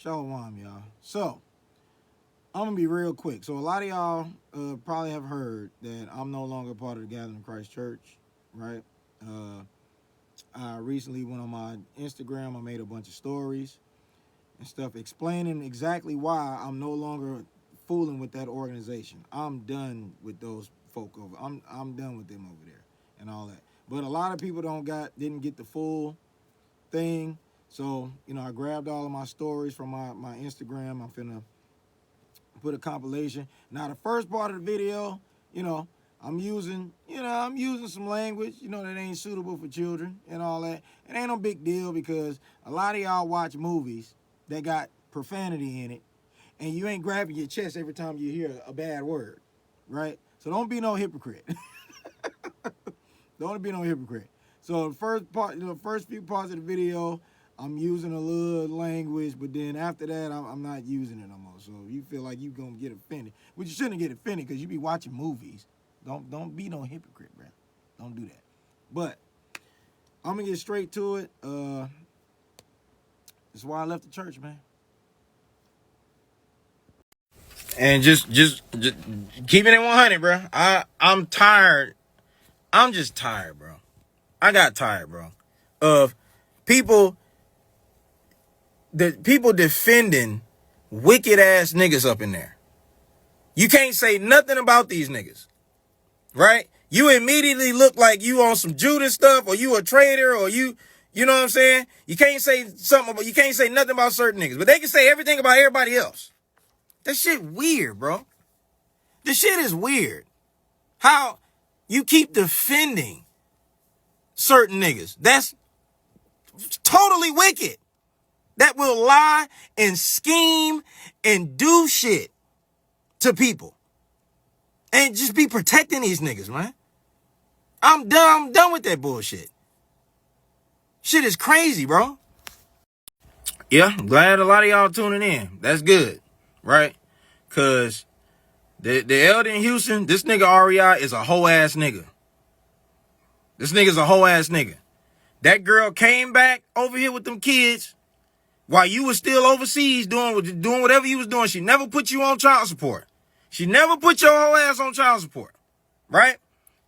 Shalom, y'all. So, I'm going to be real quick. So, a lot of y'all probably have heard that I'm no longer part of the Gathering of Christ Church, right? I recently went on my Instagram. I made a bunch of stories and stuff explaining exactly why I'm no longer fooling with that organization. I'm done with those folk over. I'm done with them over there and all that. But a lot of people didn't get the full thing. So, I grabbed all of my stories from my Instagram. I'm finna put a compilation. Now, the first part of the video, I'm using some language, that ain't suitable for children and all that. It ain't no big deal because a lot of y'all watch movies that got profanity in it, and you ain't grabbing your chest every time you hear a bad word, right? So don't be no hypocrite. Don't be no hypocrite. So the first few parts of the video, I'm using a little language, but then after that, I'm not using it no more. So if you feel like you gonna get offended, which you shouldn't get offended because you be watching movies. Don't be no hypocrite, bro. Don't do that. But I'm gonna get straight to it. That's why I left the church, man. And just keeping it 100, bro. I'm tired. I'm just tired, bro. I got tired, bro, of people defending wicked ass niggas up in there. You can't say nothing about these niggas, right? You immediately look like you on some Judas stuff, or you a traitor, or you know what I'm saying? You can't say nothing about certain niggas, but they can say everything about everybody else. That shit weird, bro. This shit is weird. How you keep defending certain niggas. That's totally wicked. That will lie and scheme and do shit to people. And just be protecting these niggas, man. I'm done with that bullshit. Shit is crazy, bro. Yeah, I'm glad a lot of y'all tuning in. That's good, right? Cause the elder in Houston, this nigga REI is a whole ass nigga. This nigga's a whole ass nigga. That girl came back over here with them kids while you was still overseas doing whatever you was doing. She never put you on child support. She never put your whole ass on child support, right?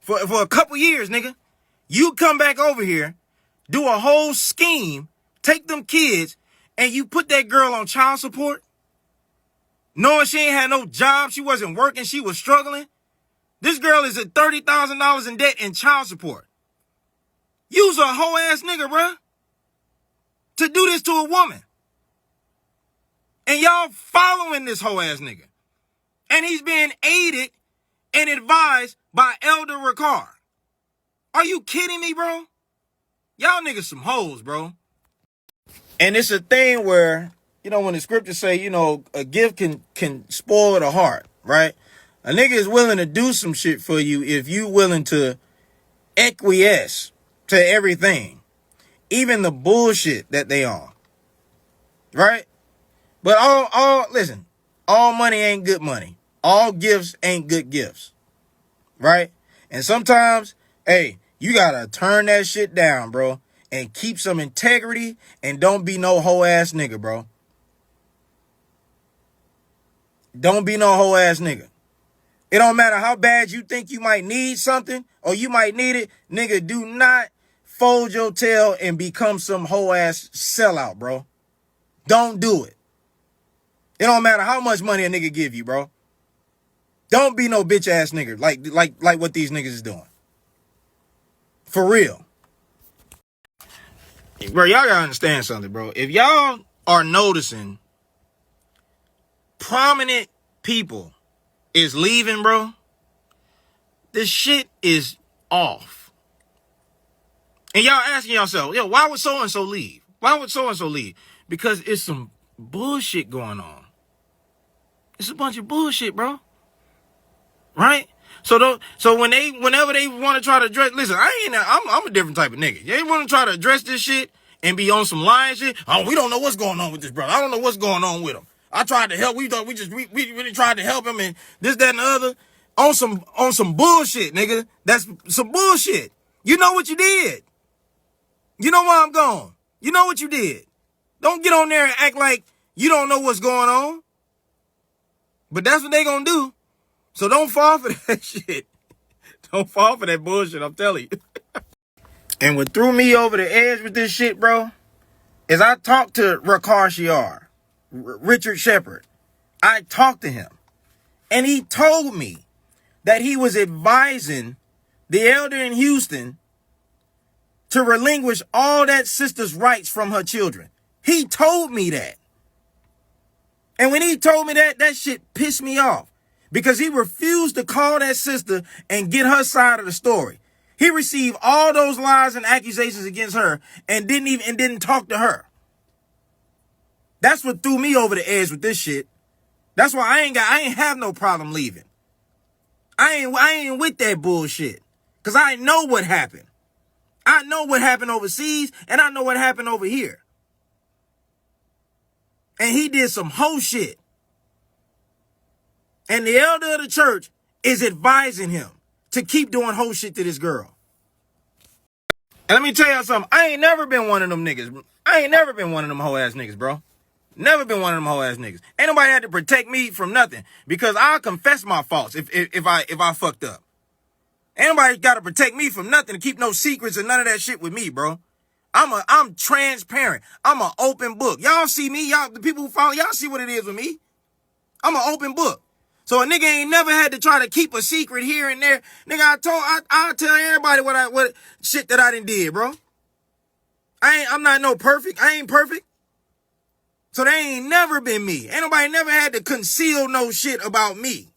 For a couple years, nigga. You come back over here, do a whole scheme, take them kids, and you put that girl on child support, knowing she ain't had no job, she wasn't working, she was struggling. This girl is at $30,000 in debt in child support. You's a whole ass nigga, bruh, to do this to a woman. And y'all following this whole ass nigga. And he's being aided and advised by Elder Ricard. Are you kidding me, bro? Y'all niggas some hoes, bro. And it's a thing where, when the scriptures say, a gift can spoil the heart, right? A nigga is willing to do some shit for you if you willing to acquiesce to everything. Even the bullshit that they on. Right? But listen, all money ain't good money. All gifts ain't good gifts. Right? And sometimes, hey, you gotta turn that shit down, bro. And keep some integrity and don't be no hoe ass nigga, bro. Don't be no hoe ass nigga. It don't matter how bad you think you might need something or you might need it. Nigga, do not fold your tail and become some hoe ass sellout, bro. Don't do it. It don't matter how much money a nigga give you, bro. Don't be no bitch ass nigga like what these niggas is doing. For real. Bro, y'all gotta understand something, bro. If y'all are noticing prominent people is leaving, bro, this shit is off. And y'all asking yourself, why would so-and-so leave? Why would so-and-so leave? Because it's some bullshit going on. It's a bunch of bullshit, bro. Right? So whenever they want to try to address, listen, I'm a different type of nigga. They want to try to address this shit and be on some lying shit. Oh, we don't know what's going on with this brother. I don't know what's going on with him. I tried to help. We really tried to help him and this, that, and the other. On some bullshit, nigga. That's some bullshit. You know what you did. You know where I'm going. You know what you did. Don't get on there and act like You don't know what's going on. But that's what they gonna do. So don't fall for that shit. Don't fall for that bullshit, I'm telling you. And what threw me over the edge with this shit, bro, is I talked to Richard Shepard. I talked to him. And he told me that he was advising the elder in Houston to relinquish all that sister's rights from her children. He told me that. And when he told me that, that shit pissed me off. Because he refused to call that sister and get her side of the story. He received all those lies and accusations against her and didn't talk to her. That's what threw me over the edge with this shit. That's why I ain't have no problem leaving. I ain't with that bullshit. Cause I know what happened. I know what happened overseas and I know what happened over here. And he did some whole shit. And the elder of the church is advising him to keep doing whole shit to this girl. And let me tell y'all something. I ain't never been one of them niggas. I ain't never been one of them hoe ass niggas, bro. Never been one of them hoe ass niggas. Ain't nobody had to protect me from nothing because I'll confess my faults if I fucked up. Ain't nobody got to protect me from nothing to keep no secrets and none of that shit with me, bro. I'm transparent. I'm an open book. Y'all see me, the people who follow, y'all see what it is with me. I'm an open book. So a nigga ain't never had to try to keep a secret here and there. Nigga, I'll tell everybody what shit that I done did, bro. I'm not no perfect. I ain't perfect. So they ain't never been me. Ain't nobody never had to conceal no shit about me.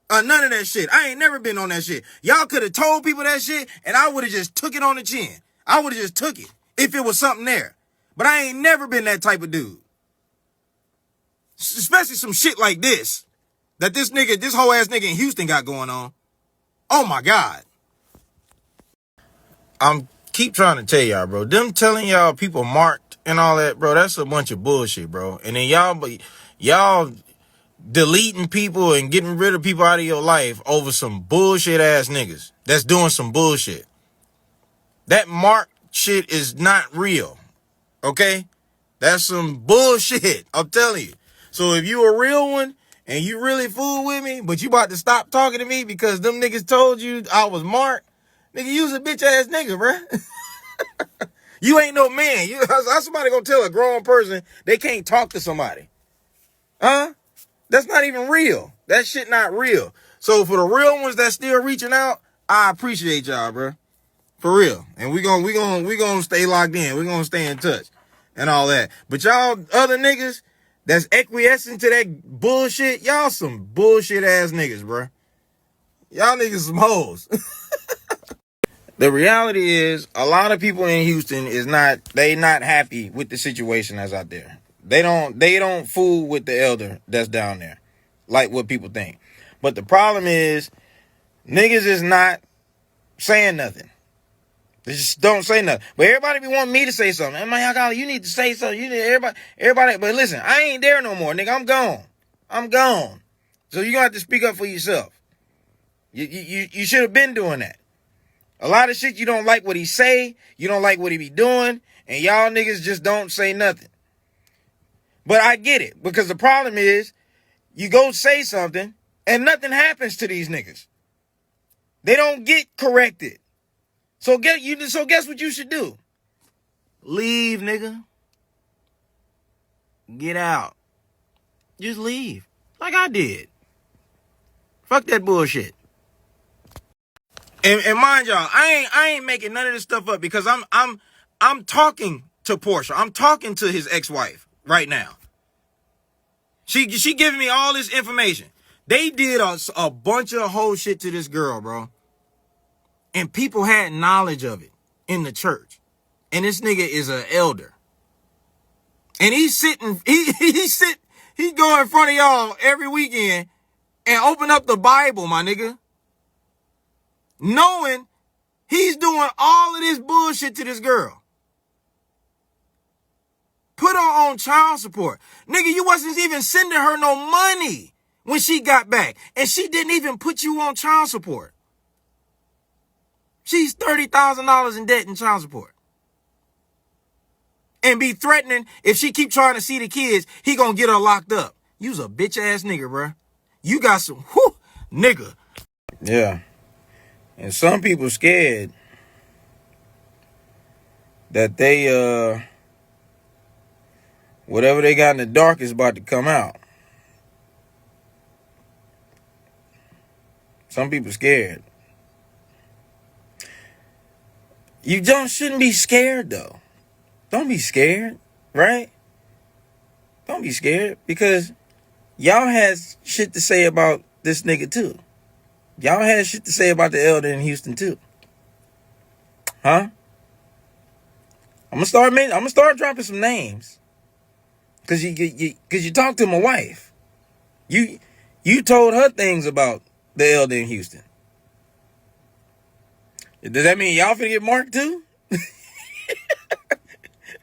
None of that shit. I ain't never been on that shit. Y'all could have told people that shit and I would have just took it on the chin. I would have just took it if it was something there. But I ain't never been that type of dude. Especially some shit like this. That this whole ass nigga in Houston got going on. Oh my God. I'm keep trying to tell y'all, bro. Them telling y'all people marked and all that, bro, that's a bunch of bullshit, bro. And then y'all deleting people and getting rid of people out of your life over some bullshit ass niggas that's doing some bullshit. That mark shit is not real. Okay? That's some bullshit. I'm telling you. So if you a real one, and you really fool with me, but you about to stop talking to me because them niggas told you I was marked, nigga, you's a bitch ass nigga, bruh. You ain't no man. How somebody gonna tell a grown person they can't talk to somebody? Huh? That's not even real. That shit not real. So for the real ones that still reaching out, I appreciate y'all, bruh. For real. And we gonna stay locked in. We gonna stay in touch and all that. But y'all other niggas that's acquiescing to that bullshit, y'all some bullshit ass niggas, bro. Y'all niggas some hoes. The reality is, a lot of people in Houston they not happy with the situation that's out there. They don't fool with the elder that's down there, like what people think. But the problem is, niggas is not saying nothing. They just don't say nothing. But everybody be wanting me to say something. I'm like, you need to say something. You need everybody. But listen, I ain't there no more, nigga. I'm gone. I'm gone. So you gonna have to speak up for yourself. You should have been doing that. A lot of shit you don't like what he say. You don't like what he be doing. And y'all niggas just don't say nothing. But I get it. Because the problem is, you go say something and nothing happens to these niggas. They don't get corrected. So guess what you should do? Leave, nigga. Get out. Just leave. Like I did. Fuck that bullshit. And mind y'all, I ain't making none of this stuff up because I'm talking to Portia. I'm talking to his ex-wife right now. She giving me all this information. They did a bunch of whole shit to this girl, bro. And people had knowledge of it in the church. And this nigga is an elder. And he go in front of y'all every weekend and open up the Bible, my nigga. Knowing he's doing all of this bullshit to this girl. Put her on child support. Nigga, you wasn't even sending her no money when she got back. And she didn't even put you on child support. She's $30,000 in debt in child support. and be threatening if she keep trying to see the kids, he gonna get her locked up. You's a bitch ass nigga, bro. You got some nigga. Yeah. And some people scared that they whatever they got in the dark is about to come out. Some people scared. You shouldn't be scared though. Don't be scared, right? Don't be scared, because y'all has shit to say about this nigga too. Y'all had shit to say about the elder in Houston too. Huh? I'm gonna start dropping some names. Cause you talked to my wife. You told her things about the elder in Houston. Does that mean y'all finna get marked too?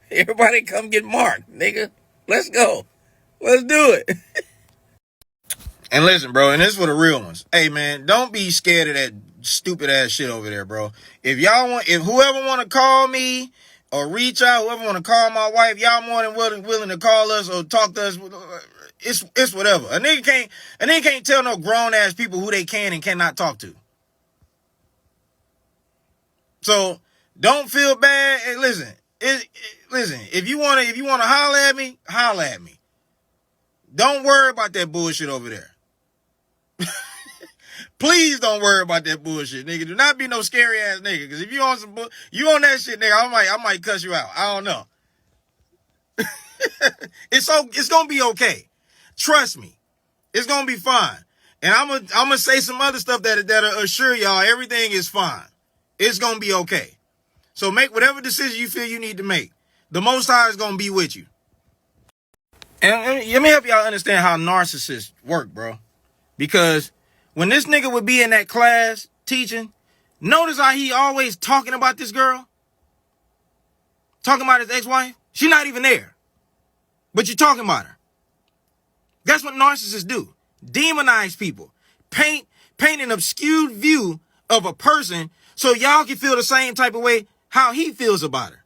Everybody come get marked, nigga. Let's go. Let's do it. And listen, bro, and this is for the real ones. Hey, man, don't be scared of that stupid ass shit over there, bro. If whoever want to call me or reach out, whoever want to call my wife, y'all more than willing to call us or talk to us. It's whatever. A nigga can't tell no grown ass people who they can and cannot talk to. So don't feel bad. And listen, if you wanna holler at me. Don't worry about that bullshit over there. Please don't worry about that bullshit, nigga. Do not be no scary ass nigga. Cause if you on you on that shit, nigga, I might cuss you out. I don't know. It's gonna be okay. Trust me. It's gonna be fine. And I'm gonna say some other stuff that'll assure y'all everything is fine. It's gonna be okay. So make whatever decision you feel you need to make. The Most High is gonna be with you. And let me help y'all understand how narcissists work, bro. Because when this nigga would be in that class teaching, notice how he always talking about this girl? Talking about his ex-wife? She's not even there. But you're talking about her. That's what narcissists do. Demonize people. Paint an obscured view of a person so y'all can feel the same type of way how he feels about her.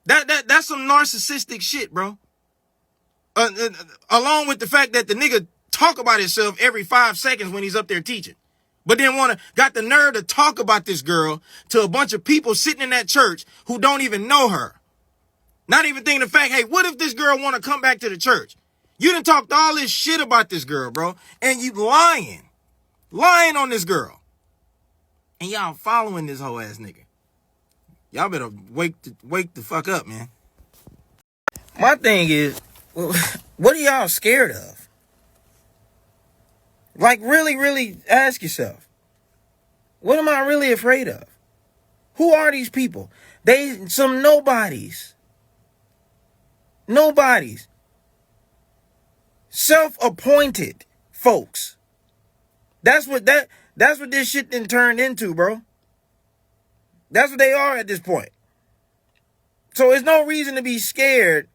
That's some narcissistic shit, bro. Along with the fact that the nigga talk about himself every 5 seconds when he's up there teaching. But then got the nerve to talk about this girl to a bunch of people sitting in that church who don't even know her. Not even thinking the fact, hey, what if this girl want to come back to the church? You done talked all this shit about this girl, bro. And you lying on this girl. And y'all following this whole ass nigga. Y'all better wake the fuck up, man. My thing is, what are y'all scared of? Like, really, really ask yourself. What am I really afraid of? Who are these people? Some nobodies. Nobodies. Self-appointed folks. That's what this shit then turned into, bro. That's what they are at this point. So there's no reason to be scared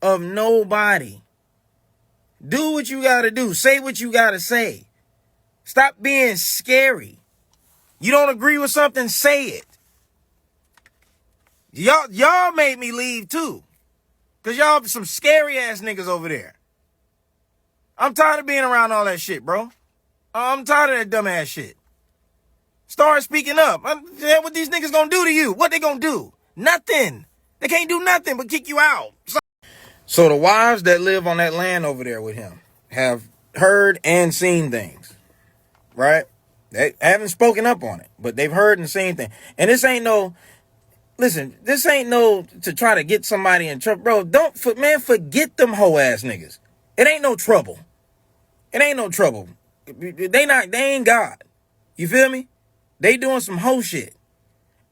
of nobody. Do what you gotta do. Say what you gotta say. Stop being scary. You don't agree with something, say it. Y'all made me leave too. Cause y'all some scary ass niggas over there. I'm tired of being around all that shit, bro. I'm tired of that dumb ass shit. Start speaking up. What these niggas gonna do to you? What they gonna do? Nothing. They can't do nothing but kick you out. So the wives that live on that land over there with him have heard and seen things, right? They haven't spoken up on it, but they've heard and seen things. And this ain't no to try to get somebody in trouble. Bro, forget them hoe ass niggas. It ain't no trouble. It ain't no trouble. They ain't God. You feel me? They doing some hoe shit.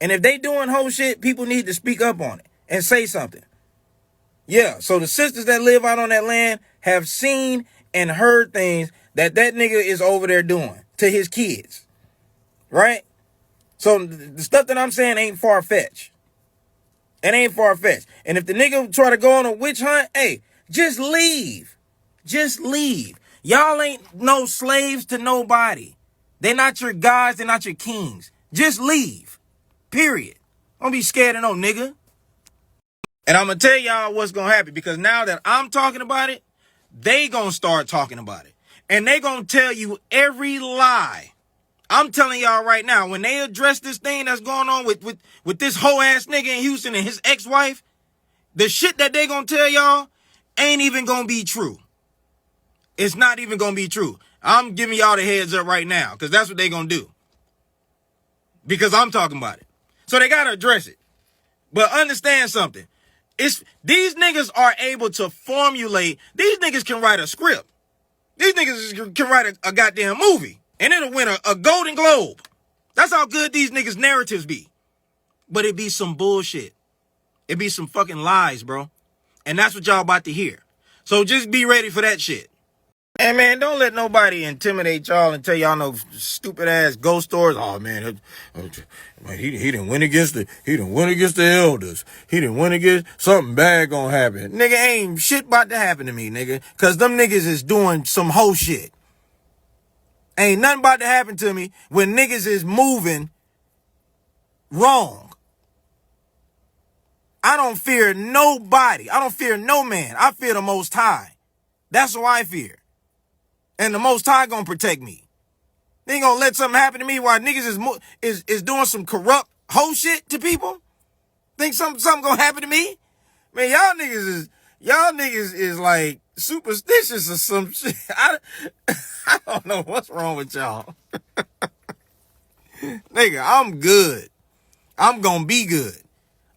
And if they doing hoe shit, people need to speak up on it and say something. Yeah, so the sisters that live out on that land have seen and heard things that nigga is over there doing to his kids. Right? So the stuff that I'm saying ain't far-fetched. It ain't far-fetched. And if the nigga try to go on a witch hunt, hey, just leave. Just leave. Y'all ain't no slaves to nobody. They're not your gods. They're not your kings. Just leave. Period. Don't be scared of no nigga. And I'm going to tell y'all what's going to happen, because now that I'm talking about it, they going to start talking about it. And they going to tell you every lie. I'm telling y'all right now, when they address this thing that's going on with this whole ass nigga in Houston and his ex-wife, the shit that they going to tell y'all ain't even going to be true. It's not even going to be true. I'm giving y'all the heads up right now, because that's what they going to do. Because I'm talking about it. So they got to address it. But understand something. These niggas are able to formulate. These niggas can write a script. These niggas can write a goddamn movie. And it'll win a Golden Globe. That's how good these niggas' narratives be. But it be some bullshit. It be some fucking lies, bro. And that's what y'all about to hear. So just be ready for that shit. And man, don't let nobody intimidate y'all and tell y'all no stupid ass ghost stories. Oh man, he didn't win against the elders. He didn't win against something bad gonna happen. Nigga, ain't shit about to happen to me, nigga. Cause them niggas is doing some whole shit. Ain't nothing about to happen to me when niggas is moving wrong. I don't fear nobody. I don't fear no man. I fear the Most High. That's who I fear. And the Most High gonna protect me. They ain't gonna let something happen to me while niggas is doing some corrupt whole shit to people. Think something gonna happen to me? Man, y'all niggas is like superstitious or some shit. I don't know what's wrong with y'all. Nigga, I'm good. I'm gonna be good.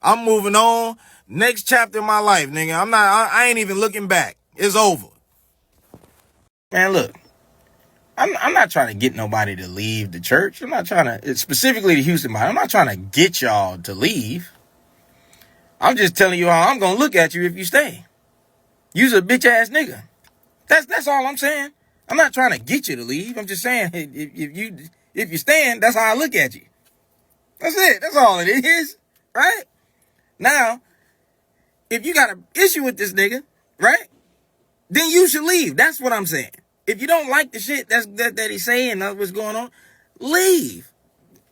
I'm moving on. Next chapter of my life, nigga. I ain't even looking back. It's over. Man, look. I'm not trying to get nobody to leave the church. I'm not trying to, specifically the Houston body, I'm not trying to get y'all to leave. I'm just telling you how I'm gonna look at you if you stay. You's a bitch ass nigga. That's all I'm saying. I'm not trying to get you to leave. I'm just saying if you stand, that's how I look at you. That's it. That's all it is. Right? Now, if you got an issue with this nigga, right? Then you should leave. That's what I'm saying. If you don't like the shit that he's saying, what's going on, leave.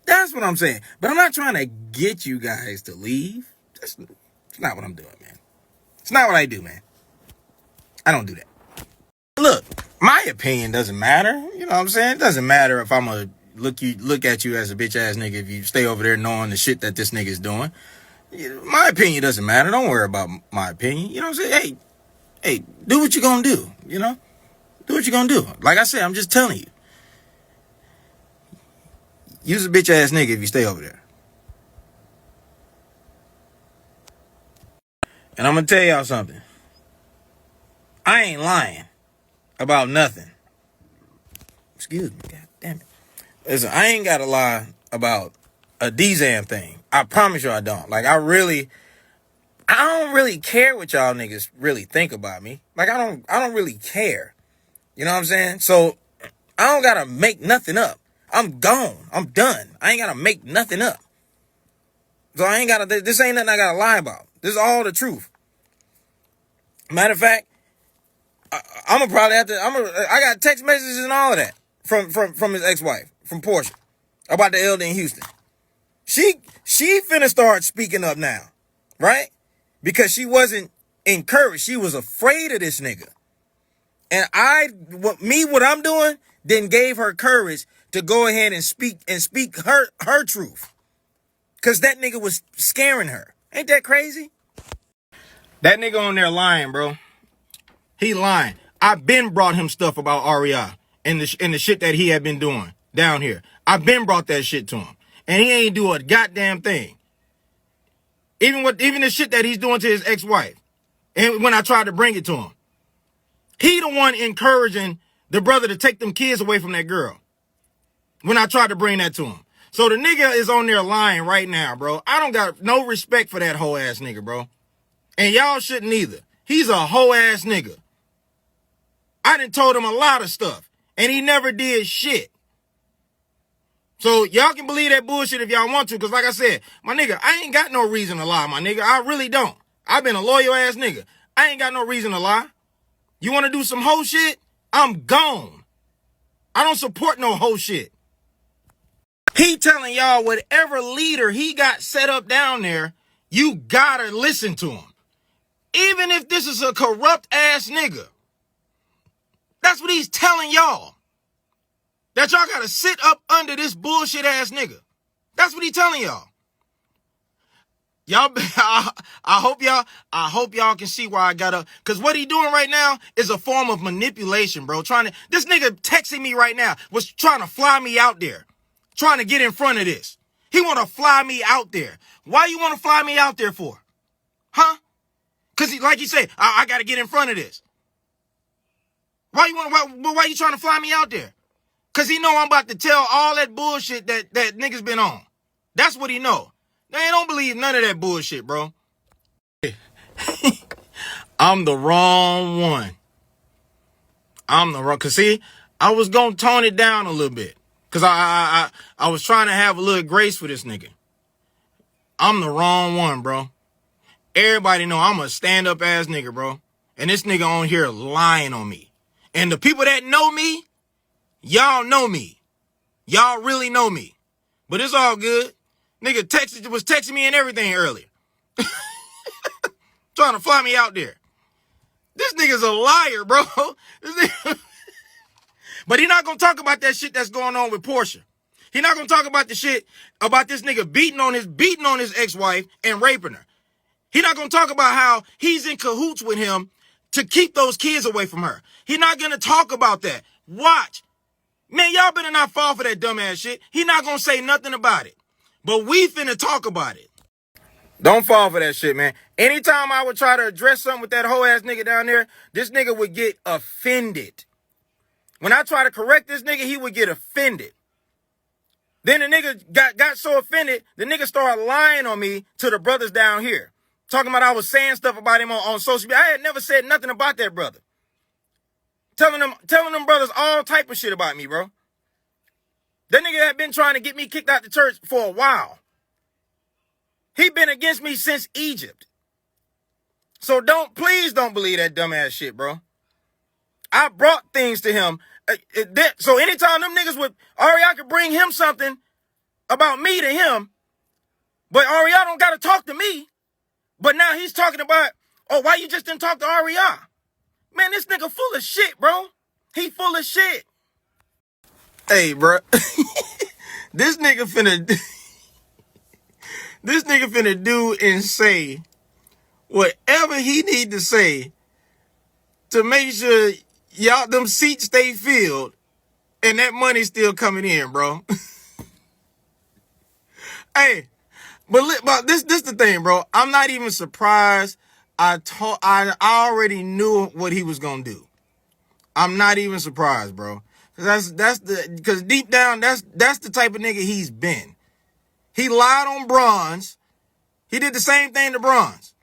That's what I'm saying. But I'm not trying to get you guys to leave. That's not what I'm doing, man. It's not what I do, man. I don't do that. Look, my opinion doesn't matter. You know what I'm saying? It doesn't matter if I'm going to look at you as a bitch ass nigga if you stay over there knowing the shit that this nigga's doing. My opinion doesn't matter. Don't worry about my opinion. You know what I'm saying? Hey, do what you're going to do, you know? Do what you're gonna do. Like I said, I'm just telling you. You's a bitch ass nigga if you stay over there. And I'm gonna tell y'all something. I ain't lying about nothing. Excuse me, god damn it. Listen, I ain't gotta lie about a D-Zam thing. I promise you I don't. Like I don't really care what y'all niggas really think about me. Like I don't really care. You know what I'm saying? So, I don't gotta make nothing up. I'm gone. I'm done. I ain't gotta make nothing up. So this ain't nothing I gotta lie about. This is all the truth. Matter of fact, I'm gonna probably have to, I got text messages and all of that from his ex-wife, from Portia, about the elder in Houston. She finna start speaking up now, right? Because she wasn't encouraged. She was afraid of this nigga. And what I'm doing, then gave her courage to go ahead and speak her truth. Cause that nigga was scaring her. Ain't that crazy? That nigga on there lying, bro. He lying. I been brought him stuff about REI and the shit that he had been doing down here. I been brought that shit to him. And he ain't do a goddamn thing. Even the shit that he's doing to his ex-wife. And when I tried to bring it to him. He the one encouraging the brother to take them kids away from that girl. When I tried to bring that to him. So the nigga is on there lying right now, bro. I don't got no respect for that whole ass nigga, bro. And y'all shouldn't either. He's a whole ass nigga. I done told him a lot of stuff. And he never did shit. So y'all can believe that bullshit if y'all want to. Because like I said, my nigga, I ain't got no reason to lie, my nigga. I really don't. I've been a loyal ass nigga. I ain't got no reason to lie. You want to do some hoe shit? I'm gone. I don't support no hoe shit. He telling y'all whatever leader he got set up down there, you gotta listen to him. Even if this is a corrupt ass nigga, that's what he's telling y'all. That y'all gotta sit up under this bullshit ass nigga. That's what he's telling y'all. Y'all, I hope y'all can see why I gotta, cause what he doing right now is a form of manipulation, bro. This nigga texting me right now was trying to fly me out there, trying to get in front of this. He want to fly me out there. Why you want to fly me out there for? Huh? Cause like you said, I gotta get in front of this. Why you trying to fly me out there? Cause he know I'm about to tell all that bullshit that niggas been on. That's what he know. They don't believe none of that bullshit, bro. I'm the wrong one. Cause see, I was gonna tone it down a little bit. Cause I was trying to have a little grace for this nigga. I'm the wrong one, bro. Everybody know I'm a stand-up ass nigga, bro. And this nigga on here lying on me. And the people that know me, y'all know me. Y'all really know me. But it's all good. Nigga was texting me and everything earlier. Trying to fly me out there. This nigga's a liar, bro. But he not gonna talk about that shit that's going on with Portia. He not gonna talk about the shit about this nigga beating on his ex-wife and raping her. He not gonna talk about how he's in cahoots with him to keep those kids away from her. He not gonna talk about that. Watch. Man, y'all better not fall for that dumbass shit. He not gonna say nothing about it. But we finna talk about it. Don't fall for that shit, man. Anytime I would try to address something with that whole ass nigga down there, this nigga would get offended. When I try to correct this nigga, he would get offended. Then the nigga got so offended, the nigga started lying on me to the brothers down here. Talking about I was saying stuff about him on social media. I had never said nothing about that brother. Telling them brothers all type of shit about me, bro. That nigga had been trying to get me kicked out the church for a while. He been against me since Egypt. So please don't believe that dumbass shit, bro. I brought things to him. So anytime them niggas would, I could bring him something about me to him, but Ariel don't gotta talk to me. But now he's talking about, why you just didn't talk to Ariel? Man, this nigga full of shit, bro. He full of shit. Hey, bro. This nigga finna do and say whatever he need to say to make sure y'all them seats stay filled and that money still coming in, bro. Hey, but this the thing, bro. I'm not even surprised. I already knew what he was gonna do. I'm not even surprised, bro. Because deep down, that's the type of nigga he's been. He lied on Bronze. He did the same thing to Bronze.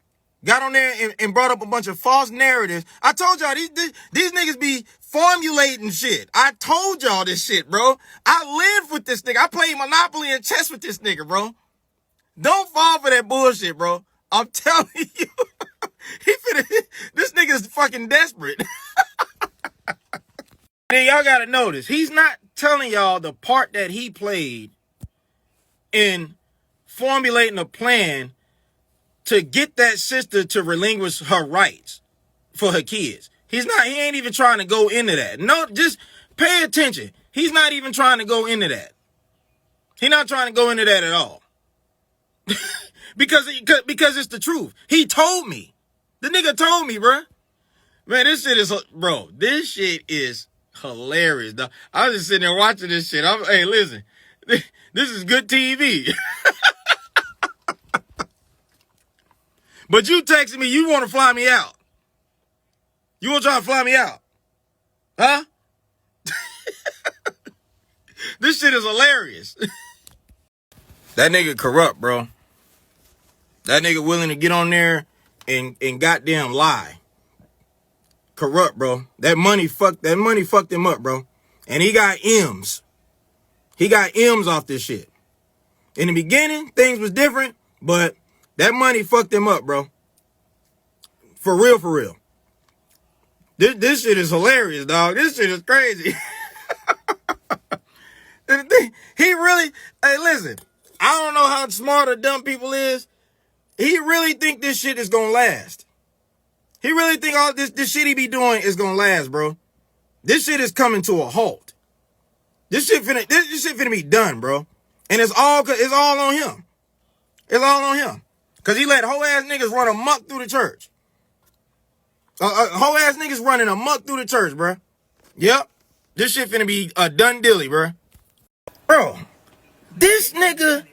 Got on there and brought up a bunch of false narratives. I told y'all, these niggas be formulating shit. I told y'all this shit, bro. I live with this nigga. I play Monopoly and chess with this nigga, bro. Don't fall for that bullshit, bro. I'm telling you. This nigga's fucking desperate. And y'all gotta notice, he's not telling y'all the part that he played in formulating a plan to get that sister to relinquish her rights for her kids. He ain't even trying to go into that. No, just pay attention. He's not even trying to go into that. He's not trying to go into that at all. because it's the truth. He told me. The nigga told me, bro. Man, this shit is hilarious, dog. I was just sitting there watching this shit. Hey, listen, this is good TV. But you texted me, you want to fly me out. You want to try to fly me out? Huh? This shit is hilarious. That nigga corrupt, bro. That nigga willing to get on there and goddamn lie. Corrupt, bro. That money fucked him up, bro. And he got M's. He got M's off this shit. In the beginning, things was different, but that money fucked him up, bro. For real, for real. This shit is hilarious, dog. This shit is crazy. He really, hey, listen, I don't know how smart or dumb people is. He really think this shit is gonna last. He really think all this shit he be doing is gonna last, bro. This shit is coming to a halt. This shit finna be done, bro. And it's all on him. It's all on him. Cause he let whole ass niggas run amok through the church. Whole ass niggas running amok through the church, bro. Yep. This shit finna be a done dilly, bro. Bro, this nigga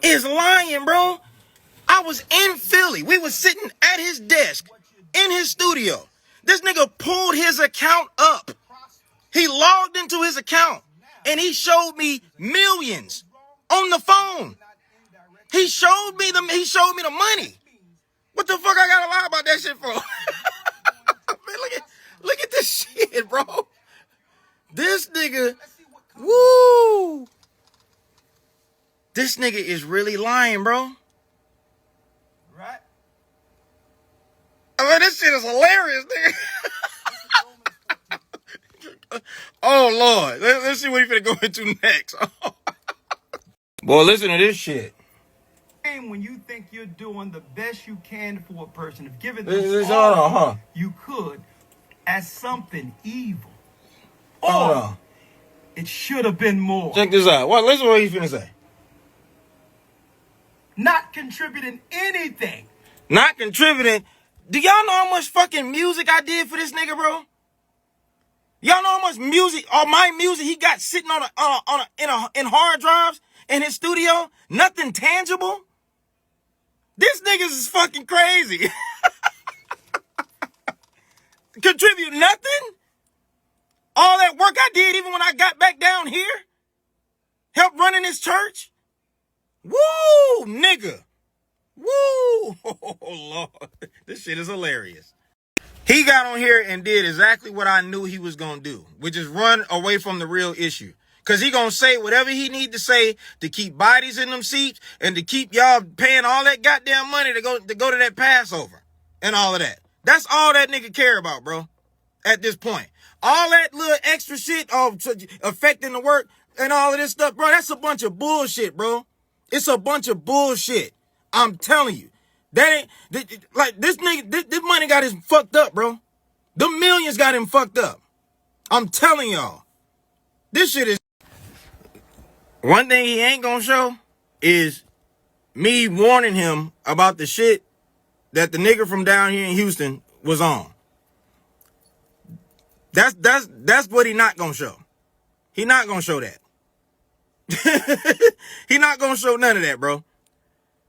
is lying, bro. I was in Philly. We was sitting at his desk in his studio. This nigga pulled his account up. He logged into his account and he showed me millions on the phone. He showed me the money. What the fuck I gotta lie about that shit for? Man, look at this shit, bro. This nigga, woo. This nigga is really lying, bro. Right? I mean, this shit is hilarious, nigga. Oh, Lord. Let's see what he finna go into next. Boy, listen to this shit. When you think you're doing the best you can for a person, if giving them all you could as something evil. Or it should have been more. Check this out. What? Listen to what he's finna say. Not contributing anything. Not contributing. Do y'all know how much fucking music I did for this nigga, bro? Y'all know how much music, all my music he got sitting in hard drives in his studio? Nothing tangible? This niggas is fucking crazy. Contribute nothing? All that work I did even when I got back down here? Help running this church? Woo, nigga. Woo. Oh, Lord. This shit is hilarious. He got on here and did exactly what I knew he was going to do, which is run away from the real issue. Because he going to say whatever he need to say to keep bodies in them seats and to keep y'all paying all that goddamn money to go to that Passover and all of that. That's all that nigga care about, bro, at this point. All that little extra shit affecting the work and all of this stuff, bro, that's a bunch of bullshit, bro. It's a bunch of bullshit. I'm telling you. That ain't, like, this nigga, this money got him fucked up, bro. The millions got him fucked up. I'm telling y'all. This shit is... One thing he ain't gonna show is me warning him about the shit that the nigga from down here in Houston was on. That's what he not gonna show. He not gonna show that. He not gonna show none of that, bro.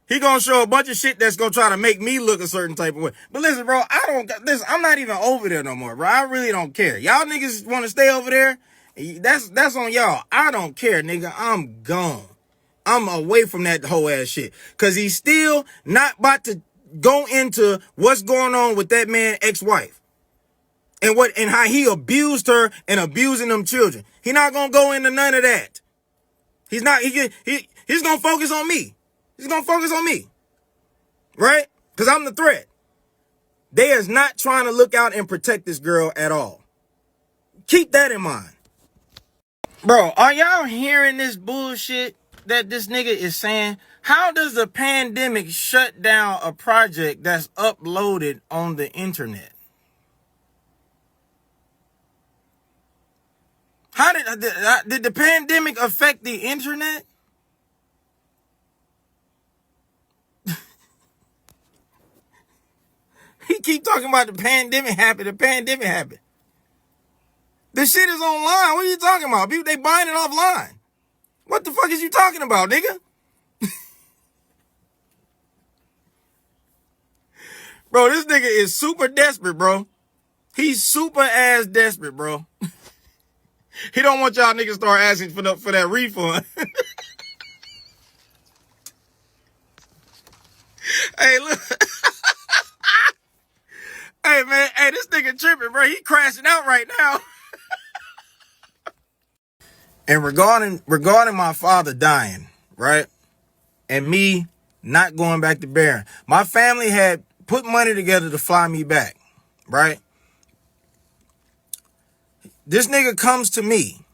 He gonna show a bunch of shit that's gonna try to make me look a certain type of way. But listen, bro, I'm not even over there no more, bro. I really don't care. Y'all niggas want to stay over there? That's on y'all. I don't care, nigga. I'm gone. I'm away from that whole ass shit. Cause he's still not about to go into what's going on with that man's ex-wife. And how he abused her and abusing them children. He not gonna go into none of that. He's gonna focus on me. He's gonna focus on me. Right? Cause I'm the threat. They is not trying to look out and protect this girl at all. Keep that in mind. Bro, are y'all hearing this bullshit that this nigga is saying? How does the pandemic shut down a project that's uploaded on the internet? How did the pandemic affect the internet? He keep talking about the pandemic happened. The pandemic happened. This shit is online. What are you talking about? People, they buying it offline. What the fuck is you talking about, nigga? Bro, this nigga is super desperate, bro. He's super ass desperate, bro. He don't want y'all niggas start asking for that refund. Hey, look. Hey, man. Hey, this nigga tripping, bro. He crashing out right now. And regarding my father dying, right? And me not going back to Barron. My family had put money together to fly me back, right? This nigga comes to me,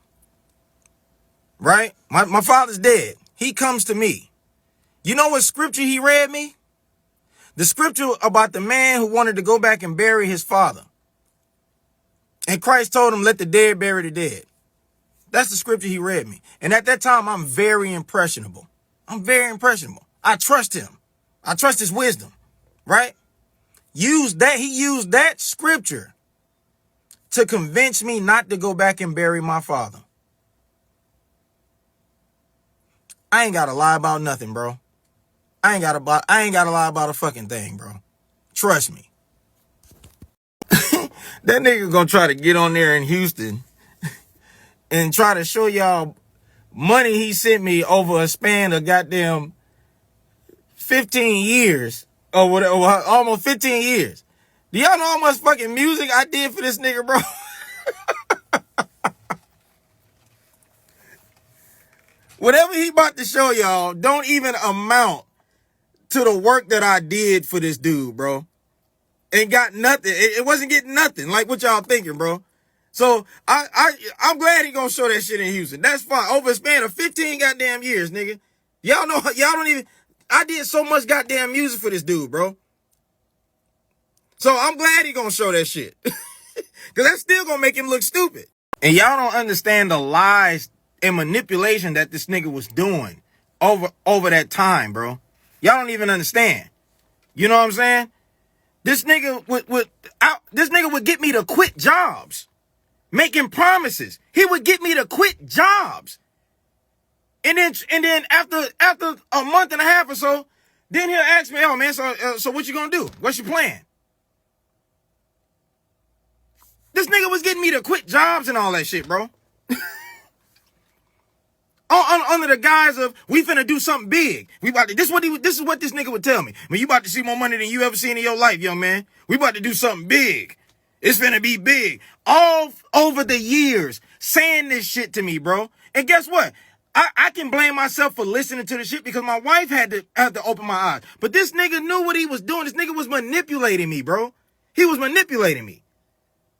right? My father's dead. He comes to me. You know what scripture he read me? The scripture about the man who wanted to go back and bury his father. And Christ told him, let the dead bury the dead. That's the scripture he read me. And at that time, I'm very impressionable. I'm very impressionable. I trust him. I trust his wisdom, right? He used that scripture to convince me not to go back and bury my father. I ain't got to lie about nothing, bro. I ain't got to lie about a fucking thing, bro. Trust me. That nigga gonna try to get on there in Houston and try to show y'all money he sent me over a span of goddamn 15 years or whatever, almost 15 years. Do y'all know how much fucking music I did for this nigga, bro? Whatever he about to show y'all don't even amount to the work that I did for this dude, bro. And got nothing. It wasn't getting nothing like what y'all thinking, bro. So I'm glad he gonna show that shit in Houston. That's fine. Over a span of 15 goddamn years, nigga. Y'all know, y'all don't even, I did so much goddamn music for this dude, bro. So I'm glad he gonna show that shit. Cause that's still gonna make him look stupid. And y'all don't understand the lies and manipulation that this nigga was doing over that time, bro. Y'all don't even understand. You know what I'm saying? This nigga would get me to quit jobs, making promises. He would get me to quit jobs. And then after a month and a half or so, then he'll ask me, oh man, so what you gonna do? What's your plan? This nigga was getting me to quit jobs and all that shit, bro. Under the guise of, we finna do something big. This is what this nigga would tell me. When you about to see more money than you ever seen in your life, young man. We about to do something big. It's finna be big. All over the years, saying this shit to me, bro. And guess what? I can blame myself for listening to the shit because my wife had to open my eyes. But this nigga knew what he was doing. This nigga was manipulating me, bro. He was manipulating me.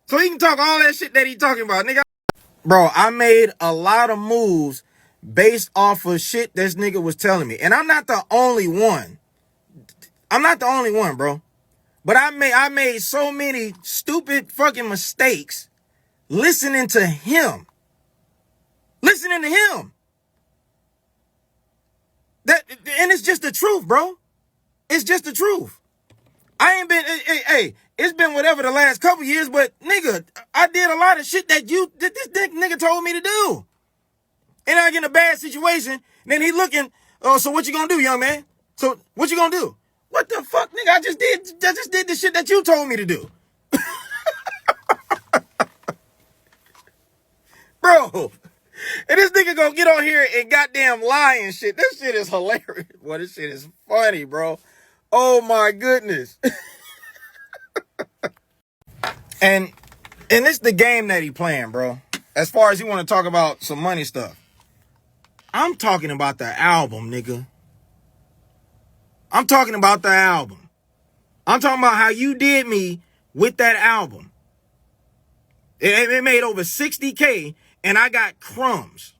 So he can talk all that shit that he talking about, nigga. Bro, I made a lot of moves based off of shit this nigga was telling me. And I'm not the only one. I'm not the only one, bro. But I made so many stupid fucking mistakes listening to him. Listening to him. And it's just the truth, bro. It's just the truth. I ain't been, hey, it's been whatever the last couple years, but nigga, I did a lot of shit that this nigga told me to do. And I get in a bad situation, and then he looking, oh, so what you gonna do, young man? So what you gonna do? What the fuck, nigga? I just did the shit that you told me to do. Bro. And this nigga gonna get on here and goddamn lie and shit. This shit is hilarious. Boy, this shit is funny, bro. Oh my goodness. And it's the game that he playing, bro. As far as he want to talk about some money stuff. I'm talking about the album, nigga. I'm talking about the album. I'm talking about how you did me with that album. It made over 60K and I got crumbs.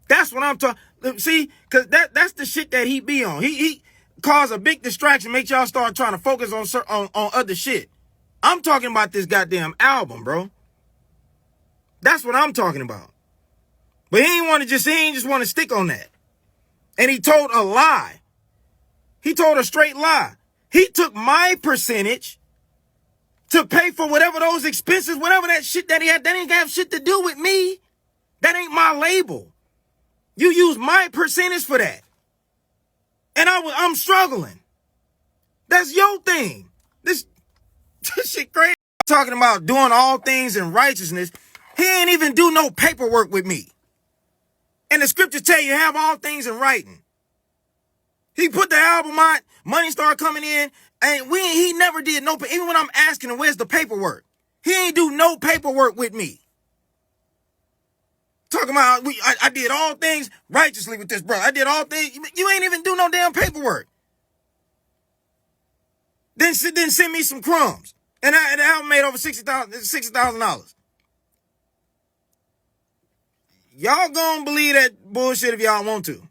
That's what I'm talking. See, because that's the shit that he be on. He cause a big distraction, make y'all start trying to focus on other shit. I'm talking about this goddamn album, bro. That's what I'm talking about. But he ain't just want to stick on that. And he told a lie. He told a straight lie. He took my percentage to pay for whatever those expenses, whatever that shit that he had, that ain't have shit to do with me. That ain't my label. You use my percentage for that. And I'm struggling. That's your thing. This shit crazy. Talking about doing all things in righteousness. He ain't even do no paperwork with me. And the scriptures tell you have all things in writing. He put the album out, money started coming in, and he never did no, even when I'm asking him, where's the paperwork? He ain't do no paperwork with me. Talking about, I did all things righteously with this brother. I did all things, you ain't even do no damn paperwork. Then send me some crumbs. And the album made over $60,000. Y'all gonna believe that bullshit if y'all want to.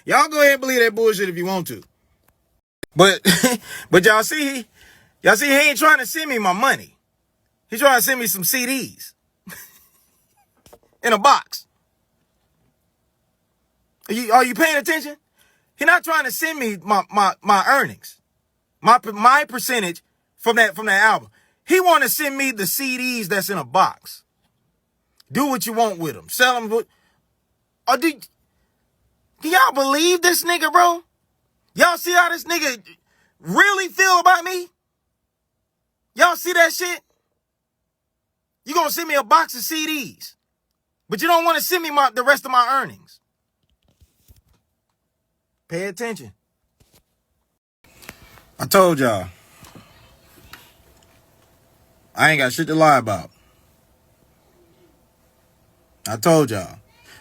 Y'all go ahead and believe that bullshit if you want to. But but y'all see he ain't trying to send me my money. He's trying to send me some CDs in a box. Are you paying attention? He's not trying to send me my earnings, my percentage from that album. He want to send me the CDs that's in a box. Do what you want with them. Sell them. Or do y'all believe this nigga, bro? Y'all see how this nigga really feel about me? Y'all see that shit? You gonna send me a box of CDs, but you don't want to send me the rest of my earnings. Pay attention. I told y'all. I ain't got shit to lie about. I told y'all.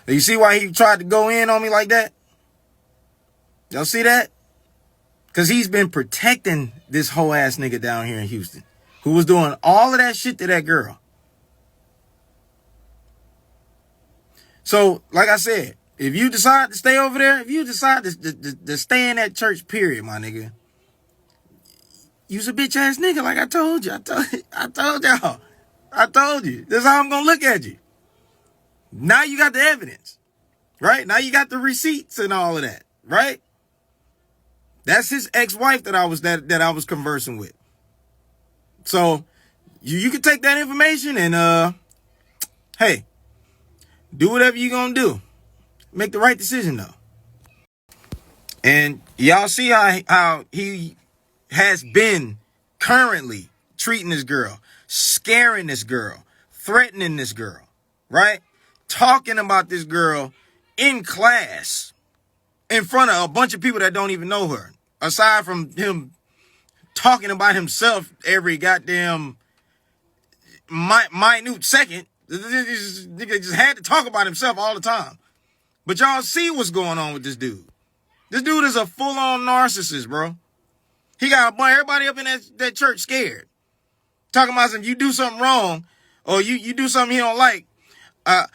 You see why he tried to go in on me like that? Y'all see that? Because he's been protecting this whole ass nigga down here in Houston who was doing all of that shit to that girl. So, like I said, if you decide to stay over there, if you decide to stay in that church, period, my nigga, you's a bitch ass nigga, like I told you. I told y'all. I told you. That's how I'm gonna look at you. Now you got the evidence, right? Now you got the receipts and all of that, right? That's his ex-wife that I was conversing with. So you can take that information and hey, do whatever you gonna do. Make the right decision though. And y'all see how he has been currently treating this girl, scaring this girl, threatening this girl, right? Talking about this girl in class in front of a bunch of people that don't even know her. Aside from him talking about himself every goddamn minute second, this nigga just had to talk about himself all the time. But y'all see what's going on with this dude. This dude is a full-on narcissist, bro. He got everybody up in that church scared. Talking about if you do something wrong or you do something he don't like, I'm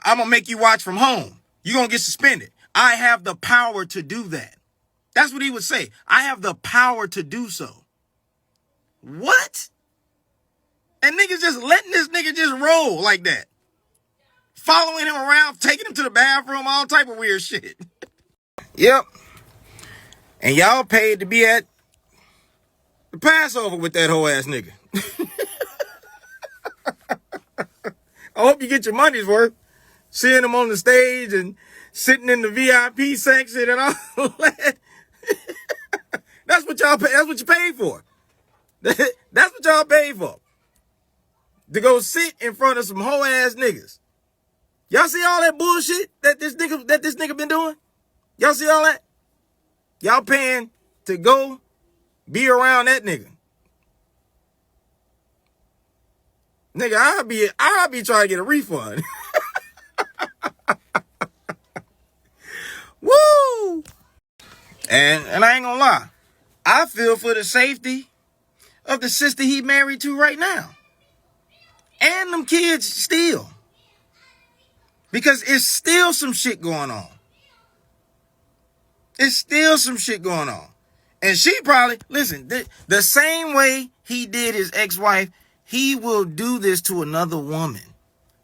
going to make you watch from home. You're going to get suspended. I have the power to do that. That's what he would say. I have the power to do so. What? And niggas just letting this nigga just roll like that. Following him around, taking him to the bathroom, all type of weird shit. Yep. And y'all paid to be at the Passover with that whole ass nigga. I hope you get your money's worth. Seeing him on the stage and sitting in the VIP section and all that. That's what y'all pay. That's what you paid for. That's what y'all paid for. To go sit in front of some hoe ass niggas. Y'all see all that bullshit that this nigga been doing? Y'all see all that? Y'all paying to go be around that nigga. Nigga, I'll be trying to get a refund. Woo! And I ain't gonna lie. I feel for the safety of the sister he married to right now. And them kids still. Because it's still some shit going on. It's still some shit going on. And she probably, listen, the same way he did his ex-wife, he will do this to another woman.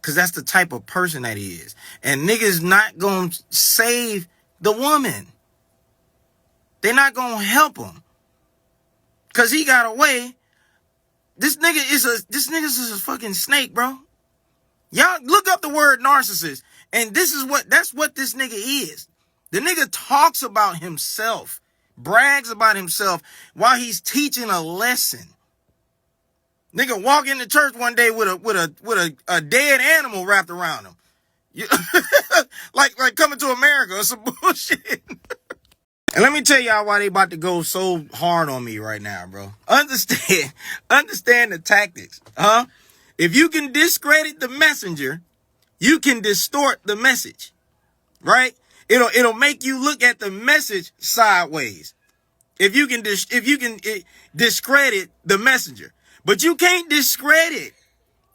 Because that's the type of person that he is. And niggas not going to save the woman. They're not going to help him. Because he got away. This nigga is a fucking snake, bro. Y'all look up the word narcissist. And that's what this nigga is. The nigga talks about himself, brags about himself while he's teaching a lesson. Nigga walk into church one day with a dead animal wrapped around him. like Coming to America or some bullshit. And let me tell y'all why they about to go so hard on me right now, bro. Understand the tactics, huh? If you can discredit the messenger, you can distort the message, right? It'll make you look at the message sideways. If you can discredit the messenger, but you can't discredit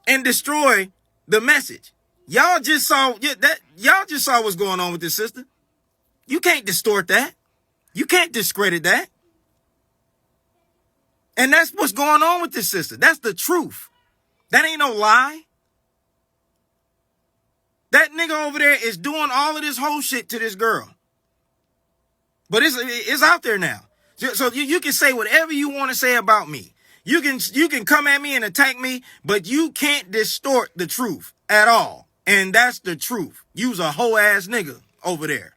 and destroy the message. Y'all just saw what's going on with this sister. You can't distort that. You can't discredit that. And that's what's going on with this sister. That's the truth. That ain't no lie. That nigga over there is doing all of this whole shit to this girl. But it's out there now. So you can say whatever you want to say about me. You can come at me and attack me, but you can't distort the truth at all. And that's the truth. You's a hoe ass nigga over there.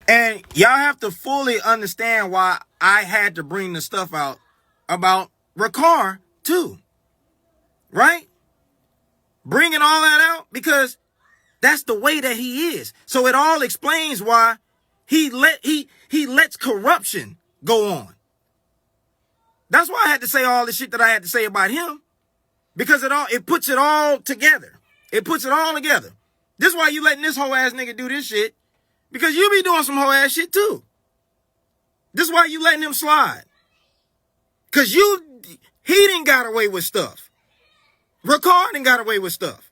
And y'all have to fully understand why I had to bring the stuff out about Ricard too. Right? Bringing all that out because that's the way that he is. So it all explains why he lets corruption go on. That's why I had to say all the shit that I had to say about him. Because it puts it all together. It puts it all together. This is why you letting this hoe ass nigga do this shit. Because you be doing some hoe ass shit too. This is why you letting him slide. Because he didn't got away with stuff. Ricard didn't got away with stuff.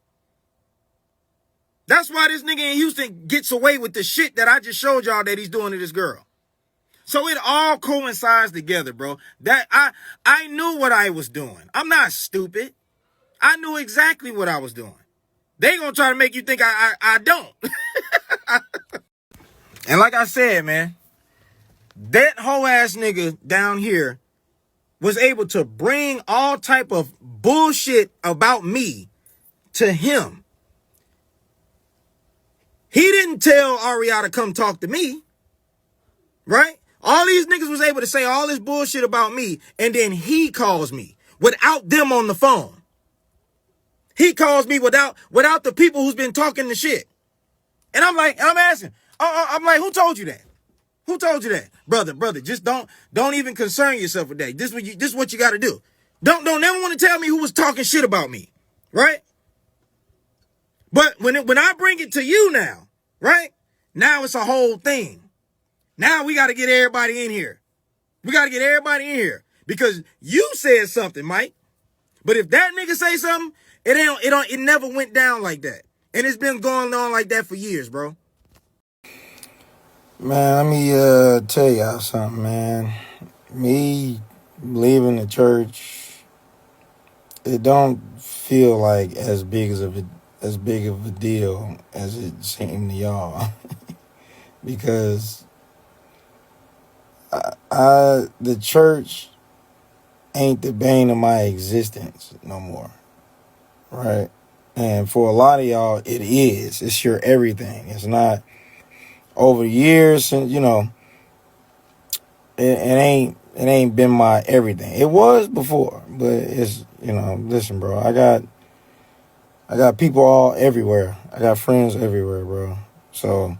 That's why this nigga in Houston gets away with the shit that I just showed y'all that he's doing to this girl. So it all coincides together, bro. That I knew what I was doing. I'm not stupid. I knew exactly what I was doing. They gonna try to make you think I don't. And like I said, man, that whole ass nigga down here was able to bring all type of bullshit about me to him. He didn't tell Ariana to come talk to me, right? All these niggas was able to say all this bullshit about me, and then he calls me without them on the phone. He calls me without the people who's been talking the shit. And I'm asking, I'm like, who told you that? Who told you that? Brother, just don't even concern yourself with that. This is what you got to do. Don't never want to tell me who was talking shit about me, right? But when I bring it to you now, right? Now it's a whole thing. Now we got to get everybody in here. We got to get everybody in here because you said something, Mike. But if that nigga say something, it never went down like that. And it's been going on like that for years, bro. Man, let me tell y'all something, man. Me leaving the church, it don't feel like as big of a deal as it seemed to y'all. Because the church ain't the bane of my existence no more. Right? And for a lot of y'all, it is. It's your everything. It's not over the years, and it ain't been my everything. It was before, but it's listen, bro. I got people all everywhere. I got friends everywhere, bro. So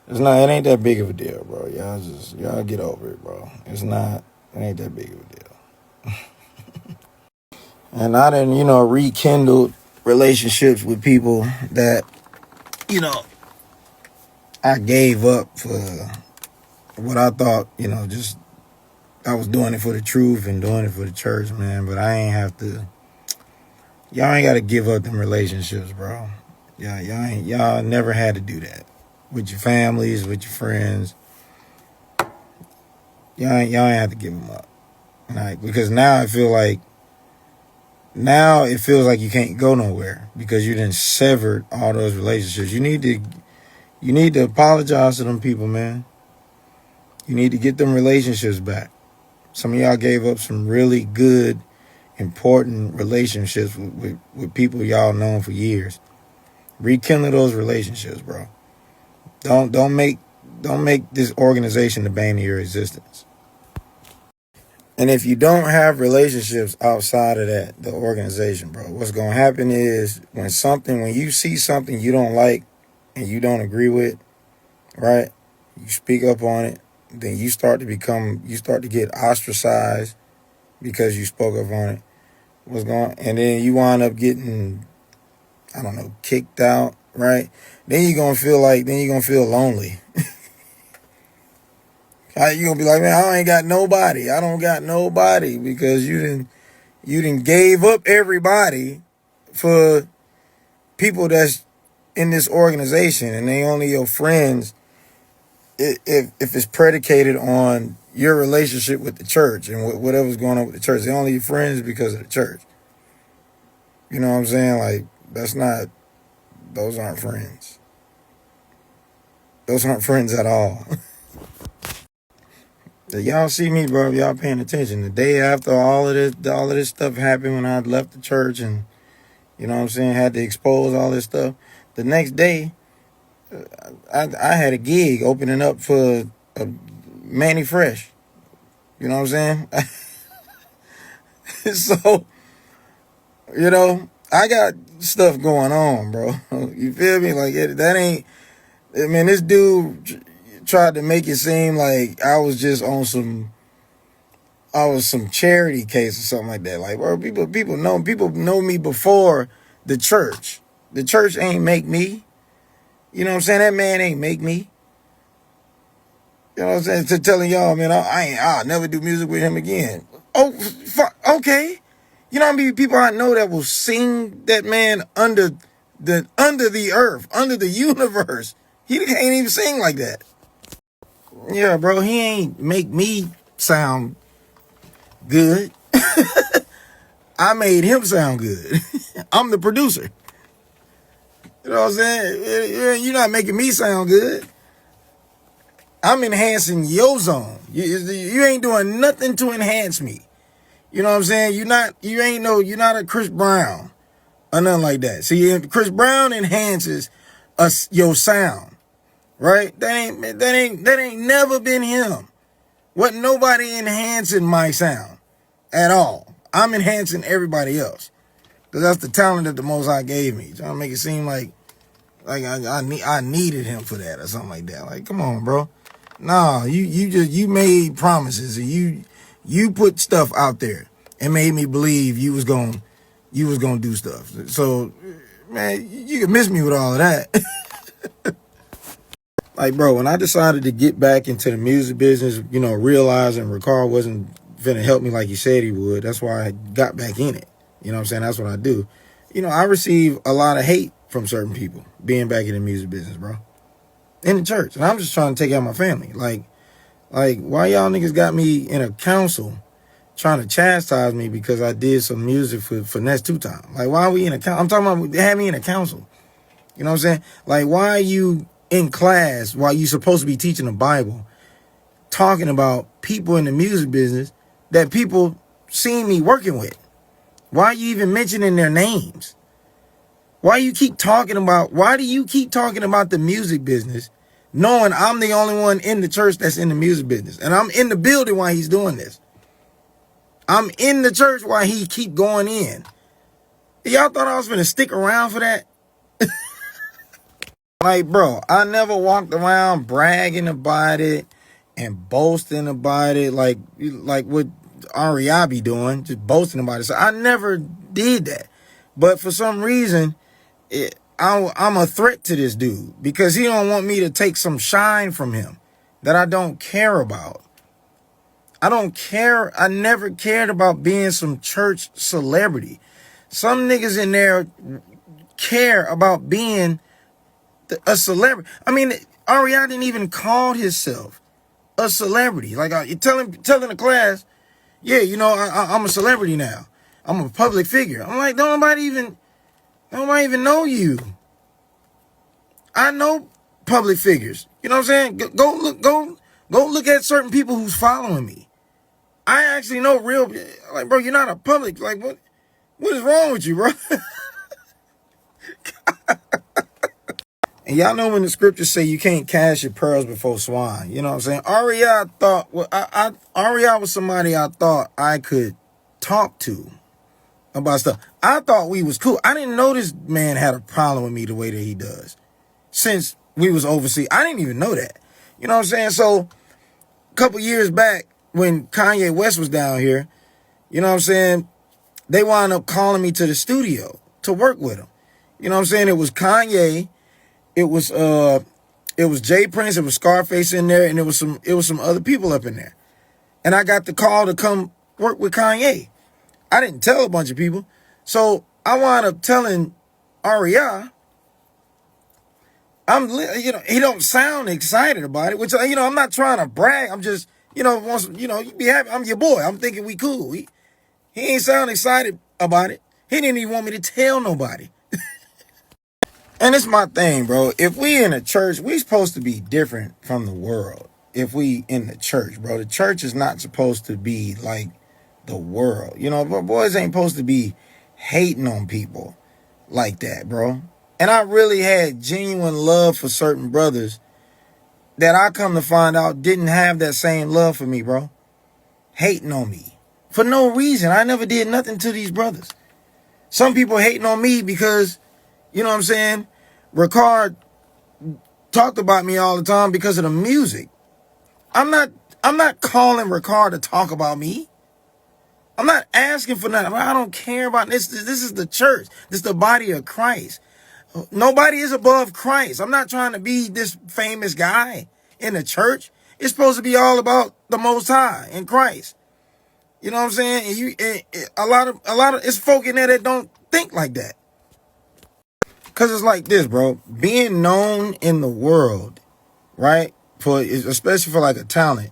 it ain't that big of a deal, bro. Y'all get over it, bro. It ain't that big of a deal. And I didn't, rekindle relationships with people that, I gave up for what I thought, just I was doing it for the truth and doing it for the church, man. But I ain't have to. Y'all ain't got to give up them relationships, bro. Y'all never had to do that with your families, with your friends. Y'all ain't have to give them up, like, because now it feels like you can't go nowhere because you done severed all those relationships. You need to apologize to them people, man. You need to get them relationships back. Some of y'all gave up some really good, important relationships with people y'all known for years. Rekindle those relationships, bro. Don't make this organization the bane of your existence. And if you don't have relationships outside of the organization, bro, what's going to happen is when you see something you don't like and you don't agree with, right? You speak up on it, then you start to get ostracized because you spoke up on it. And then you wind up getting, kicked out, right? Then you're going to feel lonely. You're going to be like, man, I ain't got nobody. I don't got nobody because you didn't gave up everybody for people that's in this organization and they only your friends if it's predicated on, your relationship with the church and whatever's going on with the church. They're only your friends because of the church. You know what I'm saying? Like, those aren't friends. Those aren't friends at all. Y'all see me, bro, if y'all paying attention. The day after all of this stuff happened, when I left the church and, you know what I'm saying, had to expose all this stuff, the next day, I had a gig opening up for Manny Fresh. You know what I'm saying? So, you know, I got stuff going on, bro. You feel me? Like, that ain't, I mean, this dude tried to make it seem like I was just on some charity case or something like that. Like, bro, people know me before the church. The church ain't make me. You know what I'm saying? That man ain't make me. You know what I'm saying? To telling y'all, man, I'll never do music with him again. Oh, okay. You know how many people I know that will sing that man under the earth, under the universe? He can't even sing like that. Yeah, bro, he ain't make me sound good. I made him sound good. I'm the producer. You know what I'm saying? You're not making me sound good. I'm enhancing your zone. You ain't doing nothing to enhance me. You know what I'm saying? You're not a Chris Brown or nothing like that. See, Chris Brown enhances your sound, right? That ain't never been him. Wasn't nobody enhancing my sound at all. I'm enhancing everybody else because that's the talent that the Most High gave me. Trying to make it seem like I needed him for that or something like that. Like, come on, bro. Nah, you made promises and you put stuff out there and made me believe you was gonna do stuff. So, man, you can miss me with all of that. Like, bro, when I decided to get back into the music business, you know, realizing Ricard wasn't finna help me like he said he would. That's why I got back in it. You know what I'm saying? That's what I do. You know, I receive a lot of hate from certain people being back in the music business, bro. In the church. And I'm just trying to take out my family. Like, why y'all niggas got me in a council trying to chastise me because I did some music for Finesse Two Time? Like, why are we in a council? I'm talking about, they had me in a council. You know what I'm saying? Like, why are you in class while you supposed to be teaching the Bible talking about people in the music business that people seen me working with? Why are you even mentioning their names? Why do you keep talking about the music business knowing I'm the only one in the church that's in the music business? And I'm in the building while he's doing this. I'm in the church while he keep going in. Y'all thought I was going to stick around for that? Like, bro, I never walked around bragging about it and boasting about it like what REI be doing, just boasting about it. So I never did that. But for some reason, I'm a threat to this dude because he don't want me to take some shine from him that I don't care about. I don't care. I never cared about being some church celebrity. Some niggas in there care about being a celebrity. I mean, REI didn't even call himself a celebrity. Like, telling the class, yeah, you know, I'm a celebrity now. I'm a public figure. I'm like, nobody even know you. I know public figures. You know what I'm saying? Go look at certain people who's following me. I actually know real, like, bro, you're not a public, like, what is wrong with you, bro? And y'all know when the scriptures say you can't cast your pearls before swine. You know what I'm saying? REI was somebody I thought I could talk to about stuff. I thought we was cool. I didn't know this man had a problem with me the way that he does. Since we was overseas. I didn't even know that. You know what I'm saying? So, a couple years back, when Kanye West was down here, you know what I'm saying, they wound up calling me to the studio to work with him. You know what I'm saying? It was Kanye, it was Jay Prince, it was Scarface in there, and it was some other people up in there. And I got the call to come work with Kanye. I didn't tell a bunch of people. So I wound up telling REI, he don't sound excited about it, which, I'm not trying to brag. I'm just, once, you be happy. I'm your boy. I'm thinking we cool. He ain't sound excited about it. He didn't even want me to tell nobody. And it's my thing, bro. If we in a church, we supposed to be different from the world. If we in the church, bro, the church is not supposed to be like the world. But boys ain't supposed to be hating on people like that, bro. And I really had genuine love for certain brothers that I come to find out didn't have that same love for me, bro. Hating on me for no reason. I never did nothing to these brothers. Some people hating on me because, you know what I'm saying, Ricard talked about me all the time because of the music. I'm not calling Ricard to talk about me. I'm not asking for nothing. I don't care about this. This is the church. This is the body of Christ. Nobody is above Christ. I'm not trying to be this famous guy in the church. It's supposed to be all about the Most High and Christ. You know what I'm saying? And a lot of it's folk in there that don't think like that. Cause it's like this, bro. Being known in the world, right? Especially for like a talent,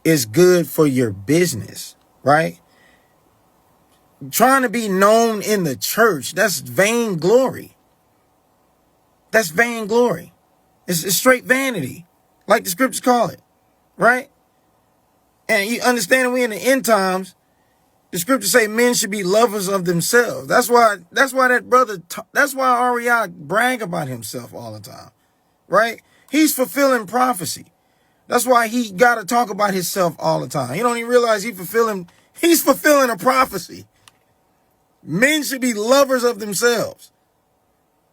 is good for your business, right? Trying to be known in the church, that's vainglory. That's vainglory. It's straight vanity, like the scriptures call it, right? And you understand, we in the end times, the scriptures say men should be lovers of themselves. That's why that brother, that's why REI brag about himself all the time, right? He's fulfilling prophecy. That's why he got to talk about himself all the time. He don't even realize he's fulfilling a prophecy. Men should be lovers of themselves,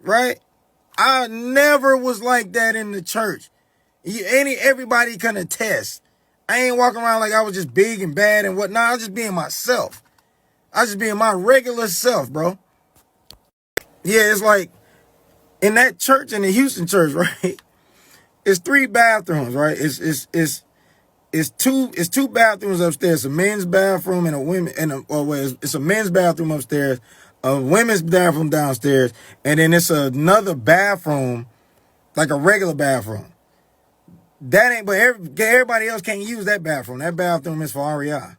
right? I never was like that in the church. Everybody can attest. I ain't walking around like I was just big and bad and whatnot. I was just being myself. I was just being my regular self, bro. Yeah, it's like in that church, in the Houston church, right? It's 3 bathrooms, right? It's two bathrooms upstairs, a men's bathroom and a women it's a men's bathroom upstairs, a women's bathroom downstairs, and then it's another bathroom, like a regular bathroom. That ain't, but everybody else can't use that bathroom. That bathroom is for REI.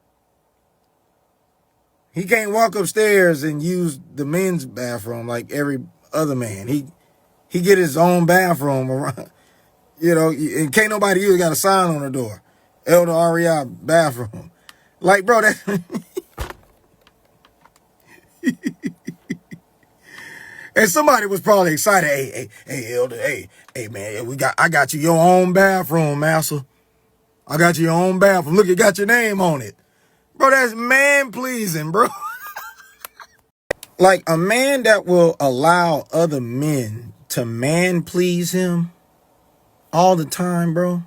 He can't walk upstairs and use the men's bathroom like every other man. He get his own bathroom around, and can't nobody use it. Got a sign on the door, Elder REI bathroom. Like, bro, that. And somebody was probably excited. Hey, Elder, hey, man, I got you your own bathroom, master. I got you your own bathroom. Look, it got your name on it. Bro, that's man-pleasing, bro. Like, a man that will allow other men to man-please him all the time, bro.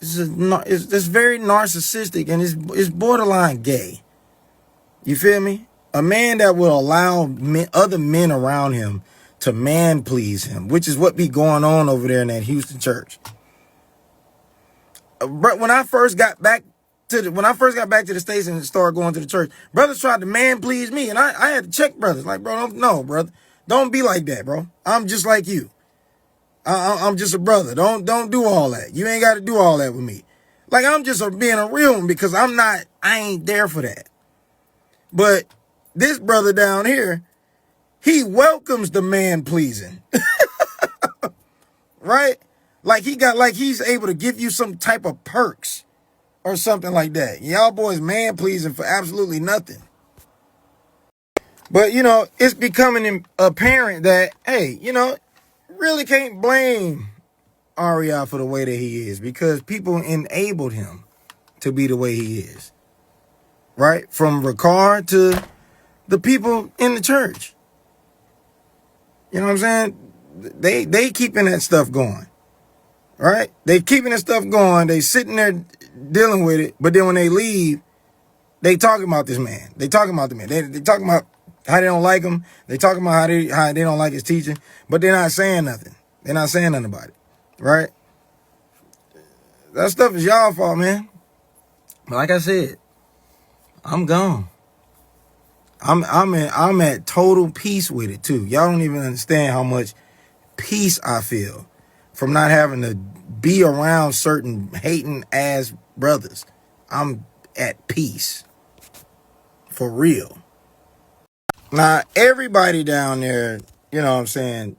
It's very narcissistic, and it's borderline gay. You feel me? A man that will allow other men around him to man-please him, which is what be going on over there in that Houston church. When I first got back to the States and started going to the church, brothers tried to man-please me, and I had to check brothers. Like, bro, no, brother. Don't be like that, bro. I'm just like you. I'm just a brother. Don't do all that. You ain't got to do all that with me. Like, I'm just being a real one because I ain't there for that. But this brother down here, he welcomes the man-pleasing. Right? Like he's able to give you some type of perks or something like that. Y'all boys man-pleasing for absolutely nothing. But, it's becoming apparent that, hey, really can't blame REI for the way that he is because people enabled him to be the way he is. Right? From Ricard to the people in the church. You know what I'm saying? They keeping that stuff going. Right? They keeping that stuff going. They sitting there dealing with it. But then when they leave, they talking about this man. They talking about the man. They talking about how they don't like him. They talking about how they don't like his teaching. But they're not saying nothing. They're not saying nothing about it. Right? That stuff is y'all fault, man. But like I said, I'm gone. I'm at total peace with it too. Y'all don't even understand how much peace I feel from not having to be around certain hating ass brothers. I'm at peace. For real. Now, everybody down there, you know what I'm saying,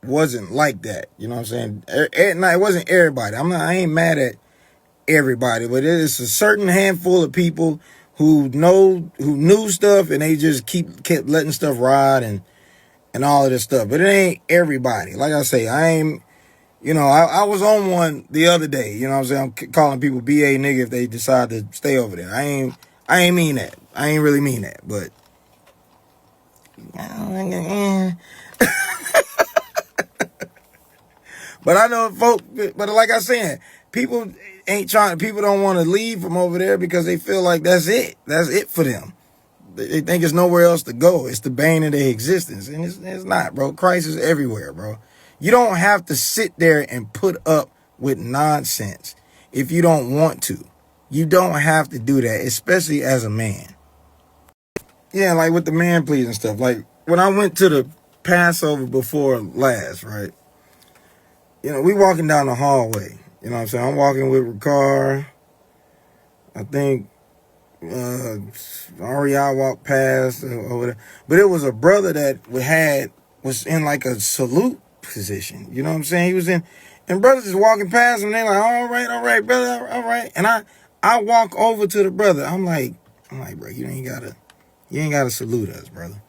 wasn't like that. You know what I'm saying? No, it wasn't everybody. I ain't mad at everybody, but it is a certain handful of people who knew stuff, and they just kept letting stuff ride and all of this stuff. But it ain't everybody. Like I say, I ain't, you know, I was on one the other day. You know what I'm saying? I'm calling people BA nigga if they decide to stay over there. I ain't mean that. I ain't really mean that, but but I know folk, but like I said, people don't want to leave from over there because they feel like that's it for them. They think there's nowhere else to go. It's the bane of their existence, and it's not, bro. Christ is everywhere, bro. You don't have to sit there and put up with nonsense if you don't want to. You don't have to do that, especially as a man. Yeah, like with the man pleasing stuff. Like when I went to the Passover before last, right? You know, we walking down the hallway. You know what I'm saying? I'm walking with Ricard. I think Ariel walked past over there. But it was a brother that was in like a salute position. You know what I'm saying? He was in, and brothers just walking past him. They like, all right, brother, all right. And I walk over to the brother. I'm like, bro, you ain't gotta salute us, brother.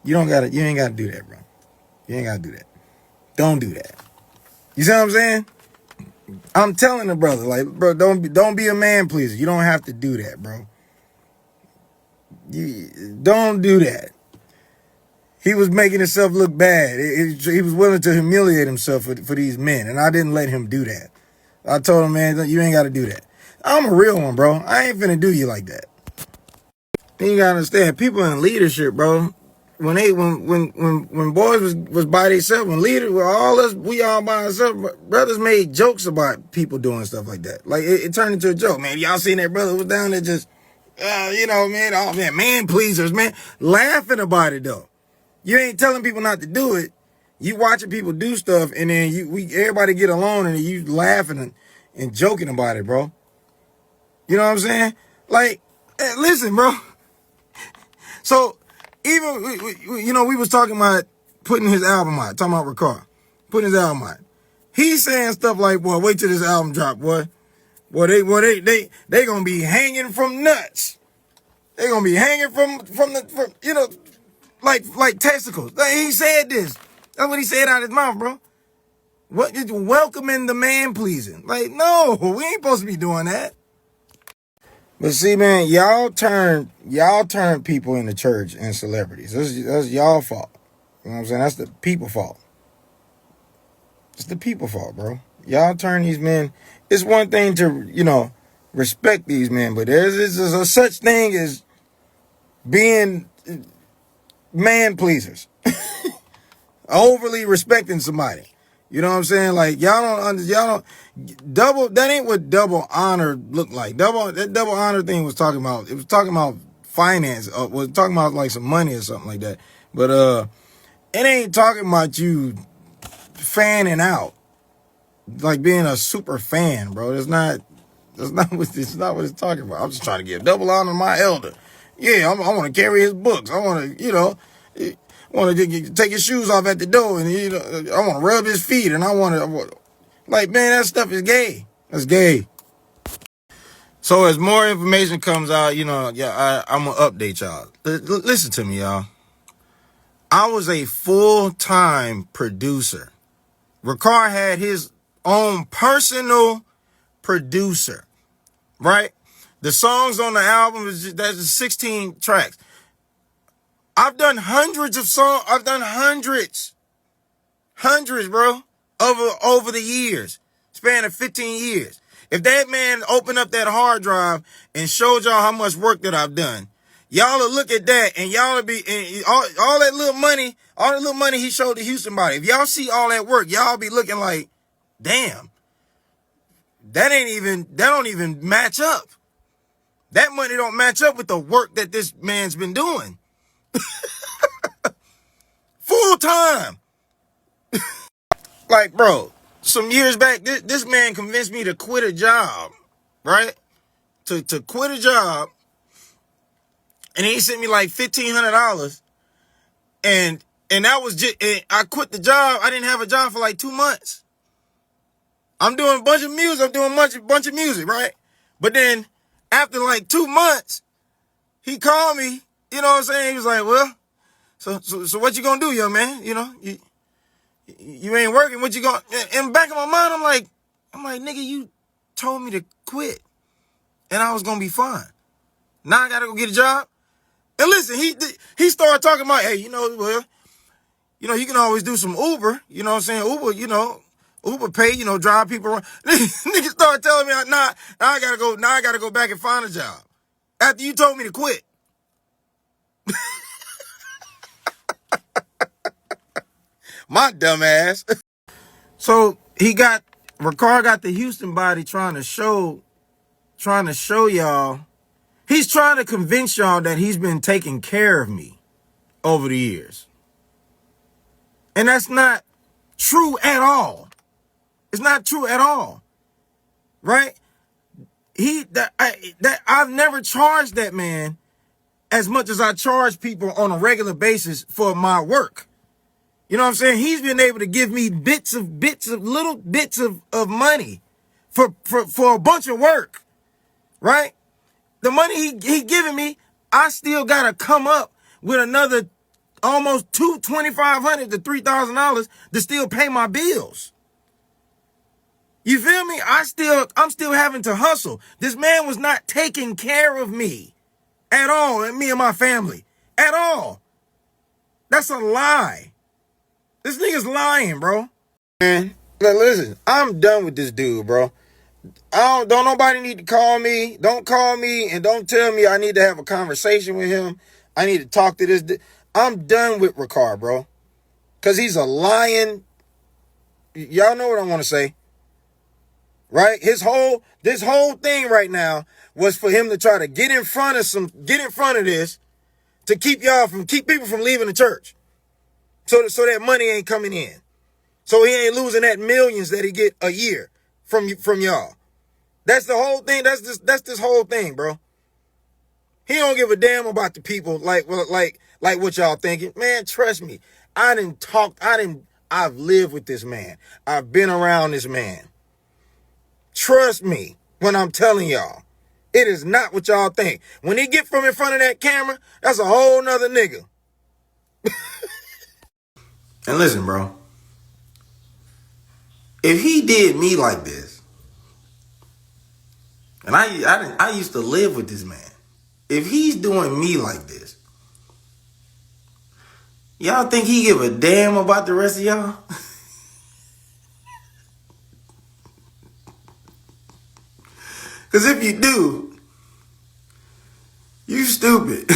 You ain't gotta do that, bro. You ain't gotta do that. Don't do that. You see what I'm saying? I'm telling the brother, like, bro, don't be a man pleaser. You don't have to do that, bro. Don't do that. He was making himself look bad. He was willing to humiliate himself for these men, and I didn't let him do that. I told him, man, you ain't got to do that. I'm a real one, bro. I ain't finna do you like that. You gotta understand, people in leadership, bro. When boys was by themselves, when leaders were we all by ourselves, brothers made jokes about people doing stuff like that. Like it turned into a joke, man. Y'all seen that brother was down there just, you know, man, man pleasers, man, laughing about it though. You ain't telling people not to do it. You watching people do stuff, and then everybody get along, and you laughing and joking about it, bro. You know what I'm saying? Like, listen, bro. So. Even, you know, we was talking about putting his album out, talking about Ricard, putting his album out. He's saying stuff like, boy, wait till this album drop, boy. Boy, they gonna be hanging from nuts. They gonna be hanging from you know, like testicles. He said this. That's what he said out of his mouth, bro. What, welcoming the man pleasing. Like, no, we ain't supposed to be doing that. But see, man, y'all turn people into church and celebrities. That's y'all fault. You know what I'm saying? That's the people fault. It's the people fault, bro. Y'all turn these men. It's one thing to, you know, respect these men, but there's a such thing as being man pleasers. Overly respecting somebody. You know what I'm saying? Like, y'all don't that ain't what double honor look like. That double honor thing was talking about, it was talking about finance, was talking about like some money or something like that. But it ain't talking about you fanning out, like being a super fan, bro. That's not what it's talking about. I'm just trying to give double honor to my elder. Yeah, I want to carry his books. I want to, you know, want to take his shoes off at the door, and you know, I want to rub his feet, and I want to, like, man, that stuff is gay. That's gay. So as more information comes out, you know, I'm gonna update y'all. Listen to me, y'all. I was a full-time producer. Ricard had his own personal producer, right? The songs on the album that's 16 tracks. I've done hundreds of songs. I've done hundreds, bro, over the years, span of 15 years. If that man opened up that hard drive and showed y'all how much work that I've done, y'all will look at that and y'all will be, and all that little money he showed the Houston body. If y'all see all that work, y'all be looking like, damn, that don't even match up. That money don't match up with the work that this man's been doing. Full time. Like, bro, some years back, this man convinced me to quit a job, right? To quit a job, and he sent me like $1,500, and that was just, I quit the job. I didn't have a job for like 2 months. I'm doing a bunch of music. I'm doing a bunch of music, right? But then after like 2 months, he called me. You know what I'm saying? He was like, "Well, so what you gonna do, young man? You know, you ain't working. What you gonna?" In the back of my mind, I'm like, nigga, you told me to quit, and I was gonna be fine. Now I gotta go get a job. And listen, he started talking about, hey, well, you can always do some Uber. You know what I'm saying? Uber pay, drive people around. Niggas started telling me, now I gotta go back and find a job. After you told me to quit. My dumb ass. So Ricard got the Houston body trying to show y'all. He's trying to convince y'all that he's been taking care of me over the years. And that's not true at all. It's not true at all. Right? I've never charged that man as much as I charge people on a regular basis for my work. You know what I'm saying? He's been able to give me little bits of money for a bunch of work. Right? The money he giving me, I still gotta come up with another almost $2,500 to $3,000 to still pay my bills. You feel me? I'm still having to hustle. This man was not taking care of me at all, and me and my family at all. That's a lie. This nigga's lying, bro. Man, listen, I'm done with this dude, bro. Don't nobody need to call me. Don't call me and don't tell me I need to have a conversation with him. I need to talk to this. I'm done with Ricard, bro. Because he's a lying. Y'all know what I want to say. Right? This whole thing right now was for him to try to get in front of this to keep people from leaving the church. So that money ain't coming in. So he ain't losing that millions that he get a year from y'all. That's the whole thing. That's this whole thing, bro. He don't give a damn about the people like what y'all thinking. Man, trust me. I've lived with this man. I've been around this man. Trust me when I'm telling y'all. It is not what y'all think. When he get from in front of that camera, that's a whole nother nigga. And listen, bro. If he did me like this, and I used to live with this man. If he's doing me like this, y'all think he give a damn about the rest of y'all? Because if you do, you stupid.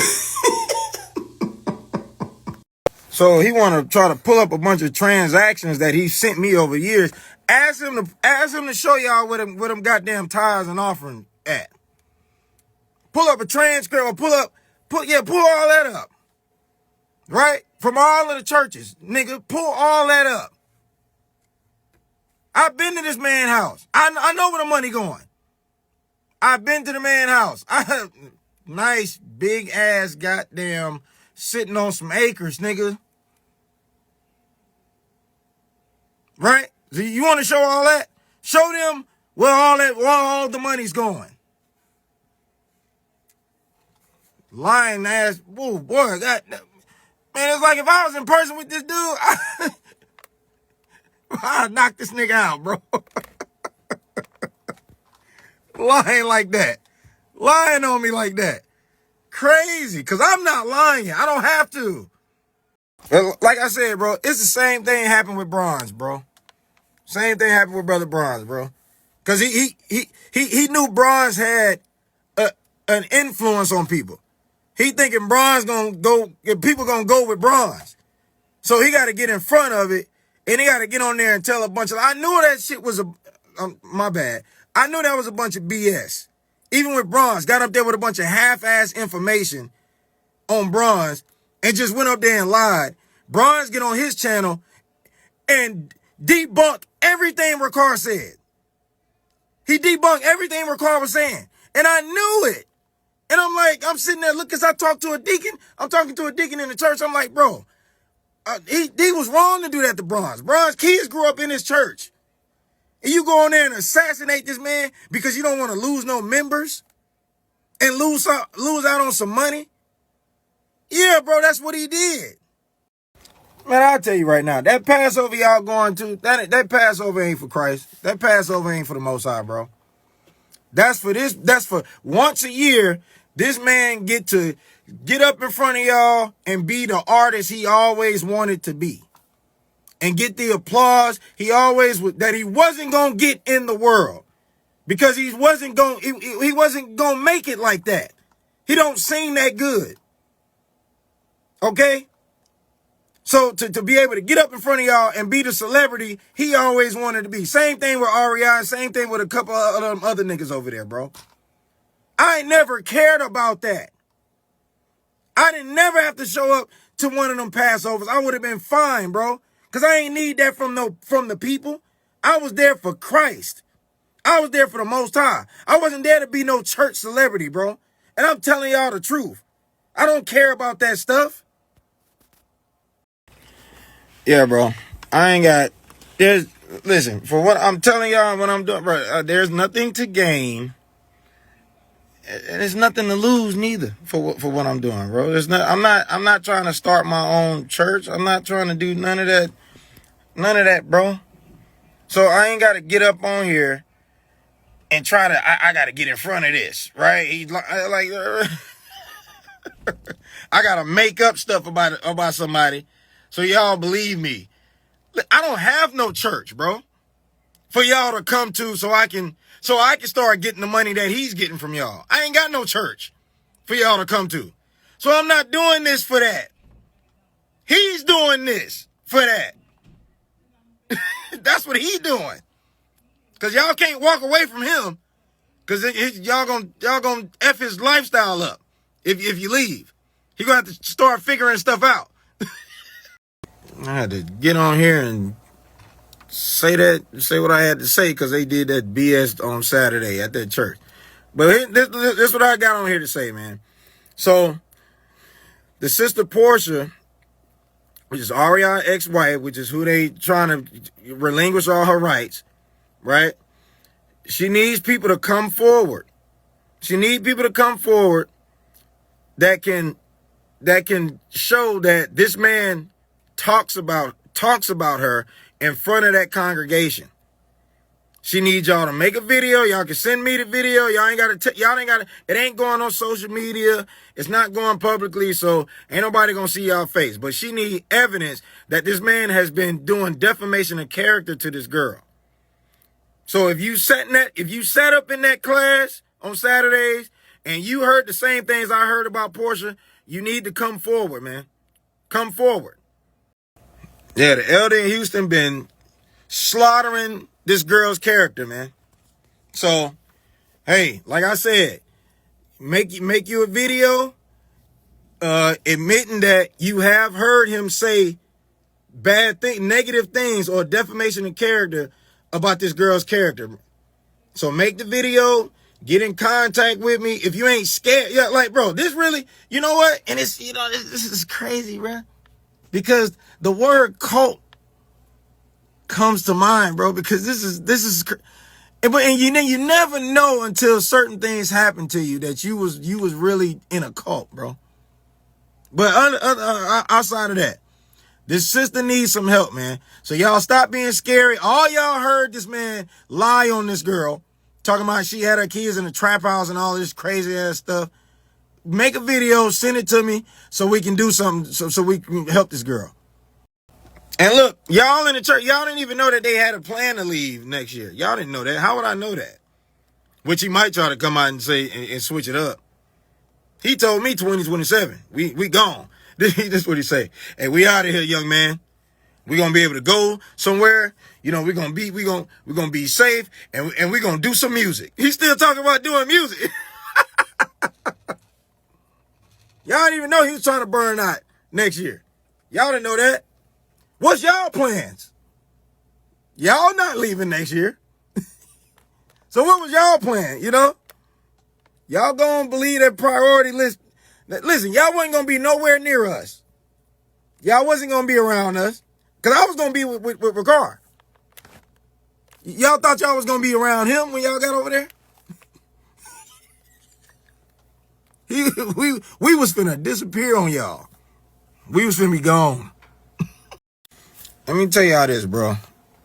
So he want to try to pull up a bunch of transactions that he sent me over years. Ask him to show y'all where them goddamn tithes and offering at. Pull up a transcript or pull all that up. Right? From all of the churches. Nigga, pull all that up. I've been to this man's house. I know where the money going. I've been to the man's house. I have nice big ass goddamn sitting on some acres, nigga. Right? So you want to show all that? Show them where all the money's going. Lying ass, whoa, boy, man, it's like if I was in person with this dude, I'd knock this nigga out, bro. Lying like that. Lying on me like that. Crazy, because I'm not lying. I don't have to. But like I said, bro, it's the same thing happened with Bronze, bro. Same thing happened with Brother Bronze, bro. Because he knew Bronze had an influence on people. He thinking Bronze people gonna go with Bronze. So he got to get in front of it, and he got to get on there and tell a bunch of, I knew that shit was my bad. I knew that was a bunch of BS. Even with Bronze, got up there with a bunch of half-ass information on Bronze and just went up there and lied. Bronze get on his channel and debunked everything Ricard said. He debunked everything Ricard was saying. And I knew it. And I'm like, I'm sitting there, look, as I talk to a deacon, I'm talking to a deacon in the church. I'm like, bro, he was wrong to do that to Bronze. Bronze kids grew up in his church. And you go in there and assassinate this man because you don't want to lose no members and lose out on some money? Yeah, bro, that's what he did. Man, I'll tell you right now, that Passover y'all going to, that Passover ain't for Christ. That Passover ain't for the Most High, bro. That's for once a year, this man get to get up in front of y'all and be the artist he always wanted to be. And get the applause he wasn't gonna get in the world. Because he wasn't gonna make it like that. He don't sing that good. Okay? So to be able to get up in front of y'all and be the celebrity he always wanted to be. Same thing with REI, same thing with a couple of them other niggas over there, bro. I never cared about that. I didn't never have to show up to one of them Passovers. I would have been fine, bro. Because I ain't need that from the people. I was there for Christ. I was there for the Most High. I wasn't there to be no church celebrity, bro. And I'm telling y'all the truth. I don't care about that stuff. Yeah, bro. Listen, for what I'm telling y'all, what I'm doing, bro, there's nothing to gain. And there's nothing to lose neither for what I'm doing, bro. I'm not trying to start my own church. I'm not trying to do none of that, bro. So I ain't got to get up on here and try to, I got to get in front of this, right? I got to make up stuff about somebody so y'all believe me. I don't have no church, bro, for y'all to come to so I can start getting the money that he's getting from y'all. I ain't got no church for y'all to come to. So I'm not doing this for that. He's doing this for that. That's what he's doing. Cause y'all can't walk away from him. Cause y'all gonna F his lifestyle up if you leave. He gonna have to start figuring stuff out. I had to get on here and say what I had to say because they did that BS on Saturday at that church. But this is what I got on here to say, man. So the sister Portia, which is REI ex-wife, which is who they trying to relinquish all her rights, right? She needs people to come forward. She needs people to come forward that can show that this man talks about her in front of that congregation. She needs y'all to make a video. Y'all can send me the video. It ain't going on social media. It's not going publicly, so ain't nobody gonna see y'all face. But she need evidence that this man has been doing defamation of character to this girl. So if you sat up in that class on Saturdays and you heard the same things I heard about Portia, you need to come forward, man. Come forward. Yeah, the elder in Houston been slaughtering this girl's character, man. So, hey, like I said, make you a video admitting that you have heard him say negative things or defamation of character about this girl's character. So make the video, get in contact with me. If you ain't scared, yeah, like, bro, this really, you know what? And it's, this is crazy, bro. Because the word cult comes to mind, bro, because this is and you never know until certain things happen to you that you was really in a cult, bro. But outside of that, this sister needs some help, man. So y'all stop being scary. All y'all heard this man lie on this girl, talking about she had her kids in a trap house and all this crazy ass stuff. Make a video, send it to me so we can do something, so we can help this girl. And look, y'all in the church, y'all didn't even know that they had a plan to leave next year. Y'all didn't know that. How would I know that? Which he might try to come out and say and switch it up. He told me 2027. We gone. This is what he say. Hey, we out of here, young man. We gonna be able to go somewhere. You know, we're gonna be safe and we're gonna do some music. He's still talking about doing music. Y'all didn't even know he was trying to burn out next year. Y'all didn't know that. What's y'all plans? Y'all not leaving next year. So what was y'all plan, you know? Y'all gonna believe that priority list. Listen, y'all wasn't gonna be nowhere near us. Y'all wasn't gonna be around us. Because I was gonna be with Ricard. Y'all thought y'all was gonna be around him when y'all got over there? We was finna disappear on y'all. We was finna be gone. Let me tell y'all this, bro.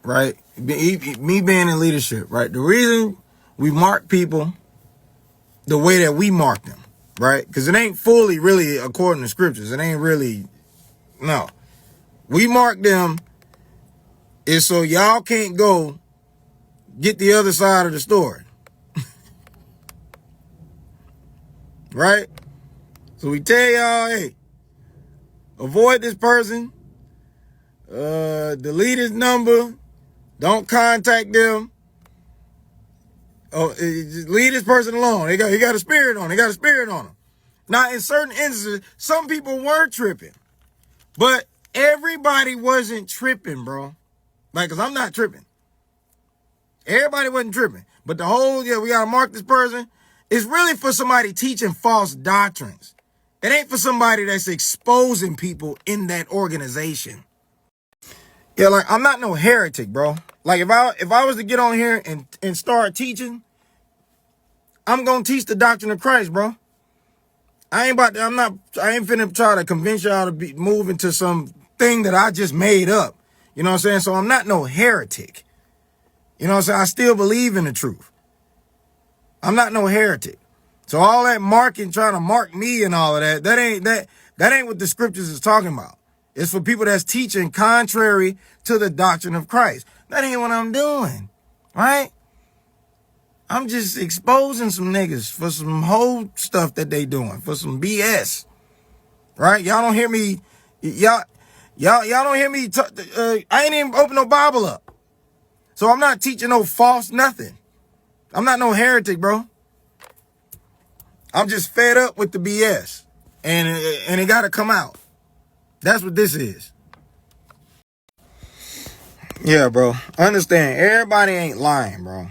Right? Me being in leadership, right? The reason we mark people the way that we mark them, right? Because it ain't fully really according to scriptures. It ain't really, no. We mark them is so y'all can't go get the other side of the story. Right? So we tell y'all, hey, avoid this person, delete his number, don't contact them. Oh, just leave this person alone. He got a spirit on him. He got a spirit on him. Now, in certain instances, some people were tripping, but everybody wasn't tripping, bro. Like, cause I'm not tripping. Everybody wasn't tripping, but the whole, we gotta mark this person. It's really for somebody teaching false doctrines. It ain't for somebody that's exposing people in that organization. Yeah, like, I'm not no heretic, bro. Like, if I was to get on here and start teaching, I'm gonna teach the doctrine of Christ, bro. I ain't finna try to convince y'all to move into some thing that I just made up. You know what I'm saying? So I'm not no heretic. You know what I'm saying? I still believe in the truth. I'm not no heretic. So all that marking, trying to mark me and all of that ain't what the scriptures is talking about. It's for people that's teaching contrary to the doctrine of Christ. That ain't what I'm doing, right? I'm just exposing some niggas for some whole stuff that they doing, for some BS, right? Y'all don't hear me. Y'all don't hear me. I ain't even open no Bible up. So I'm not teaching no false nothing. I'm not no heretic, bro. I'm just fed up with the BS, and it got to come out. That's what this is. Yeah, bro. Understand, everybody ain't lying, bro.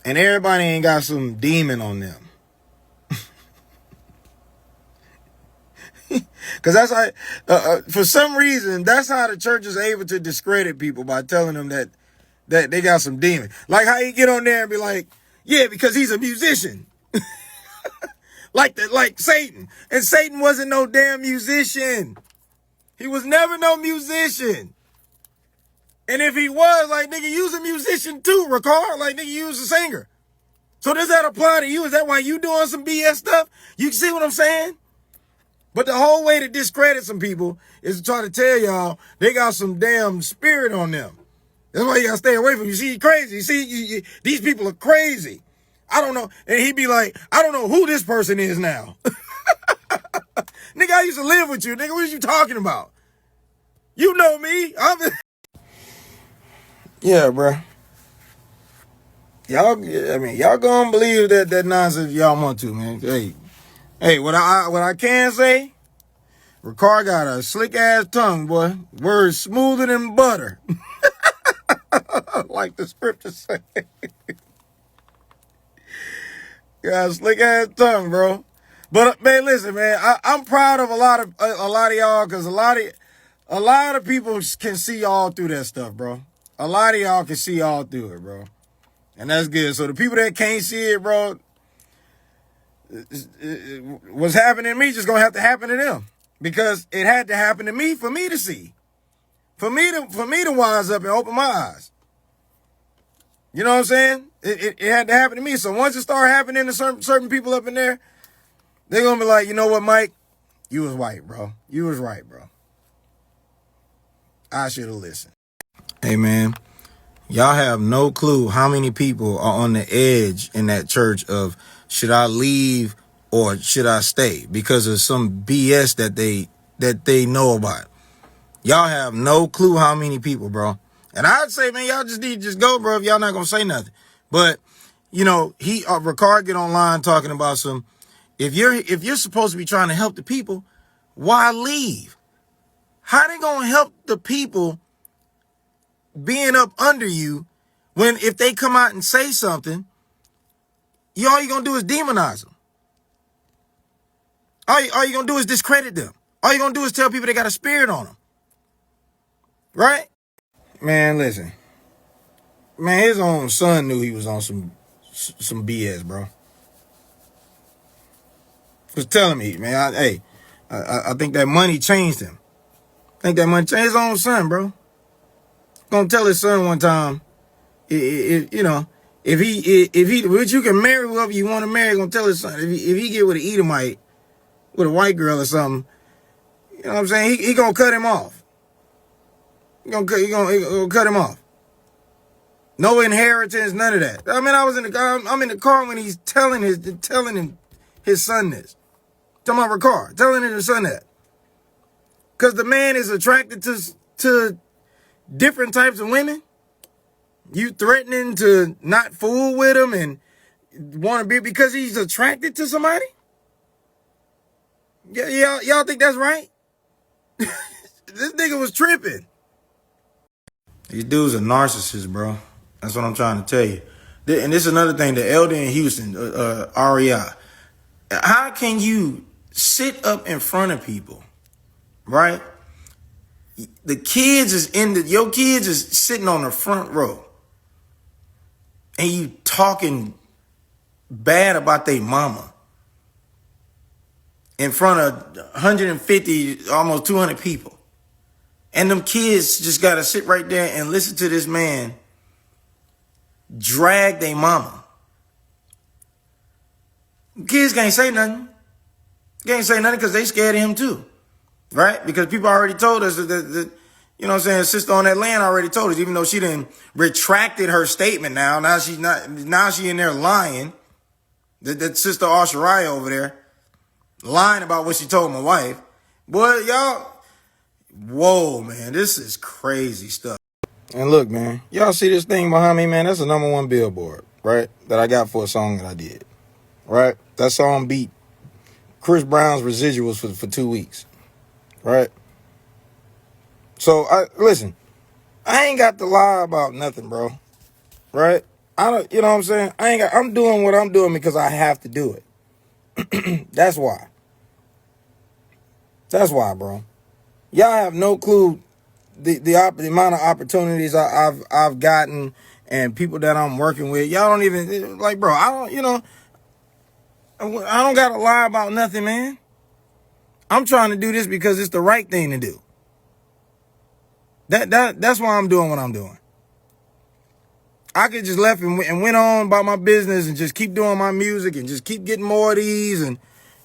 And everybody ain't got some demon on them. Because that's how, for some reason, that's how the church is able to discredit people, by telling them that they got some demon. Like how you get on there and be like, yeah, because he's a musician. like Satan. And Satan wasn't no damn musician. He was never no musician. And if he was, like, nigga, you was a musician too, Ricard. Like, nigga, you was a singer. So does that apply to you? Is that why you doing some BS stuff? You see what I'm saying? But the whole way to discredit some people is to try to tell y'all they got some damn spirit on them. That's why you gotta stay away from them. You see, crazy. You see, these people are crazy. I don't know. And he'd be like, I don't know who this person is now. Nigga, I used to live with you. Nigga, what are you talking about? You know me. Yeah, bro. Y'all gonna believe that nonsense if y'all want to, man. Hey, what I can say, Ricard got a slick ass tongue, boy. Words smoother than butter. Like the scriptures say. Got a slick ass tongue, bro. But man, listen, man, I'm proud of a lot of y'all, because a lot of people can see all through that stuff, bro. A lot of y'all can see all through it, bro. And that's good. So the people that can't see it, bro, what's happening to me just gonna have to happen to them, because it had to happen to me for me to see, for me to wise up and open my eyes. You know what I'm saying? It had to happen to me. So once it started happening to certain people up in there, they're gonna be like, you know what, Mike, you was right, bro. You was right, bro. I should have listened. Hey, man. Y'all have no clue how many people are on the edge in that church of, should I leave or should I stay, because of some BS that they know about. Y'all have no clue how many people, bro. And I'd say, man, y'all just need to just go, bro, if y'all not gonna say nothing. But, you know, Ricard get online talking about if you're supposed to be trying to help the people, why leave? How they gonna help the people being up under you when if they come out and say something, all you gonna do is demonize them. All you gonna do is discredit them. All you gonna do is tell people they got a spirit on them. Right? Man, listen. Man, his own son knew he was on some BS, bro. Was telling me, man, I think that money changed him. I think that money changed his own son, bro. Gonna tell his son one time, if he, which you can marry whoever you want to marry, gonna tell his son, if he get with an Edomite, with a white girl or something, you know what I'm saying? He gonna cut him off. He gonna cut him off. No inheritance, none of that. I mean, I'm in the car when he's telling his son this. Talking about Ricard, telling his son that. Because the man is attracted to different types of women. You threatening to not fool with him and want to be because he's attracted to somebody? Y'all think that's right? This nigga was tripping. These dudes are narcissists, bro. That's what I'm trying to tell you. And this is another thing, the elder in Houston, REI. How can you sit up in front of people, right? Your kids is sitting on the front row. And you talking bad about their mama in front of 150, almost 200 people. And them kids just got to sit right there and listen to this man drag their mama. Kids can't say nothing. Can't say nothing because they scared of him too. Right? Because people already told us that you know what I'm saying, sister on that land already told us, even though she didn't retracted her statement now she in there lying. That sister Asharai over there lying about what she told my wife. Boy, y'all, whoa, man, this is crazy stuff. And look, man, y'all see this thing behind me, man? That's the #1 billboard, right? That I got for a song that I did, right? That song beat Chris Brown's residuals for 2 weeks, right? So, listen, I ain't got to lie about nothing, bro, right? I don't, you know what I'm saying? I'm doing what I'm doing because I have to do it. That's why. That's why, bro. Y'all have no clue the amount of opportunities I've gotten and people that I'm working with. Y'all don't even, like, bro, I don't gotta lie about nothing, man. I'm trying to do this because it's the right thing to do. That's why I'm doing what I'm doing. I could just left and went on about my business and just keep doing my music and just keep getting more of these and,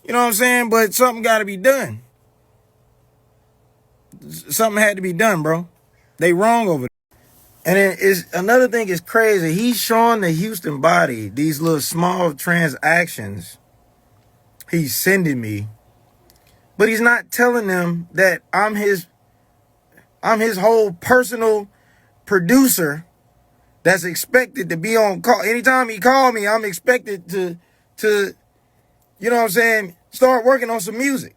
you know what I'm saying? But something got to be done. Something had to be done, bro. They wrong over there. And then another thing is crazy. He's showing the Houston body these little small transactions he's sending me, but he's not telling them that I'm his whole personal producer that's expected to be on call. Anytime he call me, I'm expected to, you know what I'm saying, start working on some music.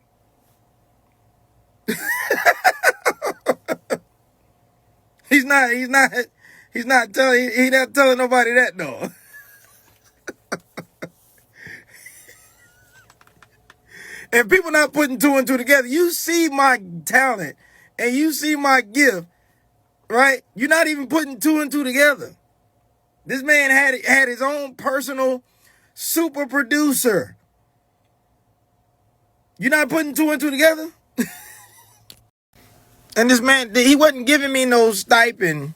He's not telling nobody that, though. And people not putting two and two together. You see my talent and you see my gift, right? You're not even putting two and two together. This man had his own personal super producer. You're not putting two and two together? And this man, he wasn't giving me no stipend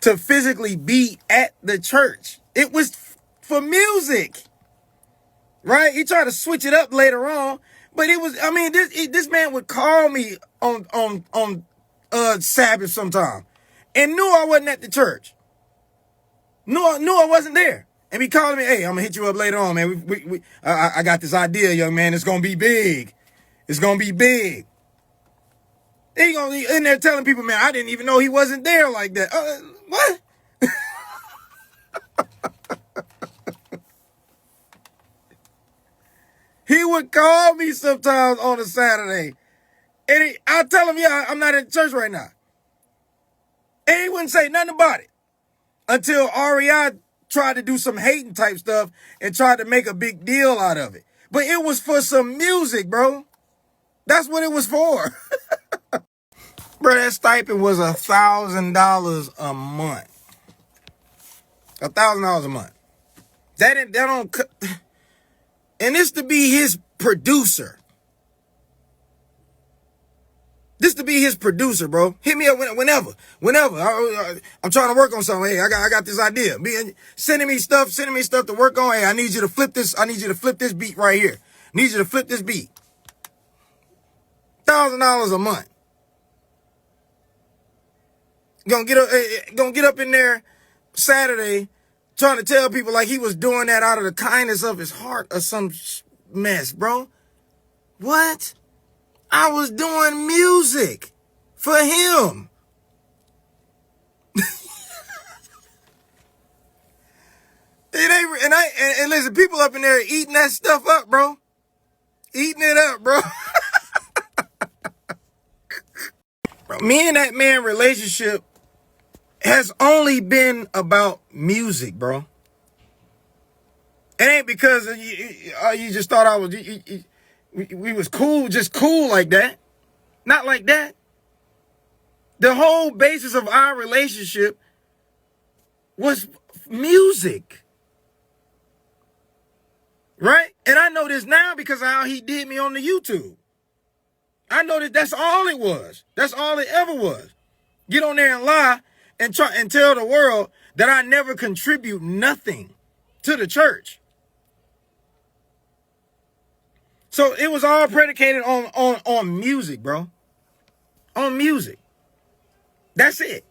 to physically be at the church. It was for music, right? He tried to switch it up later on, but it was, I mean, this man would call me on Sabbath sometime and knew I wasn't at the church. Knew I wasn't there. And be calling me, hey, I'm gonna hit you up later on, man. I got this idea, young man. It's gonna be big. It's gonna be big. He gonna be in there telling people, man, I didn't even know he wasn't there like that. What? He would call me sometimes on a Saturday. And I tell him, yeah, I'm not at church right now. And he wouldn't say nothing about it until REI tried to do some hating type stuff and tried to make a big deal out of it. But it was for some music, bro. That's what it was for. Bro, that stipend was $1,000 a month. $1,000 a month. That don't, and this to be his producer. This to be his producer, bro. Hit me up whenever. I'm trying to work on something. Hey, I got this idea. Sending me stuff to work on. Hey, I need you to flip this beat right here. Need you to flip this beat. $1,000 a month. Gonna get up in there Saturday trying to tell people like he was doing that out of the kindness of his heart or some mess, bro. What? I was doing music for him. And listen, people up in there eating that stuff up, bro. Eating it up, bro. Bro, me and that man relationship has only been about music, bro. It ain't because you just thought I was... We was cool, just cool like that. Not like that. The whole basis of our relationship was music. Right? And I know this now because of how he did me on the YouTube. I know that that's all it was. That's all it ever was. Get on there and lie and try and tell the world that I never contribute nothing to the church. So it was all predicated on music, bro. On music. That's it.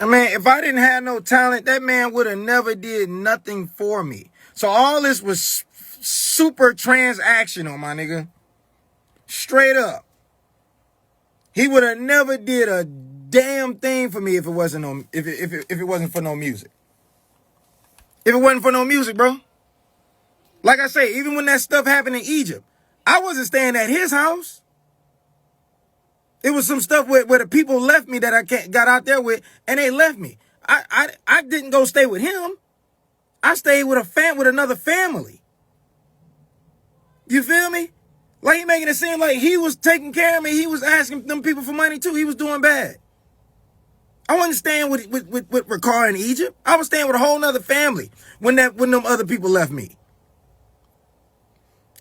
I mean, if I didn't have no talent, that man would have never did nothing for me. So all this was super transactional, my nigga. Straight up. He would have never did a damn thing for me if it wasn't if it wasn't for no music. If it wasn't for no music, bro. Like I say, even when that stuff happened in Egypt, I wasn't staying at his house. It was some stuff where the people left me that I got out there with, and they left me. I didn't go stay with him. I stayed with another family. You feel me? Like he making it seem like he was taking care of me. He was asking them people for money too. He was doing bad. I wasn't staying with Ricard in Egypt. I was staying with a whole nother family when them other people left me.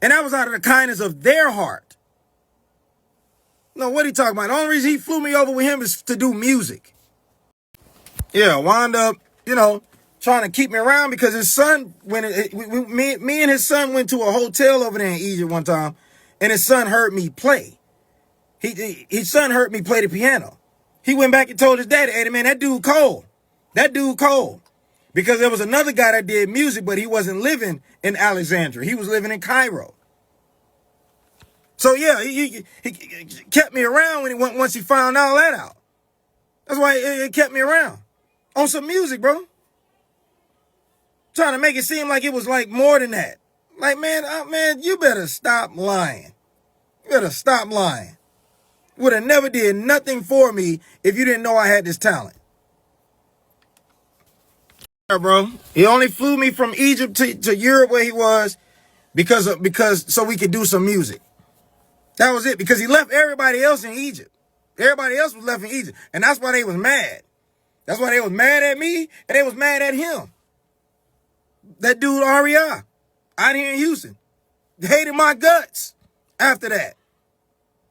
And that was out of the kindness of their heart. No, what he talking about? The only reason he flew me over with him is to do music. Yeah, wound up, trying to keep me around because his son, me and his son went to a hotel over there in Egypt one time, and his son heard me play. His son heard me play the piano. He went back and told his daddy, hey, man, that dude cold. That dude cold. Because there was another guy that did music, but he wasn't living in Alexandria. He was living in Cairo. So yeah, he kept me around once he found all that out. That's why it kept me around. On some music, bro. Trying to make it seem like it was like more than that. Like, man, you better stop lying. You better stop lying. Would have never did nothing for me if you didn't know I had this talent. Bro, he only flew me from Egypt to Europe where he was because so we could do some music. That was it, because he left everybody else in Egypt. Everybody else was left in Egypt, and that's why they was mad. That's why they was mad at me, and they was mad at him. That dude REI out here in Houston hated my guts after that,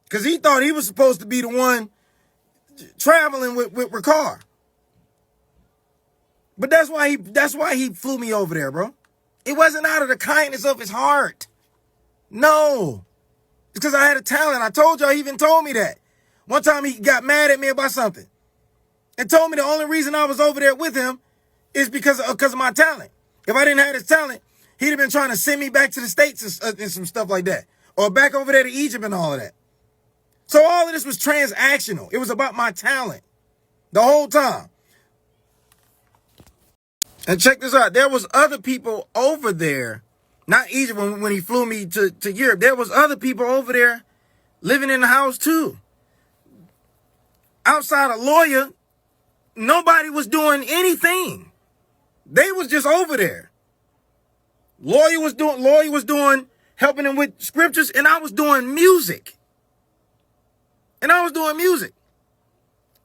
because he thought he was supposed to be the one traveling with Ricard. But that's why he flew me over there, bro. It wasn't out of the kindness of his heart. No. It's because I had a talent. I told y'all, he even told me that. One time he got mad at me about something and told me the only reason I was over there with him is because of my talent. If I didn't have his talent, he'd have been trying to send me back to the States and some stuff like that. Or back over there to Egypt and all of that. So all of this was transactional. It was about my talent the whole time. And check this out. There was other people over there, not Egypt when he flew me to Europe. There was other people over there living in the house too. outside a lawyer, nobody was doing anything. They was just over there. Lawyer was doing, helping him with scriptures, and I was doing music. It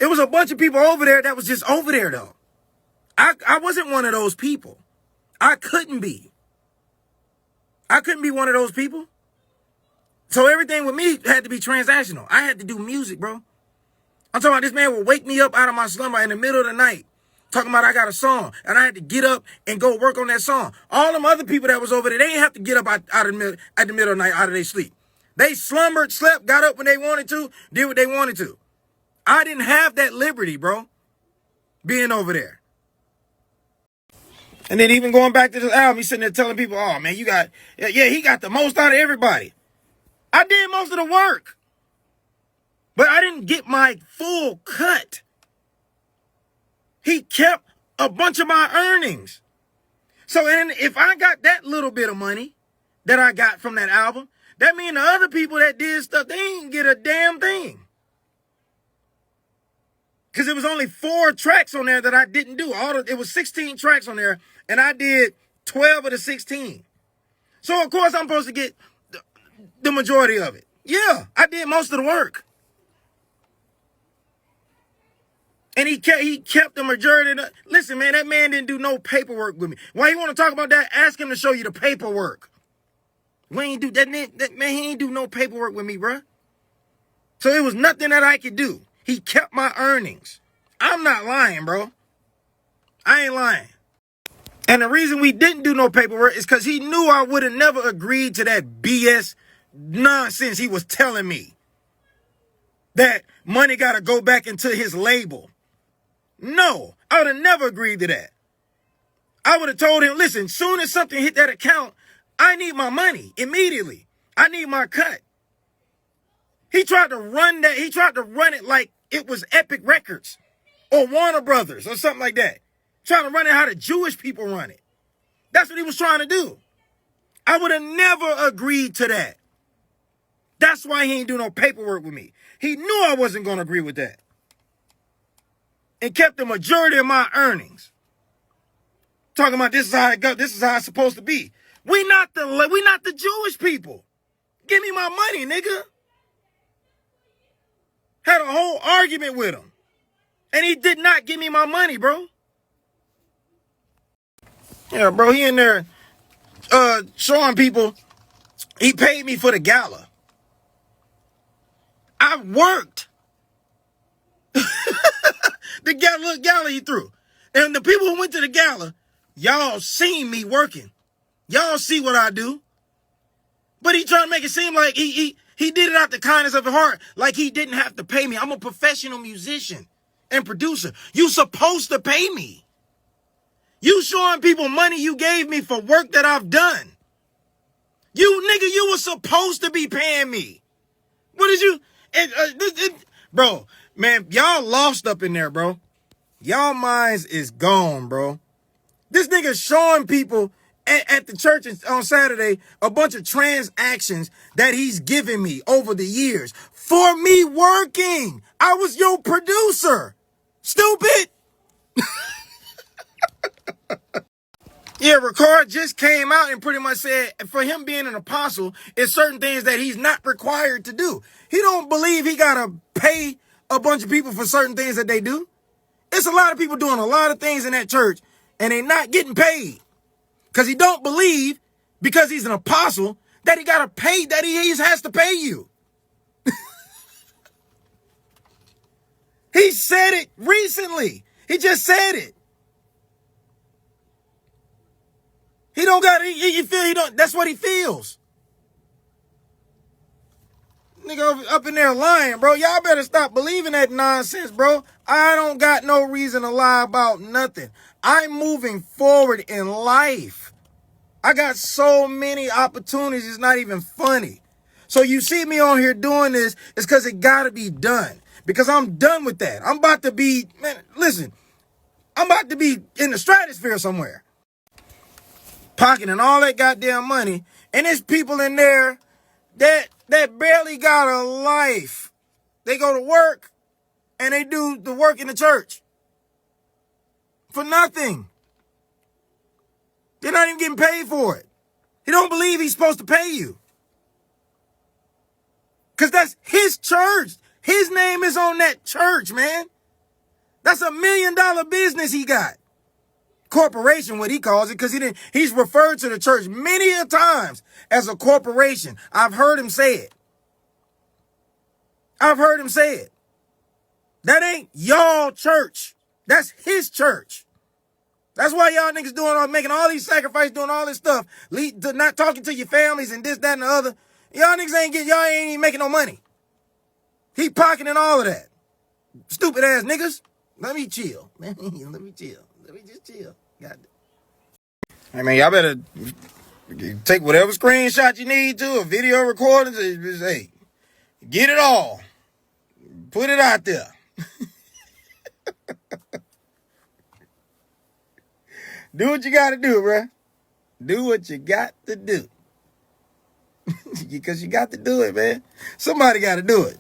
was a bunch of people over there that was just over there, though. I wasn't one of those people. I couldn't be. I couldn't be one of those people. So everything with me had to be transactional. I had to do music, bro. I'm talking about this man would wake me up out of my slumber in the middle of the night, talking about I got a song, and I had to get up and go work on that song. All them other people that was over there, they didn't have to get up at the middle of the night out of their sleep. They slumbered, slept, got up when they wanted to, did what they wanted to. I didn't have that liberty, bro, being over there. And then even going back to this album, he's sitting there telling people, oh, man, he got the most out of everybody. I did most of the work, but I didn't get my full cut. He kept a bunch of my earnings. So and if I got that little bit of money that I got from that album, that means the other people that did stuff, they didn't get a damn thing. Because it was only 4 tracks on there that I didn't do. It was 16 tracks on there, and I did 12 of the 16. So, of course, I'm supposed to get the majority of it. Yeah, I did most of the work. And he kept the majority of the... Listen, man, that man didn't do no paperwork with me. Why you want to talk about that? Ask him to show you the paperwork. We ain't do that man, he ain't do no paperwork with me, bruh. So it was nothing that I could do. He kept my earnings. I'm not lying, bro. I ain't lying. And the reason we didn't do no paperwork is because he knew I would have never agreed to that BS nonsense he was telling me. That money got to go back into his label. No, I would have never agreed to that. I would have told him, listen, soon as something hit that account, I need my money immediately. I need my cut. He tried to run that. He tried to run it like it was Epic Records or Warner Brothers or something like that. Trying to run it how the Jewish people run it. That's what he was trying to do. I would have never agreed to that. That's why he ain't do no paperwork with me. He knew I wasn't going to agree with that. And kept the majority of my earnings. Talking about this is how it goes. This is how it's supposed to be. We not the Jewish people. Give me my money, nigga. Had a whole argument with him. And he did not give me my money, bro. Yeah, bro, he in there showing people he paid me for the gala. I worked. The gala he threw. And the people who went to the gala, y'all seen me working. Y'all see what I do. But he trying to make it seem like he did it out the kindness of his heart, like he didn't have to pay me. I'm a professional musician and producer. You supposed to pay me. You showing people money you gave me for work that I've done. You were supposed to be paying me. What did you... bro, man, y'all lost up in there, bro. Y'all minds is gone, bro. This nigga showing people at the church on Saturday a bunch of transactions that he's given me over the years for me working. I was your producer. Stupid. Yeah, Ricard just came out and pretty much said for him being an apostle, it's certain things that he's not required to do. He don't believe he got to pay a bunch of people for certain things that they do. It's a lot of people doing a lot of things in that church and they not getting paid. Because he don't believe, because he's an apostle, that he got to pay, that he has to pay you. He said it recently. He just said it. He don't got, he feel he don't, that's what he feels. Nigga up in there lying, bro. Y'all better stop believing that nonsense, bro. I don't got no reason to lie about nothing. I'm moving forward in life. I got so many opportunities, it's not even funny. So you see me on here doing this, it's because it got to be done. Because I'm done with that. I'm about to be, man, listen, I'm about to be in the stratosphere somewhere. Pocketing all that goddamn money. And there's people in there that barely got a life. They go to work and they do the work in the church for nothing. They're not even getting paid for it. He don't believe he's supposed to pay you. Because that's his church. His name is on that church, man. That's $1 million business he got. Corporation, what he calls it, because he's referred to the church many a times as a corporation. I've heard him say it. I've heard him say it. That ain't y'all church. That's his church. That's why y'all niggas making all these sacrifices, doing all this stuff, not talking to your families and this, that, and the other. Y'all niggas ain't even making no money. He pocketing all of that. Stupid ass niggas. Let me chill. Let me chill. Let me just chill. God. I mean, y'all better take whatever screenshot you need to, or video recordings, just, hey, get it all. Put it out there. Do what you got to do, bruh. Do what you got to do. Because you got to do it, man. Somebody got to do it.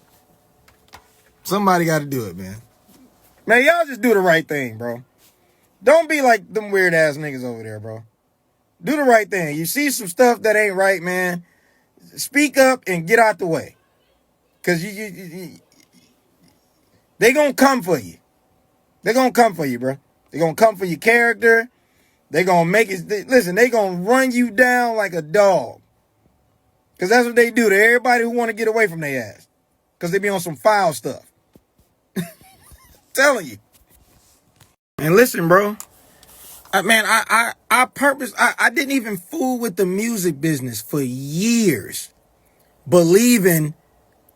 Somebody got to do it, man. Man, y'all just do the right thing, bro. Don't be like them weird ass niggas over there, bro. Do the right thing. You see some stuff that ain't right, man. Speak up and get out the way. Because they going to come for you. They going to come for you, bro. They going to come for your character. They going to make it. Listen, they going to run you down like a dog. Because that's what they do to everybody who want to get away from their ass. Because they be on some foul stuff. Telling you. And listen, bro. I didn't even fool with the music business for years. Believing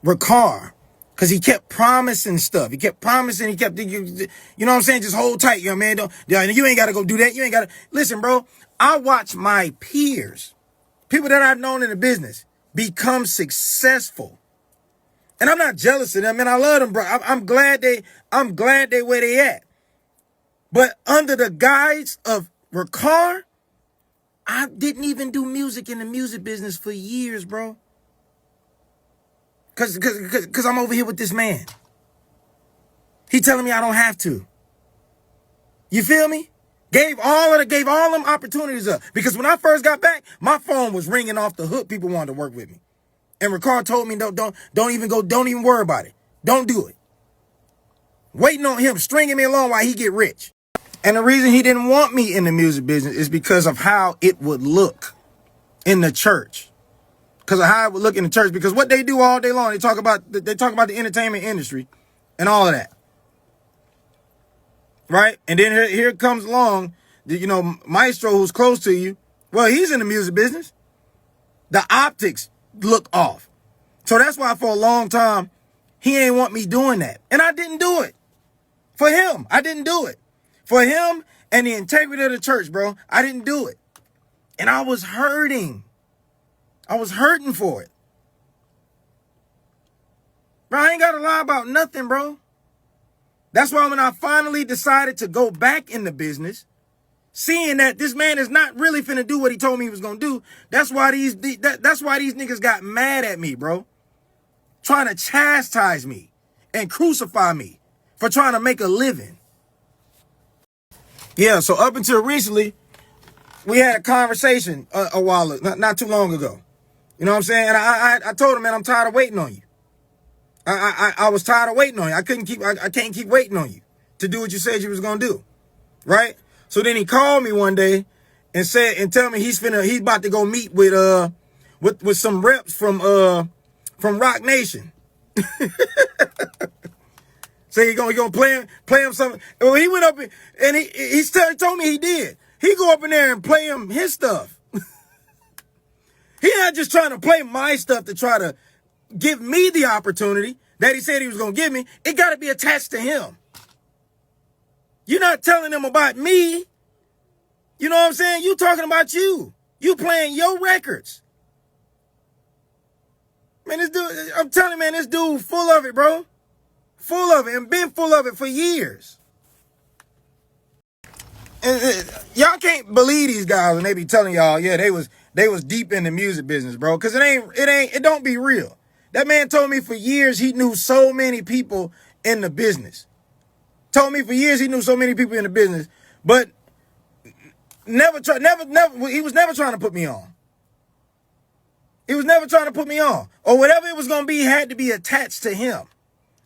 Ricard. Because he kept promising stuff. He kept promising. You know what I'm saying? Just hold tight, young man. You ain't got to go do that. You ain't got to. Listen, bro. I watch my peers, people that I've known in the business, become successful. And I'm not jealous of them, man. I love them, bro. I'm glad they where they at. But under the guise of Ricard, I didn't even do music in the music business for years, bro. Cause I'm over here with this man. He telling me I don't have to. You feel me? Gave all them opportunities up. Because when I first got back, my phone was ringing off the hook. People wanted to work with me. And Ricard told me, don't even worry about it. Don't do it. Waiting on him, stringing me along while he get rich. And the reason he didn't want me in the music business is because of how it would look in the church. Because of how it would look in the church. Because what they do all day long, they talk about the entertainment industry and all of that. Right? And then here comes along, Maestro, who's close to you. Well, he's in the music business. The optics look off. So that's why for a long time, he ain't want me doing that. And I didn't do it. For him, I didn't do it. For him and the integrity of the church, bro, I didn't do it. And I was hurting. I was hurting for it. Bro, I ain't got to lie about nothing, bro. That's why when I finally decided to go back in the business, seeing that this man is not really finna do what he told me he was gonna do, that's why these niggas got mad at me, bro. Trying to chastise me and crucify me for trying to make a living. Yeah, so up until recently, we had a conversation a while, not too long ago. You know what I'm saying? And I told him, man, I'm tired of waiting on you. I was tired of waiting on you. I can't keep waiting on you to do what you said you was gonna do. Right? So then he called me one day and tell me he's about to go meet with some reps from Rock Nation. So he gonna play him something. Well, he went up and he told me he did. He go up in there and play him his stuff. He not just trying to play my stuff to try to give me the opportunity that he said he was gonna give me. It got to be attached to him. You're not telling them about me. You know what I'm saying? You talking about you. You playing your records. Man, this dude, I'm telling you, man, this dude full of it, bro. Full of it and been full of it for years. And y'all can't believe these guys when they be telling y'all, yeah, they was deep in the music business, bro. Cause it don't be real. That man told me for years he knew so many people in the business. Told me for years he knew so many people in the business, but he was never trying to put me on. He was never trying to put me on. Or whatever it was going to be had to be attached to him.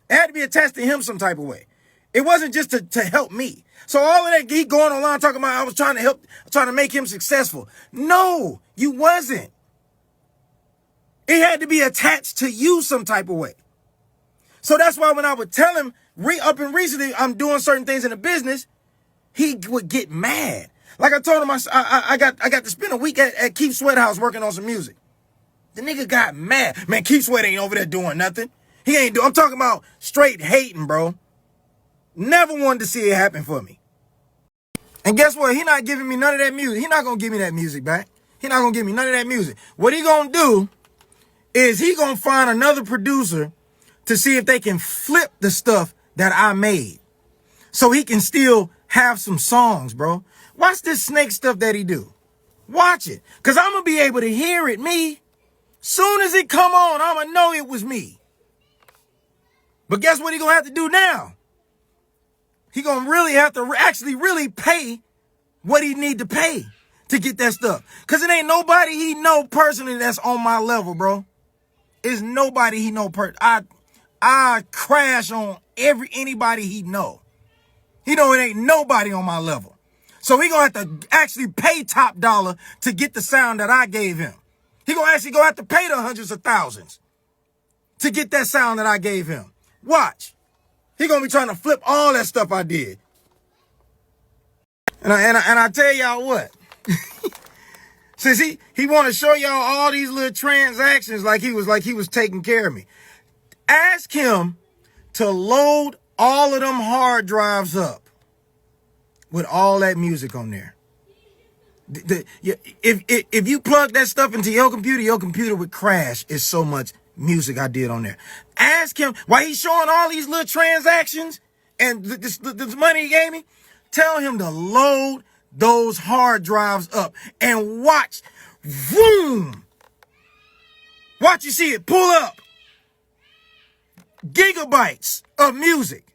It had to be attached to him some type of way. It wasn't just to help me. So all of that, he going online talking about I was trying to make him successful. No, you wasn't. It had to be attached to you some type of way. So that's why when I would tell him, recently, I'm doing certain things in the business, he would get mad. Like I told him, I got to spend a week at Keith Sweat house working on some music. The nigga got mad. Man, Keith Sweat ain't over there doing nothing. I'm talking about straight hating, bro. Never wanted to see it happen for me. And guess what? He not giving me none of that music. He not going to give me that music back. He not going to give me none of that music. What he going to do is he going to find another producer to see if they can flip the stuff that I made. So he can still have some songs, bro. Watch this snake stuff that he do. Watch it. Because I'm going to be able to hear it, me. Soon as it come on, I'm going to know it was me. But guess what he going to have to do now? He going to really have to actually really pay what he need to pay to get that stuff. Because it ain't nobody he know personally that's on my level, bro. It's nobody he know I crash on anybody he know. He know it ain't nobody on my level. So he gonna have to actually pay top dollar to get the sound that I gave him. He gonna actually have to pay the hundreds of thousands to get that sound that I gave him. Watch. He gonna be trying to flip all that stuff I did. And I tell y'all what. Since he want to show y'all all these little transactions like he was taking care of me. Ask him to load all of them hard drives up with all that music on there. If you plug that stuff into your computer would crash. It's so much music I did on there. Ask him why he's showing all these little transactions and this money he gave me. Tell him to load those hard drives up and watch. Boom! Watch you see it pull up. Gigabytes of music.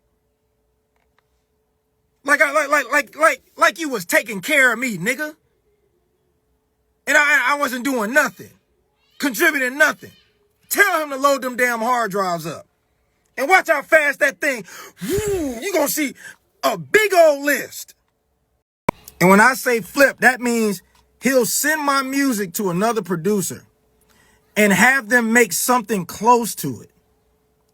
Like you was taking care of me, nigga. And I wasn't doing nothing. Contributing nothing. Tell him to load them damn hard drives up. And watch how fast that thing, you gonna see a big old list. And when I say flip, that means he'll send my music to another producer and have them make something close to it.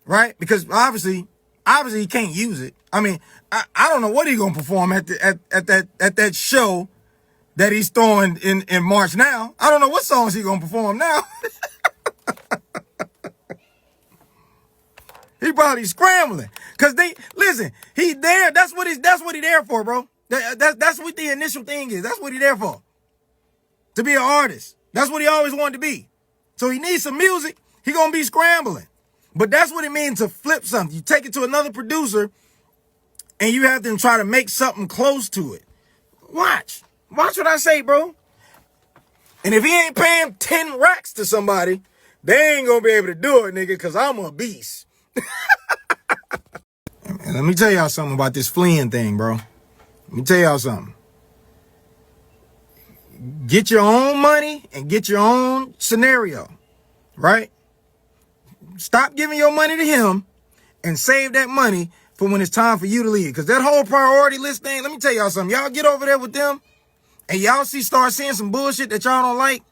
Right? Because obviously he can't use it. I mean, I don't know what he's gonna perform at that show that he's throwing in March now. I don't know what songs he's gonna perform now. He probably scrambling. Cause he's there. That's what he there for, bro. That's what the initial thing is. That's what he there for. To be an artist. That's what he always wanted to be. So he needs some music. He gonna be scrambling. But that's what it means to flip something. You take it to another producer and you have them try to make something close to it. Watch what I say, bro. And if he ain't paying 10 racks to somebody, they ain't gonna be able to do it, nigga, because I'm a beast. And let me tell y'all something about this fleeing thing, bro. Let me tell y'all something. Get your own money and get your own scenario, right? Stop giving your money to him and save that money for when it's time for you to leave. Because that whole priority list thing, let me tell y'all something. Y'all get over there with them and y'all start seeing some bullshit that y'all don't like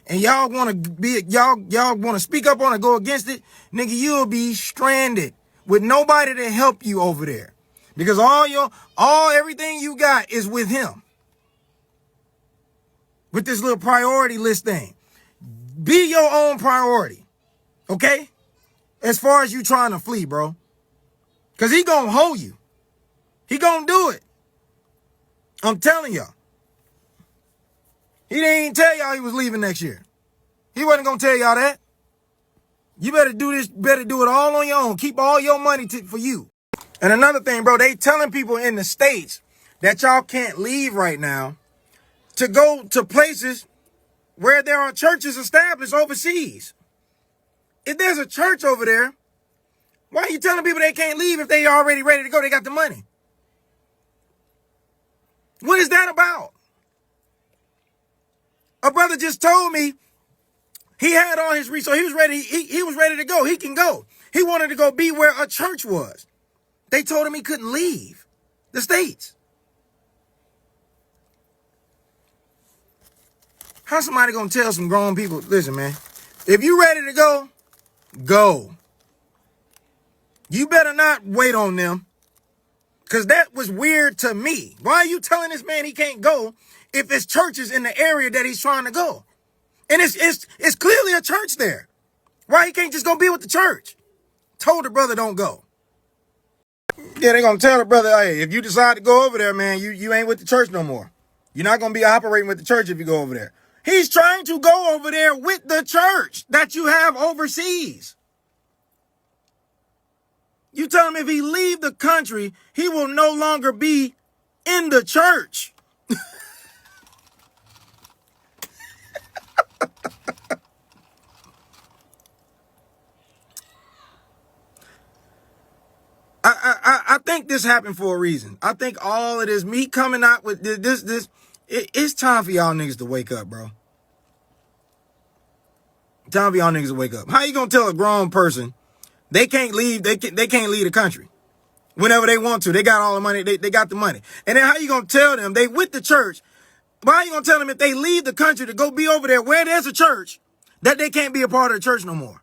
and y'all want to speak up on it, go against it, nigga, you'll be stranded with nobody to help you over there. Because everything you got is with him. With this little priority list thing. Be your own priority. Okay? As far as you trying to flee, bro. Because he gonna hold you. He gonna do it. I'm telling y'all. He didn't even tell y'all he was leaving next year. He wasn't gonna tell y'all that. You better do this, better do it all on your own. Keep all your money for you. And another thing, bro, they telling people in the States that y'all can't leave right now to go to places where there are churches established overseas. If there's a church over there, Why are you telling people they can't leave if they already ready to go? They got the money. What is that about? A brother just told me he had all his resources. He was ready. He was ready to go. He can go. He wanted to go be where a church was. They told him he couldn't leave the States. How somebody gonna tell some grown people, listen, man, if you ready to go, go. You better not wait on them. Because that was weird to me. Why are you telling this man he can't go if it's churches in the area that he's trying to go? And it's clearly a church there. Why he can't just go be with the church? Told the brother don't go. Yeah, they're going to tell the brother, hey, if you decide to go over there, man, you ain't with the church no more. You're not going to be operating with the church if you go over there. He's trying to go over there with the church that you have overseas. You tell him if he leave the country, he will no longer be in the church. I think this happened for a reason. I think all of this, me coming out with it's time for y'all niggas to wake up, bro. Time for y'all niggas to wake up. How you gonna tell a grown person they can't leave, they can't leave the country whenever they want to? They got all the money, they got the money. And then how you gonna tell them they with the church? Why are you gonna tell them if they leave the country to go be over there where there's a church that they can't be a part of the church no more?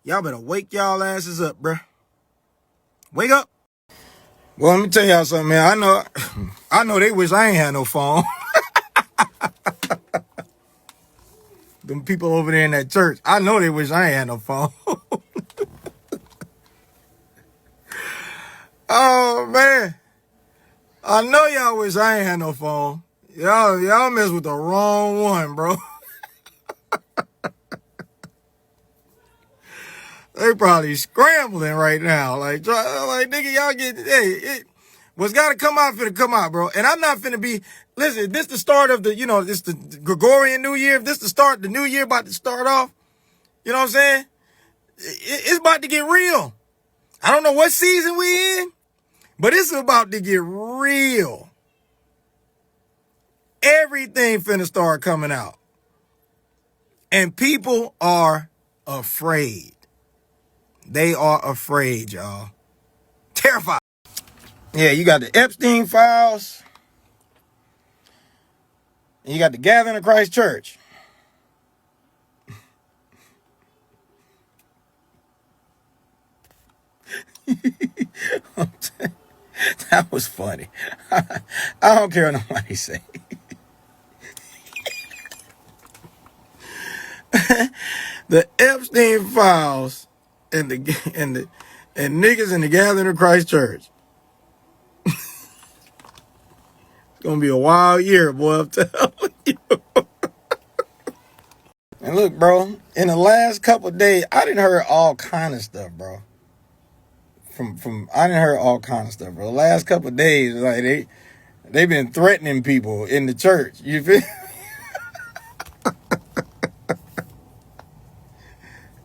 Y'all better wake y'all asses up, bruh. Wake up. Well, let me tell y'all something, man. I know they wish I ain't had no phone. Them people over there in that church, I know they wish I ain't had no phone. Oh, man. I know y'all wish I ain't had no phone. Y'all mess with the wrong one, bro. They probably scrambling right now. Like nigga, y'all what's gotta come out finna come out, bro. And I'm not finna be, listen, this the start of the, this the Gregorian New Year. If this the start, the new year about to start off, you know what I'm saying? It's about to get real. I don't know what season we in, but it's about to get real. Everything finna start coming out. And people are afraid. They are afraid, y'all. Terrified. Yeah, you got the Epstein files. And you got the Gathering of Christ Church. That was funny. I don't care what nobody say. The Epstein files and niggas in the Gathering of Christ Church. It's gonna be a wild year, boy, I'm telling you. And look, bro, in the last couple of days, I done heard all kind of stuff, bro. I done heard all kind of stuff, bro. The last couple of days, like they been threatening people in the church. You feel?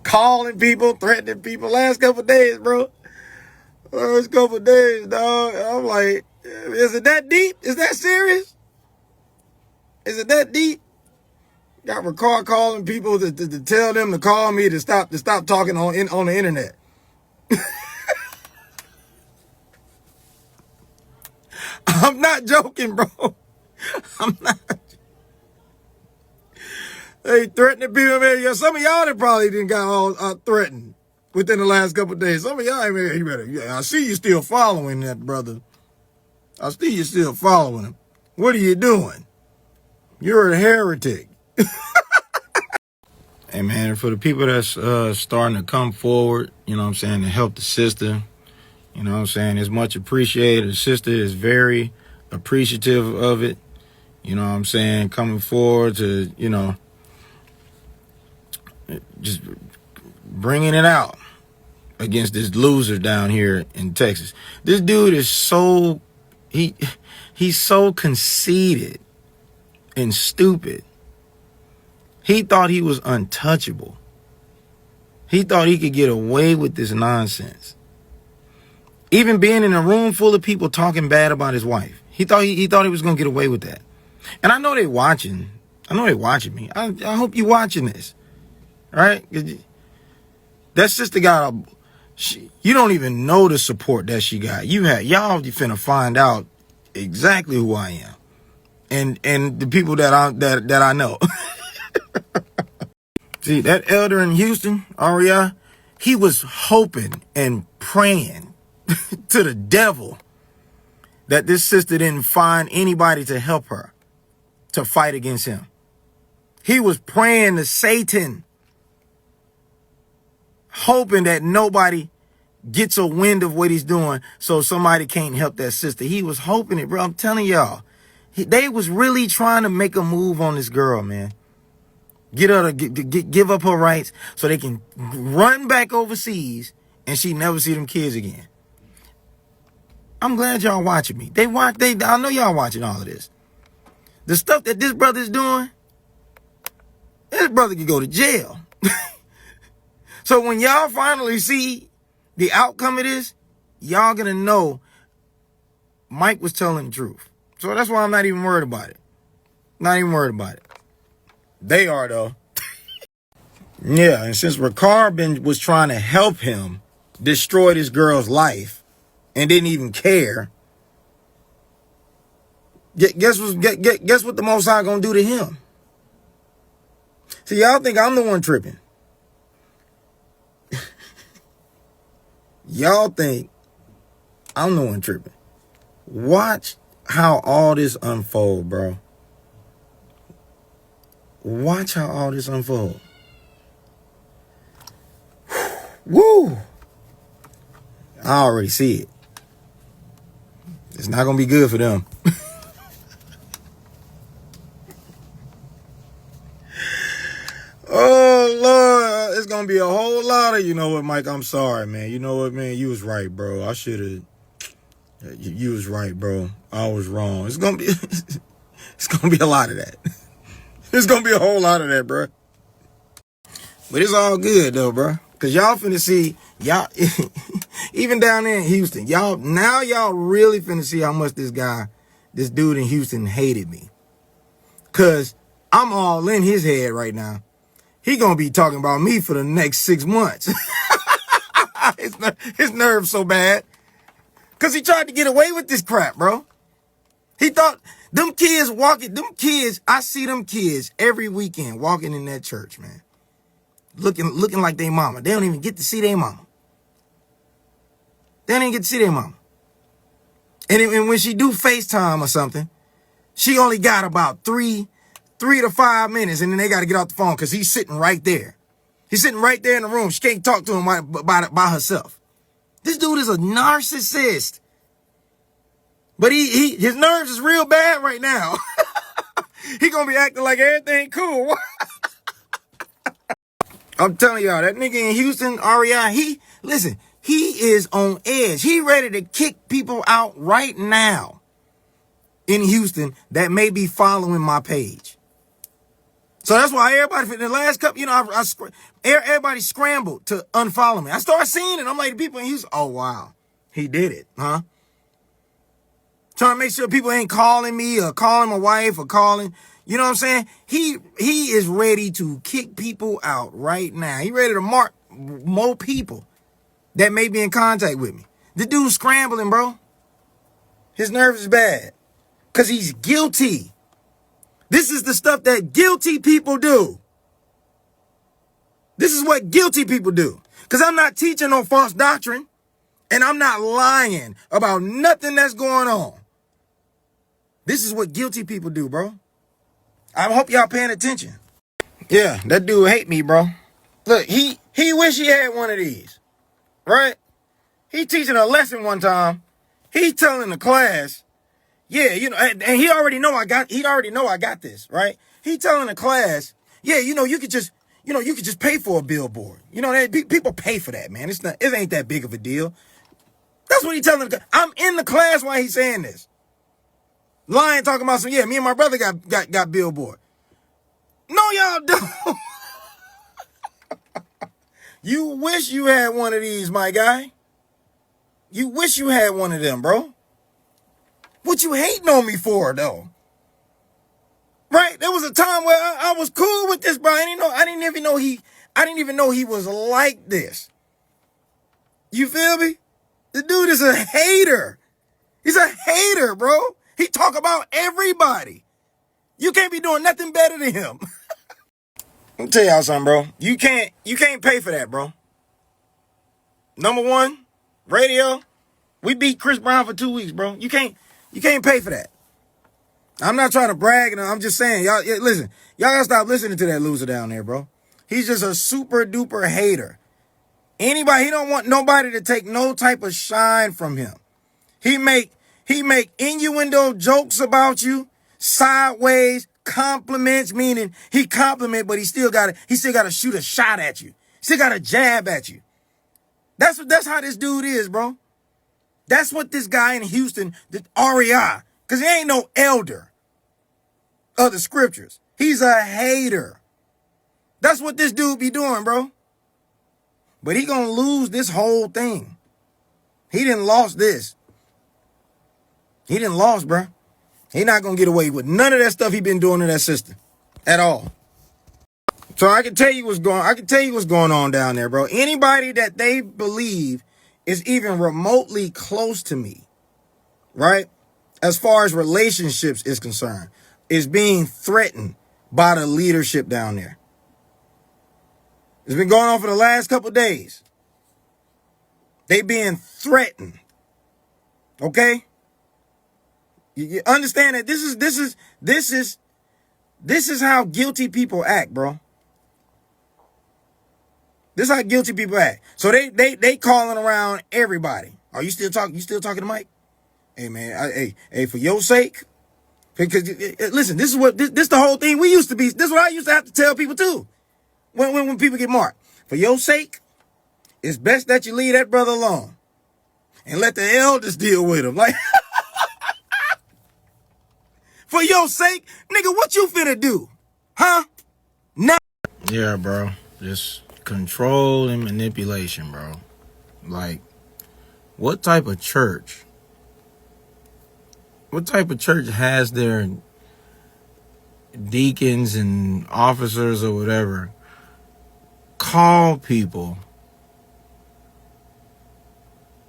Calling people, threatening people. Last couple of days, bro. Last couple of days, dog. I'm like, is it that deep? Is that serious? Is it that deep? Got recall calling people to tell them to call me to stop talking on the internet. I'm not joking, bro. I'm not. They threatening people, man. Yeah, some of y'all that probably didn't got all threatened within the last couple of days. Some of y'all, man, you better. Yeah, I see you still following that, brother. I see you still following him. What are you doing? You're a heretic. Hey, man, for the people that's starting to come forward, you know what I'm saying, to help the sister, you know what I'm saying, it's much appreciated. The sister is very appreciative of it. You know what I'm saying, coming forward to, just bringing it out against this loser down here in Texas. This dude is so, he's so conceited and stupid. He thought he was untouchable. He thought he could get away with this nonsense. Even being in a room full of people talking bad about his wife. He thought he was gonna get away with that. And I know they're watching. I know they're watching me. I hope you watching this. Right? That sister got you don't even know the support that she got. Y'all finna find out exactly who I am. And the people that I know. See, that elder in Houston, Aria, he was hoping and praying to the devil that this sister didn't find anybody to help her to fight against him. He was praying to Satan, hoping that nobody gets a wind of what he's doing so somebody can't help that sister. He was hoping it, bro. I'm telling y'all. They was really trying to make a move on this girl, man. Get her to give up her rights so they can run back overseas and she never see them kids again. I'm glad y'all watching me. I know y'all watching all of this. The stuff that this brother is doing, this brother could go to jail. So when y'all finally see the outcome of this, y'all gonna know Mike was telling the truth. So that's why I'm not even worried about it. Not even worried about it. They are, though. Yeah, and since Ricard was trying to help him destroy this girl's life and didn't even care, guess what the Most High gonna do to him? See, y'all think I'm the one tripping. Y'all think I'm the one tripping. Watch how all this unfold, bro. Watch how all this unfold. Woo! I already see it. It's not gonna be good for them. Oh Lord, it's gonna be a whole lot of, you know what, Mike? I'm sorry, man. You know what, man? You was right, bro. I should have. You was right, bro. I was wrong. It's gonna be. It's gonna be a lot of that. It's gonna be a whole lot of that, bro. But it's all good though, bro. Cause y'all finna see, y'all, even down there in Houston, y'all really finna see how much this dude in Houston hated me. Cause I'm all in his head right now. He gonna be talking about me for the next 6 months. His nerves so bad. Cause he tried to get away with this crap, bro. He thought them kids, I see them kids every weekend walking in that church, man. Looking like they mama. They don't even get to see their mama. They don't even get to see their mama. And when she do FaceTime or something, she only got about 3 to 5 minutes, and then they got to get off the phone because he's sitting right there. He's sitting right there in the room. She can't talk to him by herself. This dude is a narcissist. But his nerves is real bad right now. He gonna be acting like everything cool. I'm telling y'all, that nigga in Houston, REI, he is on edge. He ready to kick people out right now in Houston that may be following my page. So that's why everybody, in the last couple, everybody scrambled to unfollow me. I started seeing it. I'm like, the people in Houston, oh, wow, he did it, huh? Trying to make sure people ain't calling me or calling my wife or calling, you know what I'm saying? He is ready to kick people out right now. He ready to mark more people that may be in contact with me. The dude's scrambling, bro. His nerves is bad because he's guilty. This is the stuff that guilty people do. This is what guilty people do. Because I'm not teaching no false doctrine. And I'm not lying about nothing that's going on. This is what guilty people do, bro. I hope y'all paying attention. Yeah, that dude hate me, bro. Look, he wish he had one of these. Right? He teaching a lesson one time. He telling the class, yeah, and he already know I got this, right? He telling the class, yeah, you could just pay for a billboard. People pay for that, man. It ain't that big of a deal. That's what he telling the class. I'm in the class while he's saying this. Lying, talking about some, yeah, me and my brother got billboard. No, y'all don't. You wish you had one of these, my guy. You wish you had one of them, bro. What you hating on me for, though? Right? There was a time where I was cool with this, bro. I didn't even know he was like this. You feel me? The dude is a hater. He's a hater, bro. He talk about everybody. You can't be doing nothing better than him. Let me tell y'all something, bro. You can't pay for that, bro. Number one, radio. We beat Chris Brown for 2 weeks, bro. You can't pay for that. I'm not trying to brag, and I'm just saying, y'all, listen, y'all gotta stop listening to that loser down there, bro. He's just a super duper hater. He don't want nobody to take no type of shine from him. He make innuendo jokes about you, sideways compliments, meaning he compliment, but he still gotta shoot a shot at you. Still gotta jab at you. That's how this dude is, bro. That's what this guy in Houston, the REI, because he ain't no elder of the scriptures. He's a hater. That's what this dude be doing, bro. But he gonna lose this whole thing. He done lost this. He done lost, bro. He not gonna get away with none of that stuff he been doing to that sister at all. So I can tell you what's going on down there, bro. Anybody that they believe is even remotely close to me, right? As far as relationships is concerned, is being threatened by the leadership down there. It's been going on for the last couple of days. They being threatened. Okay? You understand that this is how guilty people act, bro. This is how guilty people act. So they calling around everybody. Are you still talking? You still talking to Mike? Hey man, hey, for your sake. Because listen, this is the whole thing we used to be. This is what I used to have to tell people too. When people get marked. For your sake, it's best that you leave that brother alone. And let the elders deal with him. Like, for your sake, nigga, what you finna do? Huh? Nah. Yeah, bro. Just control and manipulation, bro. Like, what type of church has their deacons and officers or whatever call people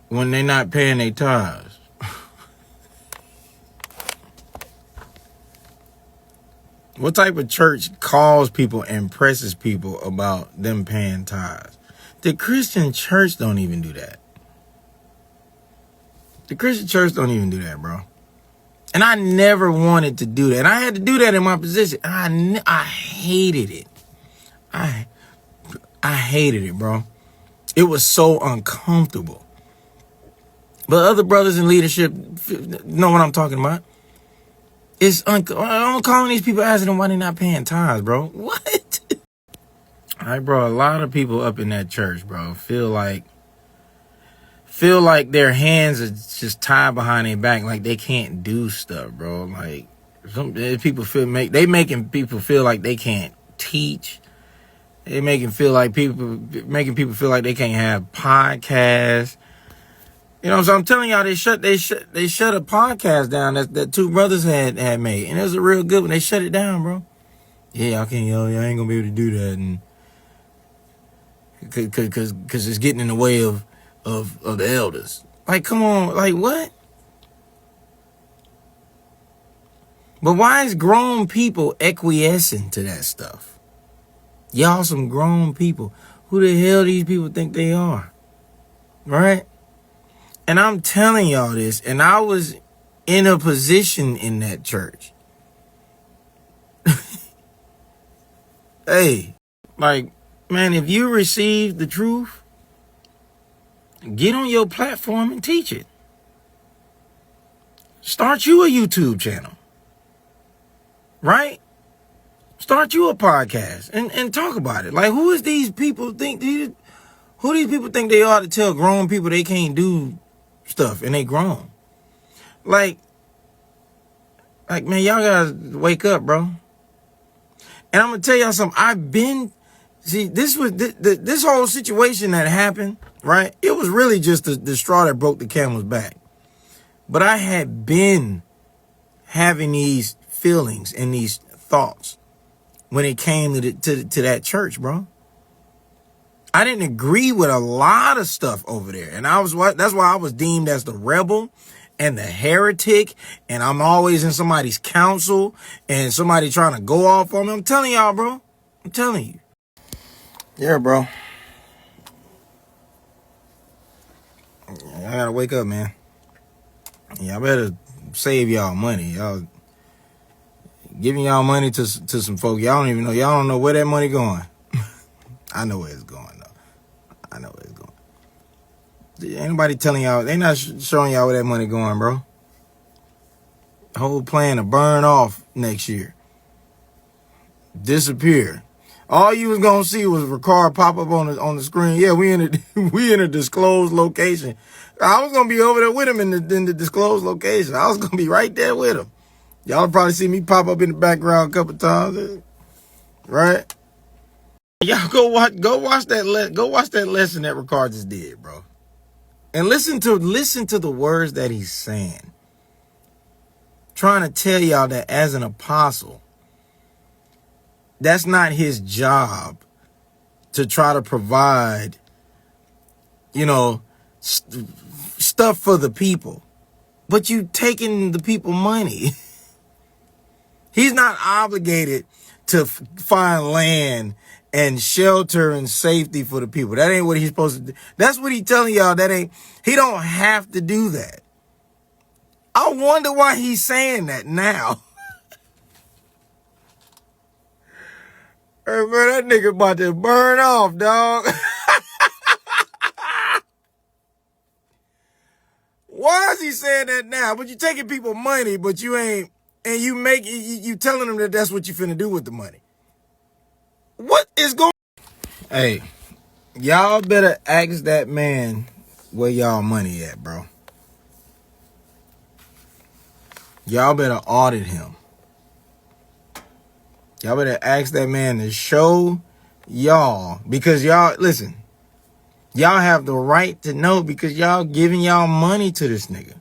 when they're not paying their tithes? What type of church calls people and presses people about them paying tithes? The Christian church don't even do that. The Christian church don't even do that, bro. And I never wanted to do that. And I had to do that in my position. I hated it. I hated it, bro. It was so uncomfortable. But other brothers in leadership know what I'm talking about. I'm calling these people asking them why they're not paying tithes, bro. What? All right, bro. A lot of people up in that church, bro, feel like their hands are just tied behind their back, like they can't do stuff, bro. Like making people feel like they can't teach. They making people feel like they can't have podcasts. You know, so I'm telling y'all, they shut a podcast down that two brothers had made, and it was a real good one. They shut it down, bro. Yeah, I ain't gonna be able to do that, and cause it's getting in the way of the elders. Like, come on, like what? But why is grown people acquiescing to that stuff? Y'all some grown people. Who the hell these people think they are? Right? And I'm telling y'all this, and I was in a position in that church. Hey, like, man, if you receive the truth, get on your platform and teach it. Start you a YouTube channel. Right? Start you a podcast and talk about it. Like, who these people think they are to tell grown people they can't do stuff and they grown? Like, man, y'all gotta wake up, bro. And I'm gonna tell y'all something. This whole situation that happened right? It was really just the straw that broke the camel's back. But I had been having these feelings and these thoughts when it came to that church, bro. I didn't agree with a lot of stuff over there. And that's why I was deemed as the rebel and the heretic. And I'm always in somebody's counsel and somebody trying to go off on me. I'm telling y'all, bro. I'm telling you. Yeah, bro. I gotta wake up, man. Y'all better save y'all money. Y'all giving y'all money to some folk. Y'all don't even know. Y'all don't know where that money going. I know where it's going, though. I know where it's going. Anybody telling y'all, they not showing y'all where that money going, bro. The whole plan to burn off next year. Disappear. All you was gonna see was Ricard pop up on the screen. Yeah, we in a disclosed location. I was gonna be over there with him in the disclosed location. I was gonna be right there with him. Y'all probably see me pop up in the background a couple times, right? Y'all go watch that lesson that Ricard just did, bro. And listen to the words that he's saying. Trying to tell y'all that as an apostle, that's not his job to try to provide, stuff for the people. But you taking the people money. He's not obligated to find land and shelter and safety for the people. That ain't what he's supposed to do. That's what he's telling y'all. He don't have to do that. I wonder why he's saying that now. Hey, man, that nigga about to burn off, dog. Why is he saying that now? But you taking people money, but you ain't, and you telling them that that's what you finna do with the money. What is going? Hey, y'all better ask that man where y'all money at, bro. Y'all better audit him. Y'all better ask that man to show y'all, because y'all, listen, y'all have the right to know because y'all giving y'all money to this nigga.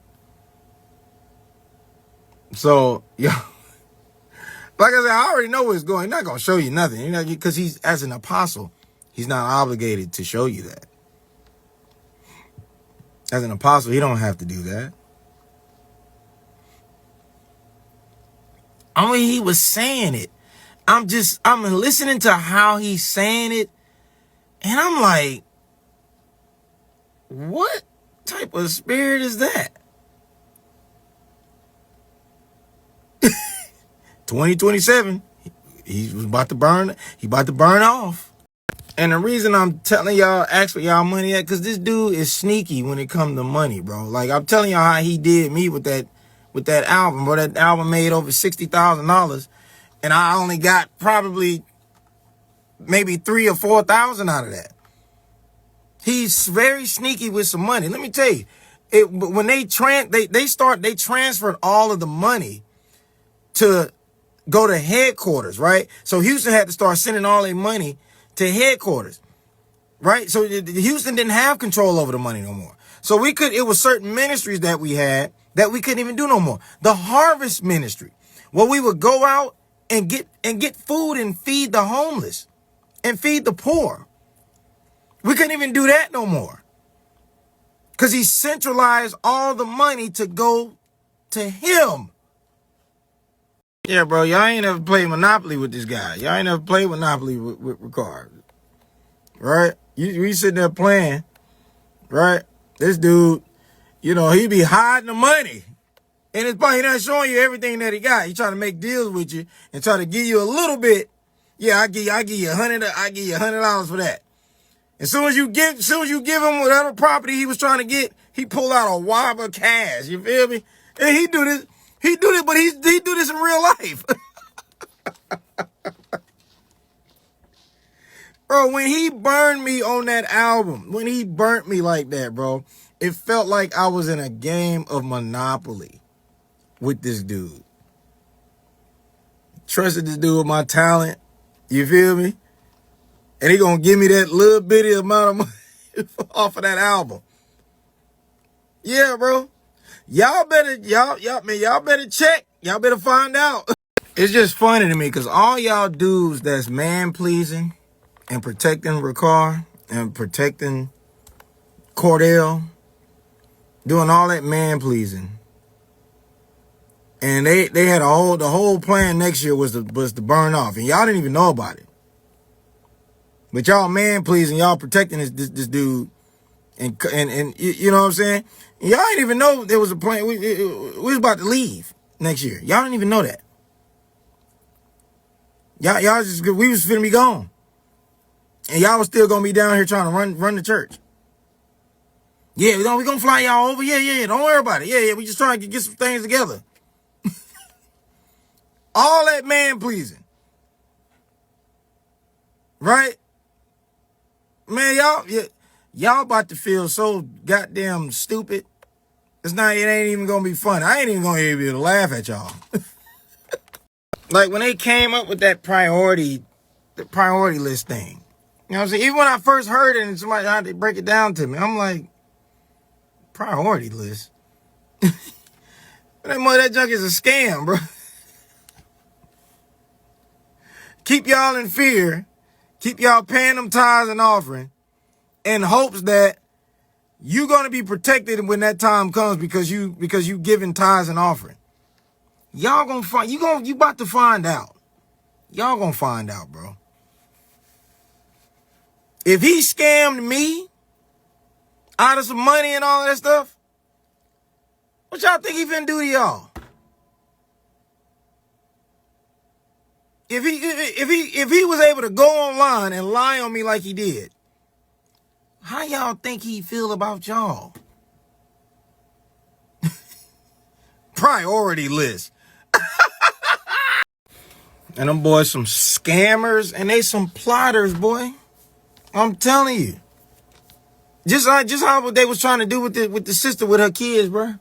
So, y'all, like I said, I already know where it's going. He's not going to show you nothing, because he's, as an apostle, he's not obligated to show you that. As an apostle, he don't have to do that. I mean, he was saying it. I'm listening to how he's saying it, and I'm like, what type of spirit is that? 2027, he about to burn off. And the reason I'm telling y'all, ask for y'all money at, because this dude is sneaky when it comes to money, bro. Like, I'm telling y'all how he did me with that album, bro. That album made over $60,000, and I only got probably maybe 3,000 or 4,000 out of that. He's very sneaky with some money. Let me tell you, when they transferred all of the money to go to headquarters, right? So Houston had to start sending all their money to headquarters, right? So Houston didn't have control over the money no more. So it was certain ministries that we had that we couldn't even do no more. The harvest ministry, where we would go out and get food and feed the homeless and feed the poor. We couldn't even do that no more, because he centralized all the money to go to him. Yeah, bro, y'all ain't ever played Monopoly with this guy. Y'all ain't ever played Monopoly with Ricard, right? We sitting there playing, right? This dude, he be hiding the money. And he not showing you everything that he got. He trying to make deals with you and try to give you a little bit. Yeah, I give you $100 for that. As soon as you give him whatever property he was trying to get, he pull out a wad of cash. You feel me? And he do this, but he do this in real life. Bro, when he burned me on that album, when he burnt me like that, bro, it felt like I was in a game of Monopoly with this dude. Trusted this dude with my talent. You feel me? And he gonna give me that little bitty amount of money. off of that album. Yeah, bro. Y'all better check. Y'all better find out. It's just funny to me because all y'all dudes that's man pleasing and protecting Ricard and protecting Cordell, doing all that man pleasing. And they had the whole plan next year was to burn off, and y'all didn't even know about it. But y'all man pleasing, y'all protecting this dude, and you know what I'm saying? And y'all didn't even know there was a plan. We was about to leave next year. Y'all didn't even know that. Y'all just, we was finna be gone, and y'all was still gonna be down here trying to run the church. Yeah, we gonna fly y'all over. Yeah. Don't worry about it. Yeah. We just trying to get some things together. All that man pleasing, right? Man, y'all about to feel so goddamn stupid. It ain't even gonna be fun. I ain't even gonna be able to laugh at y'all. Like when they came up with that priority list thing. You know what I'm saying? Even when I first heard it and somebody had to break it down to me, I'm like, priority list? That junk is a scam, bro. Keep y'all in fear. Keep y'all paying them tithes and offering in hopes that you're going to be protected when that time comes because you giving tithes and offering. Y'all gonna find, you about to find out. Y'all gonna find out, bro. If he scammed me out of some money and all that stuff, what y'all think he finna do to y'all? If he was able to go online and lie on me like he did, how y'all think he feel about y'all? Priority list. And them boys some scammers and they some plotters, boy. I'm telling you. Just how they was trying to do with the sister with her kids, bro.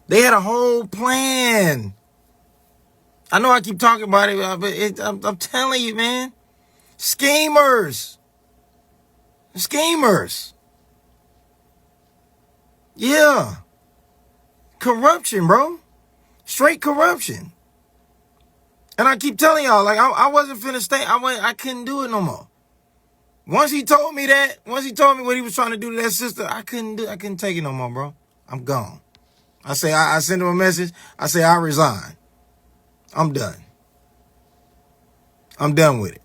They had a whole plan. I know I keep talking about it, but I'm telling you, man. Schemers. Yeah. Corruption, bro. Straight corruption. And I keep telling y'all, like, I wasn't finna stay. I couldn't do it no more. Once he told me what he was trying to do to that sister, I couldn't take it no more, bro. I'm gone. I sent him a message. I say, I resign. I'm done. I'm done with it.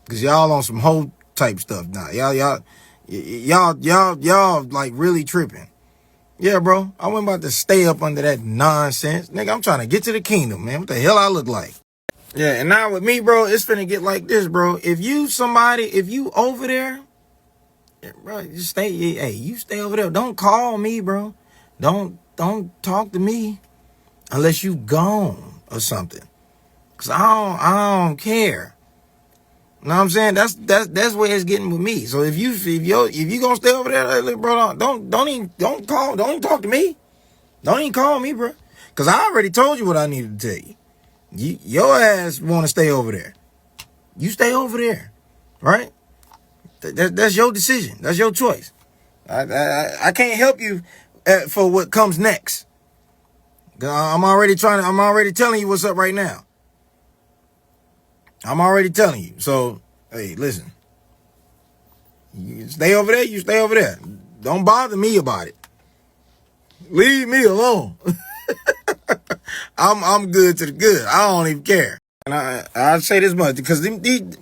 Cause y'all on some whole type stuff now. Y'all like really tripping. Yeah, bro. I wasn't about to stay up under that nonsense. Nigga, I'm trying to get to the kingdom, man. What the hell I look like? Yeah, and now with me, bro, it's finna get like this, bro. If you over there, bro, you stay over there. Don't call me, bro. Don't talk to me unless you gone or something. Cause I don't care. You know what I'm saying? That's where it's getting with me. So if you gonna stay over there, like, bro, don't even talk to me. Don't even call me, bro. Cause I already told you what I needed to tell you. Your ass want to stay over there. You stay over there, right? That's your decision. That's your choice. I can't help you for what comes next. I'm already telling you what's up right now. I'm already telling you. So, hey, listen. You stay over there, you stay over there. Don't bother me about it. Leave me alone. I'm good to the good. I don't even care. And I say this much because these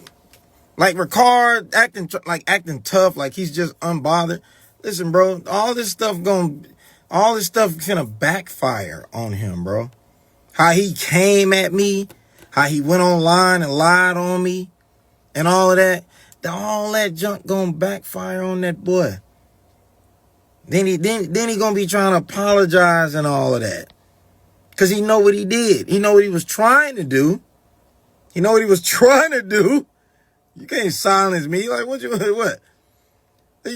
like Ricard acting tough, like he's just unbothered. Listen, bro, all this stuff gonna backfire on him, bro. How he came at me, how he went online and lied on me, and all of that. All that junk gonna backfire on that boy. Then he gonna be trying to apologize and all of that. Cause he know what he did. He know what he was trying to do. You can't silence me. Like, what? You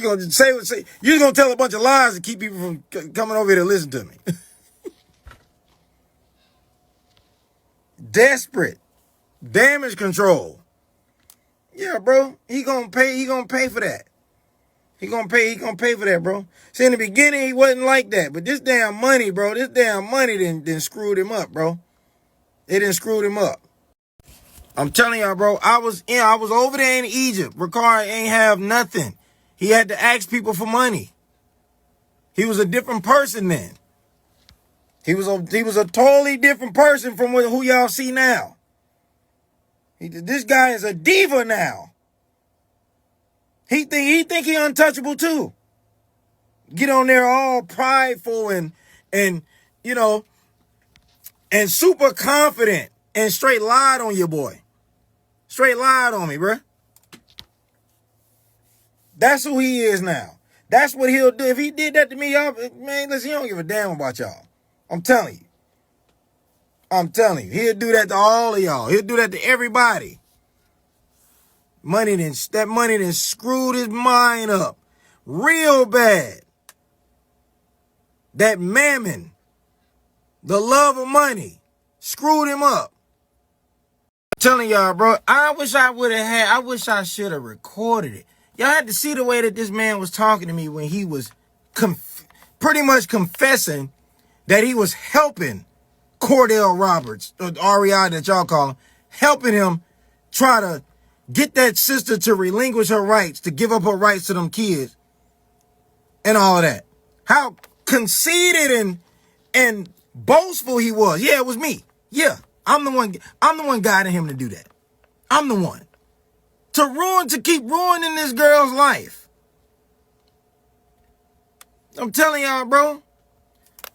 gonna say? You're gonna tell a bunch of lies to keep people from coming over here to listen to me. Desperate. Damage control. Yeah, bro. He gonna pay for that. He gonna pay for that, bro. See, in the beginning, he wasn't like that. But this damn money, bro, done screwed him up, bro. It done screwed him up. I'm telling y'all, bro, I was over there in Egypt. Ricard ain't have nothing. He had to ask people for money. He was a different person then. He was a totally different person from who y'all see now. This guy is a diva now. He think he untouchable too. Get on there all prideful and you know and super confident and straight lied on your boy. Straight lied on me, bruh. That's who he is now. That's what he'll do. If he did that to me, y'all, man, listen, he don't give a damn about y'all. I'm telling you. He'll do that to all of y'all. He'll do that to everybody. That money done screwed his mind up real bad. That mammon, the love of money, screwed him up. I'm telling y'all, bro, I wish I should have recorded it. Y'all had to see the way that this man was talking to me when he was pretty much confessing that he was helping Cordell Roberts, or REI that y'all call him, helping him try to get that sister to relinquish her rights, to give up her rights to them kids and all of that. How conceited and boastful he was. Yeah, it was me. Yeah, I'm the one guiding him to do that. I'm the one. To keep ruining this girl's life. I'm telling y'all, bro.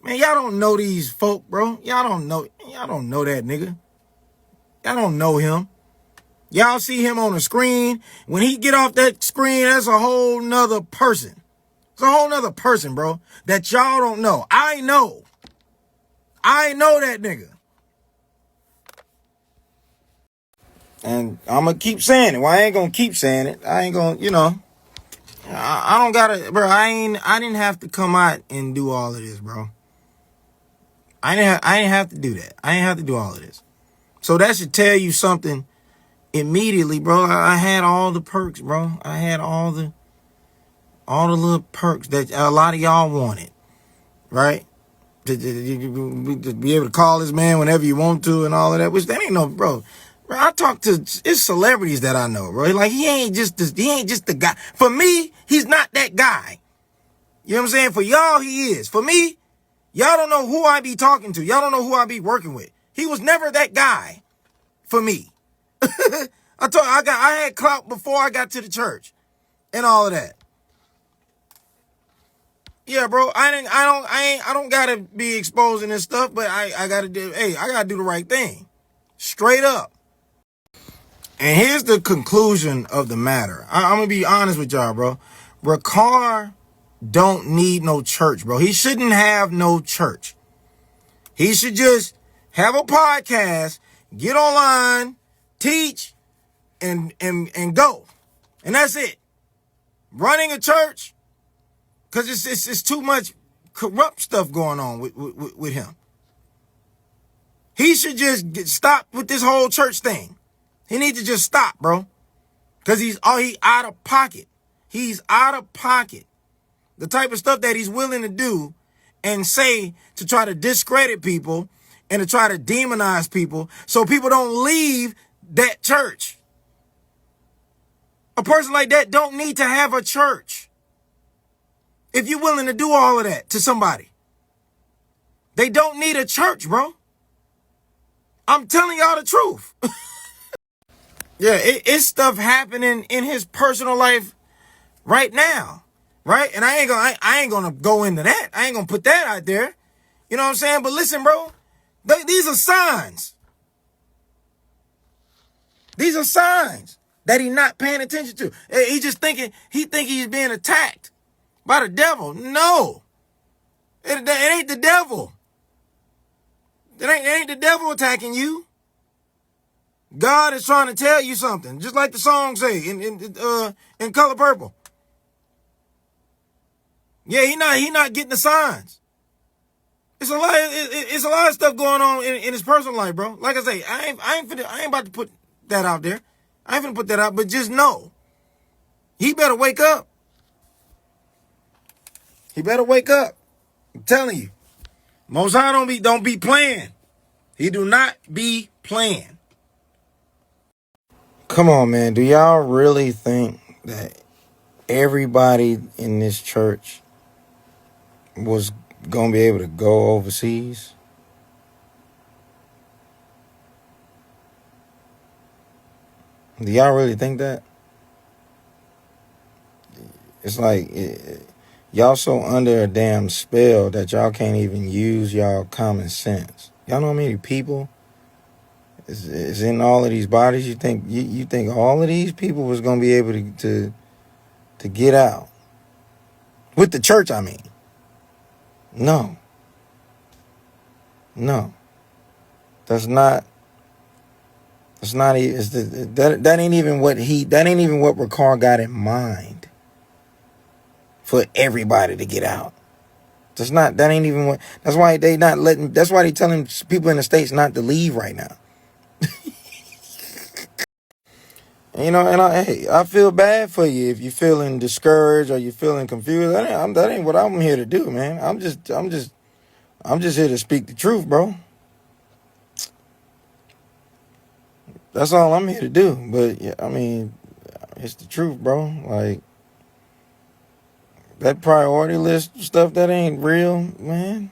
Man, y'all don't know these folk, bro. Y'all don't know that nigga. Y'all don't know him. Y'all see him on the screen. When he get off that screen, that's a whole nother person. It's a whole nother person, bro, that y'all don't know. I know that nigga. And I'm going to keep saying it. Well, I ain't going to keep saying it. I ain't going to, I don't got to, bro, I didn't have to come out and do all of this, bro. I didn't have to do that. I didn't have to do all of this. So that should tell you something immediately, bro. I had all the perks, bro. I had all the little perks that a lot of y'all wanted, right? To be able to call this man whenever you want to and all of that, which that ain't no, bro. I talk to it's celebrities that I know, bro. Like he ain't just the guy. For me, he's not that guy. You know what I'm saying? For y'all, he is. For me, y'all don't know who I be talking to. Y'all don't know who I be working with. He was never that guy for me. I had clout before I got to the church and all of that. Yeah, bro. I don't gotta be exposing this stuff, but I gotta do the right thing. Straight up. And here's the conclusion of the matter. I'm gonna be honest with y'all, bro. Ricard don't need no church, bro. He shouldn't have no church. He should just have a podcast, get online, teach, and go. And that's it. Running a church, because it's too much corrupt stuff going on with him. He should just stop with this whole church thing. He needs to just stop, bro. Because he out of pocket. He's out of pocket. The type of stuff that he's willing to do and say to try to discredit people and to try to demonize people so people don't leave that church. A person like that don't need to have a church. If you're willing to do all of that to somebody, they don't need a church, bro. I'm telling y'all the truth. Yeah, it's stuff happening in his personal life right now, right? And I ain't gonna go into that. I ain't gonna put that out there. You know what I'm saying? But listen, bro, these are signs. These are signs that he's not paying attention to. He just thinking he's being attacked by the devil. No, it ain't the devil. It ain't the devil attacking you. God is trying to tell you something, just like the song say in Color Purple. Yeah, he not getting the signs. It's a lot of stuff going on in his personal life, bro. Like I say, I ain't about to put that out there. I ain't finna put that out, but just know he better wake up. He better wake up. I'm telling you. Most High don't be playing. He do not be playing. Come on, man. Do y'all really think that everybody in this church was gonna be able to go overseas? Do y'all really think that? It's like y'all so under a damn spell that y'all can't even use y'all common sense. Y'all know how many people is in all of these bodies? You think all of these people was gonna be able to get out with the church? I mean, no. That's not. It's not even. That ain't even what That ain't even what Ricard got in mind for everybody to get out. That's not. That ain't even what. That's why they not letting. That's why they telling people in the States not to leave right now. You know, and I feel bad for you if you're feeling discouraged or you're feeling confused. That ain't what I'm here to do, man. I'm just here to speak the truth, bro. That's all I'm here to do. But yeah, I mean, it's the truth, bro. Like that priority list stuff, that ain't real, man.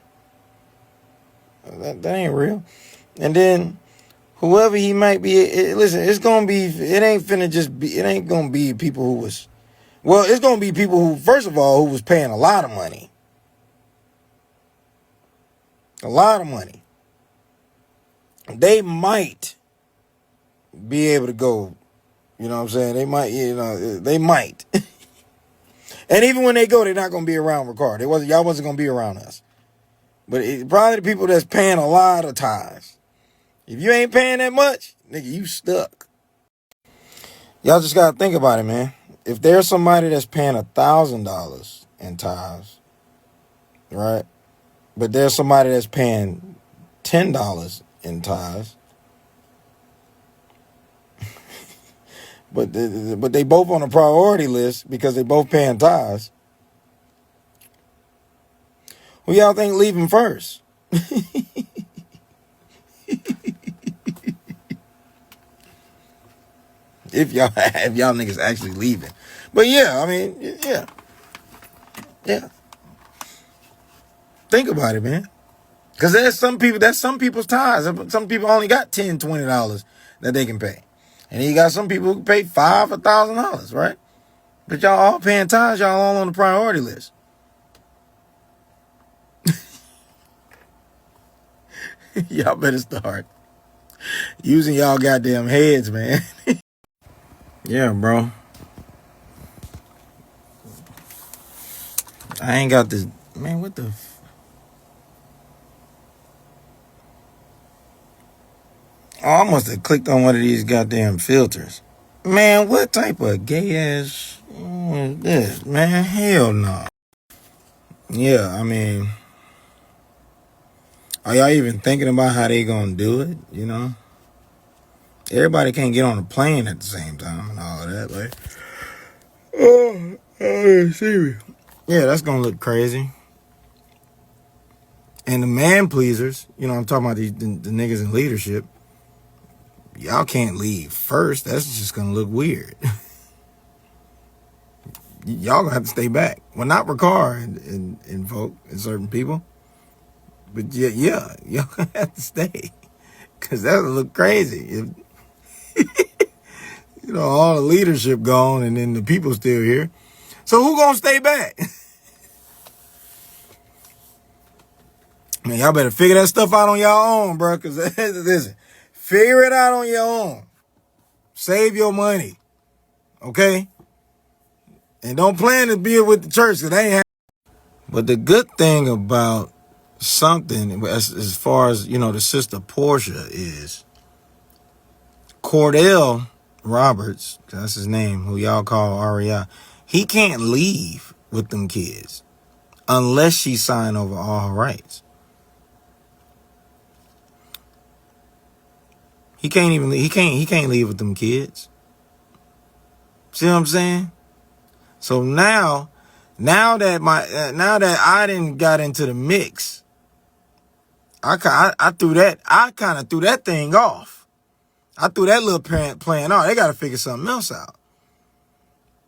That ain't real. And then whoever he might be, listen, it's gonna be. It ain't finna just be. It ain't gonna be people who was. Well, it's gonna be people who, first of all, who was paying a lot of money. A lot of money. They might be able to go. You know what I'm saying? They might. You know, they might. And even when they go, they're not gonna be around Ricard. Y'all wasn't gonna be around us. But probably the people that's paying a lot of tithes. If you ain't paying that much, nigga, you stuck. Y'all just gotta think about it, man. If there's somebody that's paying $1,000 in tithes, right? But there's somebody that's paying $10 in tithes, but they both on a priority list because they both paying tithes. Who y'all think leaving first? if y'all niggas actually leaving. But yeah, I mean, yeah. Think about it, man. Because that's some people's tithes. Some people only got $10, $20 that they can pay. And you got some people who can pay $5,000 or $1,000, right? But y'all all paying tithes, y'all all on the priority list. Y'all better start using y'all goddamn heads, man. Yeah, bro. I ain't got this. Man, what the... Oh, I must have clicked on one of these goddamn filters. Man, what type of gay ass is this, man? Hell no. Yeah, I mean, are y'all even thinking about how they gonna do it, you know? Everybody can't get on a plane at the same time and all of that, like. Oh, serious. Yeah, that's gonna look crazy. And the man pleasers, you know, I'm talking about the niggas in leadership. Y'all can't leave first. That's just gonna look weird. Y'all gonna have to stay back. Well, not Ricard and folk and certain people. But yeah, y'all gonna have to stay. Cause that'll look crazy. If you know, all the leadership gone and then the people still here. So who gonna stay back? Man, y'all better figure that stuff out on your own, bro. Cause listen, figure it out on your own. Save your money. Okay? And don't plan to be with the church, cause they ain't have. But the good thing about something, as far as, you know, the sister Portia is, Cordell Roberts, that's his name, who y'all call REI, he can't leave with them kids unless she sign over all her rights. He can't even leave. He can't leave with them kids. See what I'm saying? So now Now that I didn't got into the mix, I kind of threw that thing off. I threw that little plan off. They got to figure something else out.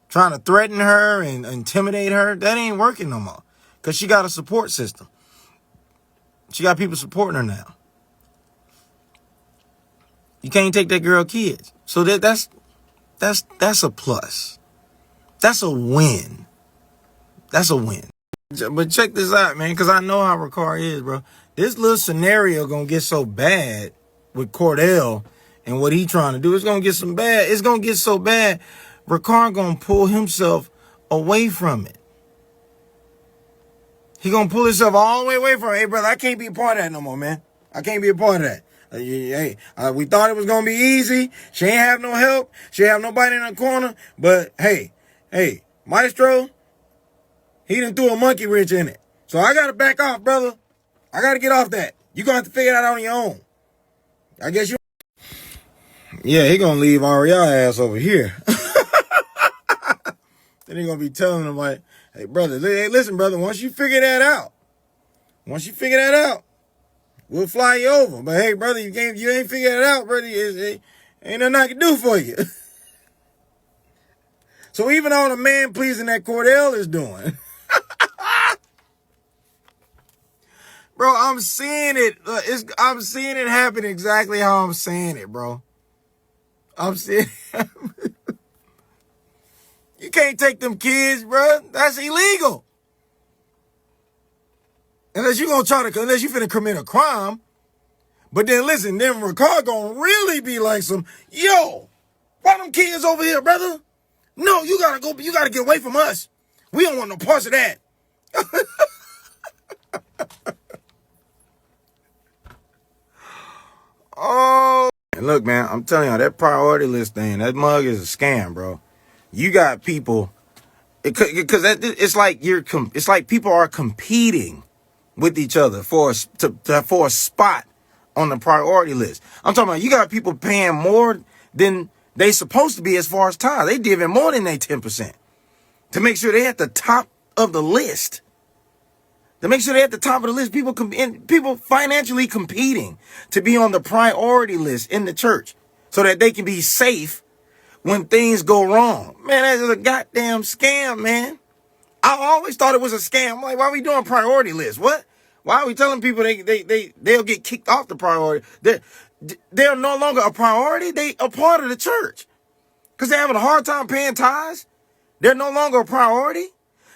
Trying to threaten her and intimidate her, that ain't working no more. Because she got a support system. She got people supporting her now. You can't take that girl kids. So that's a plus. That's a win. That's a win. But check this out, man, because I know how Ricard is, bro. This little scenario gonna get so bad with Cordell and what he trying to do. It's gonna get so bad. Ricard gonna pull himself away from it. He gonna pull himself all the way away from it. Hey, brother, I can't be a part of that no more, man. I can't be a part of that. We thought it was gonna be easy. She ain't have no help. She ain't have nobody in the corner. But hey, Maestro, he done threw a monkey wrench in it. So I gotta back off, brother. I gotta get off that. You gonna have to figure that out on your own. I guess you. Yeah, he gonna leave Ariel ass over here. Then he gonna be telling him like, hey, brother, listen, brother, once you figure that out, we'll fly you over. But hey, brother, you ain't figured it out, brother. Ain't nothing I can do for you. So even all the man pleasing that Cordell is doing. Bro, I'm seeing it. I'm seeing it happen exactly how I'm saying it, bro. I'm seeing it. You can't take them kids, bro. That's illegal. Unless you finna commit a crime. But then listen, then Ricard gonna really be like yo, why them kids over here, brother? No, you gotta get away from us. We don't want no parts of that. Oh, and look, man, I'm telling you, that priority list thing, that mug is a scam, bro. You got people, because it's like people are competing with each other for a spot on the priority list. I'm talking about you got people paying more than they supposed to be as far as tithes. They giving more than they 10% to make sure they at the top of the list. People financially competing to be on the priority list in the church so that they can be safe when things go wrong. Man, that is a goddamn scam, man. I always thought it was a scam. I'm like, why are we doing priority lists? What? Why are we telling people they'll get kicked off the priority? They're no longer a priority. They a part of the church because they're having a hard time paying tithes. They're no longer a priority.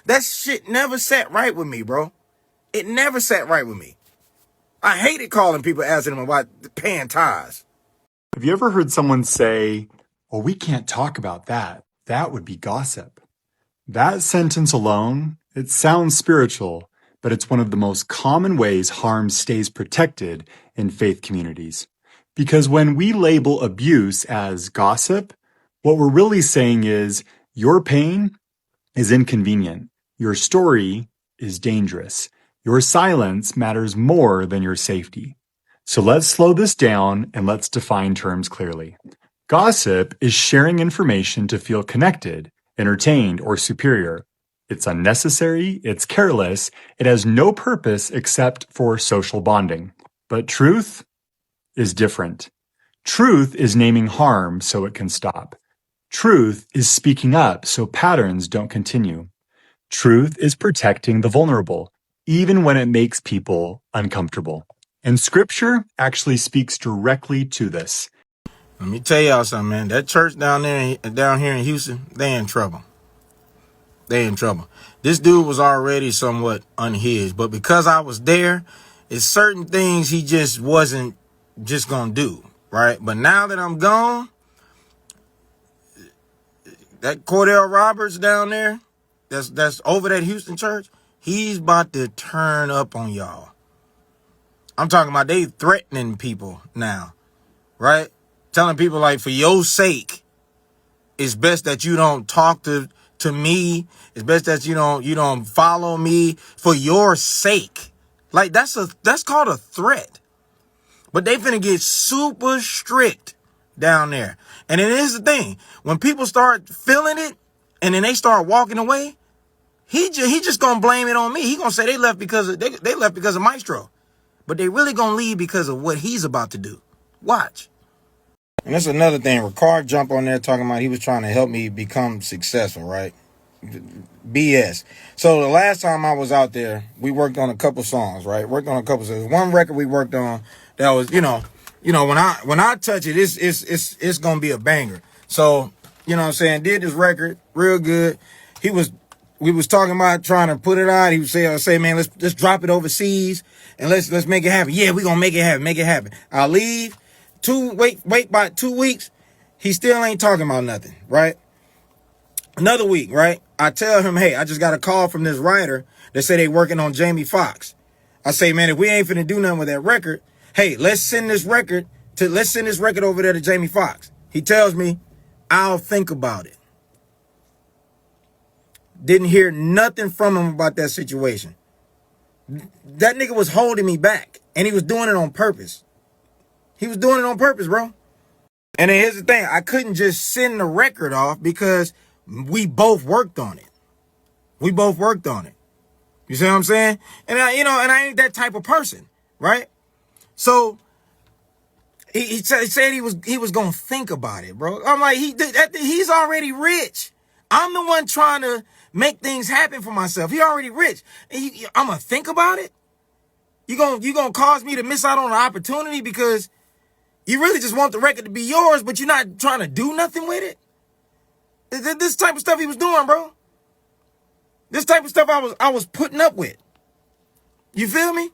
That shit never sat right with me, bro. It never sat right with me. I hated calling people asking them about paying tithes. Have you ever heard someone say, well, we can't talk about that. That would be gossip. That sentence alone, it sounds spiritual, but it's one of the most common ways harm stays protected in faith communities. Because when we label abuse as gossip, what we're really saying is your pain is inconvenient. Your story is dangerous. Your silence matters more than your safety. So let's slow this down and let's define terms clearly. Gossip is sharing information to feel connected, entertained, or superior. It's unnecessary, it's careless, it has no purpose except for social bonding. But truth is different. Truth is naming harm so it can stop. Truth is speaking up so patterns don't continue. Truth is protecting the vulnerable, even when it makes people uncomfortable. And Scripture actually speaks directly to this. Let me tell y'all something, man. That church down here in Houston, they in trouble. This dude was already somewhat unhinged, but because I was there, it's certain things he just wasn't just gonna do, right? But now that I'm gone, that Cordell Roberts down there, that's over that Houston church, he's about to turn up on y'all. I'm talking about they threatening people now, right? Telling people like, for your sake, it's best that you don't talk to me. It's best that you don't follow me for your sake. Like that's called a threat. But they finna get super strict down there. And it is the thing. When people start feeling it and then they start walking away, he just gonna blame it on me. He gonna say they left because of they left because of Maestro, but they really gonna leave because of what he's about to do. Watch. And that's another thing. Ricard jumped on there talking about he was trying to help me become successful, right? BS. So the last time I was out there, we worked on a couple songs, right? Worked on a couple songs. One record we worked on that was, when I touch it, it's gonna be a banger. So, you know what I'm saying? Did this record real good. We was talking about trying to put it out. He would say, man, let's drop it overseas and let's make it happen. Yeah, we gonna make it happen. I'll leave. Wait about 2 weeks. He still ain't talking about nothing, right? Another week, right? I tell him, hey, I just got a call from this writer that say they working on Jamie Foxx. I say, man, if we ain't finna do nothing with that record, hey, let's send this record over there to Jamie Foxx. He tells me, I'll think about it. Didn't hear nothing from him about that situation. That nigga was holding me back, and he was doing it on purpose. He was doing it on purpose, bro. And then here's the thing. I couldn't just send the record off because we both worked on it. We both worked on it. You see what I'm saying? And I ain't that type of person, right? So he said he was gonna think about it, bro. I'm like, he's already rich. I'm the one trying to make things happen for myself. He already rich. And I'm gonna think about it. You gonna cause me to miss out on an opportunity because you really just want the record to be yours, but you're not trying to do nothing with it. This type of stuff he was doing, bro. This type of stuff I was putting up with. You feel me?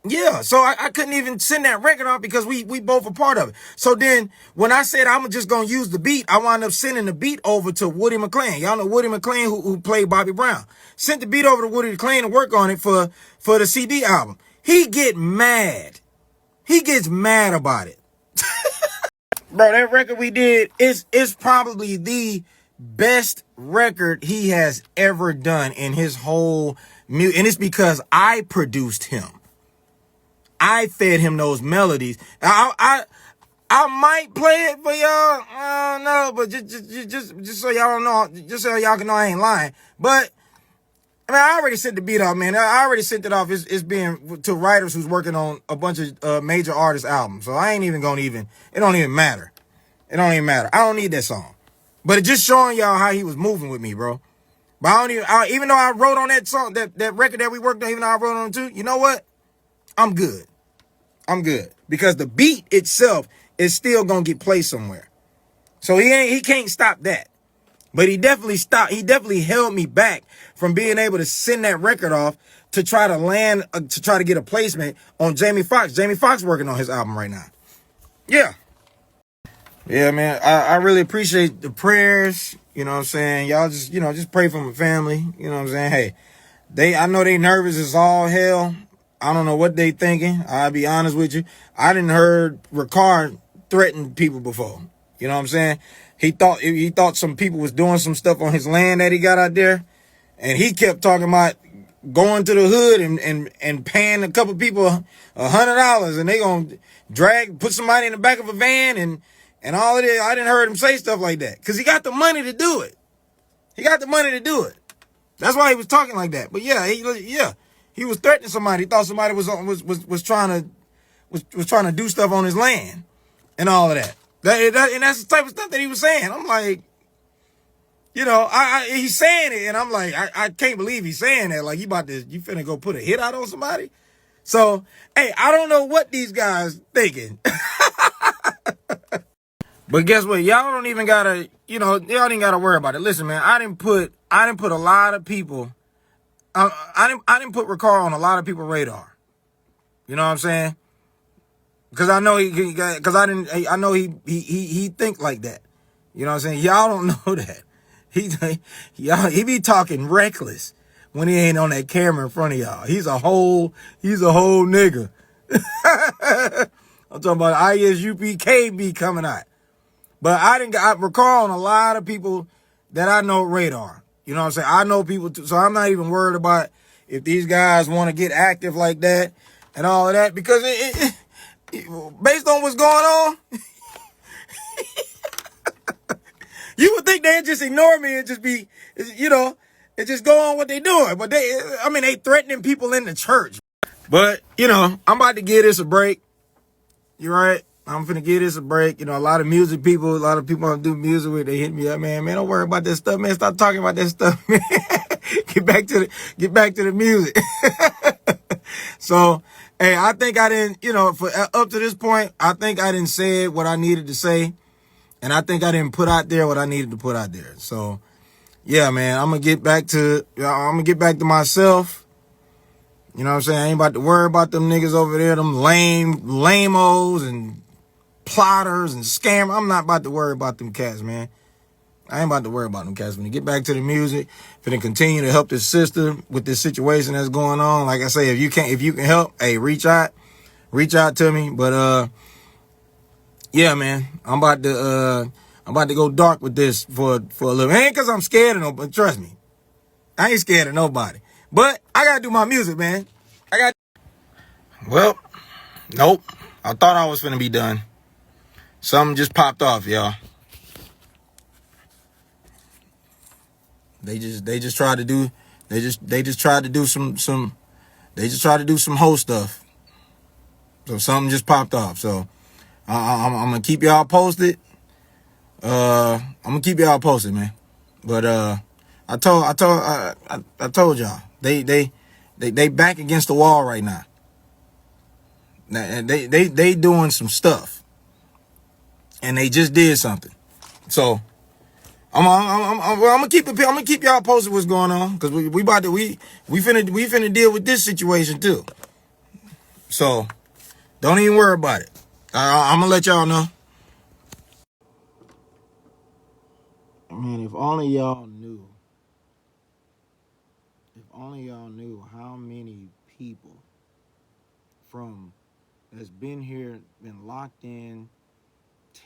Yeah, so I couldn't even send that record off because we both a part of it. So then when I said I'm just going to use the beat, I wound up sending the beat over to Woody McClain. Y'all know Woody McClain who played Bobby Brown. Sent the beat over to Woody McClain to work on it for the CD album. He get mad. He gets mad about it. Bro, that record we did is probably the best record he has ever done in his whole music. And it's because I produced him. I fed him those melodies. I might play it for y'all. I don't know, but just so y'all don't know, just so y'all can know I ain't lying. But I mean, I already sent the beat off, man. I already sent it off. It's being to writers who's working on a bunch of major artist albums. So I ain't even gonna it don't even matter. It don't even matter. I don't need that song. But it's just showing y'all how he was moving with me, bro. But even though I wrote on that song, that record that we worked on, even though I wrote on it too, you know what? I'm good. I'm good. Because the beat itself is still gonna get played somewhere. So he can't stop that. But he definitely held me back from being able to send that record off to try to get a placement on Jamie Foxx. Jamie Foxx working on his album right now. Yeah. Yeah, man. I really appreciate the prayers. You know what I'm saying? Y'all just pray for my family. You know what I'm saying? Hey, I know they nervous as all hell. I don't know what they thinking. I'll be honest with you. I didn't heard Ricard threaten people before. You know what I'm saying? He thought some people was doing some stuff on his land that he got out there. And he kept talking about going to the hood and paying a couple people $100 and they gonna put somebody in the back of a van and all of it. I didn't heard him say stuff like that. Cause he got the money to do it. That's why he was talking like that. But yeah, he was threatening somebody. He thought somebody was trying to do stuff on his land and all of that. And that's the type of stuff that he was saying. I'm like, he's saying it, and I'm like, I can't believe he's saying that. Like, you finna go put a hit out on somebody? So, hey, I don't know what these guys thinking. But guess what? Y'all don't even gotta, y'all ain't gotta worry about it. Listen, man, I didn't put a lot of people, I didn't put Ricard on a lot of people's radar. You know what I'm saying? Because I know I know he think like that. You know what I'm saying? Y'all don't know that. He be talking reckless when he ain't on that camera in front of y'all. He's a whole nigga. I'm talking about ISUPK coming out. But I recall on a lot of people that I know radar. You know what I'm saying? I know people too, so I'm not even worried about if these guys want to get active like that and all of that, because based on what's going on, you would think they'd just ignore me and just be, They just go on what they doing. But they threatening people in the church. But, I'm about to give this a break. You're right. I'm finna give this a break. A lot of people I do music with, they hit me up, man, don't worry about that stuff, man. Stop talking about that stuff, man. Get back to the music. So, hey, I think I didn't, for up to this point, I think I didn't say what I needed to say. And I think I didn't put out there what I needed to put out there. So, yeah, man, I'm gonna get back to myself. You know what I'm saying? I ain't about to worry about them niggas over there, them lame-os and plotters and scammers. I'm not about to worry about them cats, man. I ain't about to worry about them cats. When you get back to the music, finna continue to help this sister with this situation that's going on. Like I say, if you can help, hey, reach out to me. But yeah, man, I'm about to go dark with this for a little. Ain't cause I'm scared of nobody. Trust me, I ain't scared of nobody. But I gotta do my music, man. Well, nope. I thought I was finna be done. Something just popped off, y'all. They just tried to do some whole stuff. So something just popped off. So I'm gonna keep y'all posted. I'm gonna keep y'all posted, man. But I told y'all they back against the wall right now. They doing some stuff, and they just did something. So I'm gonna keep y'all posted what's going on, because we finna deal with this situation too. So don't even worry about it. I'm gonna let y'all know. Man, if only y'all knew how many people that's been here, been locked in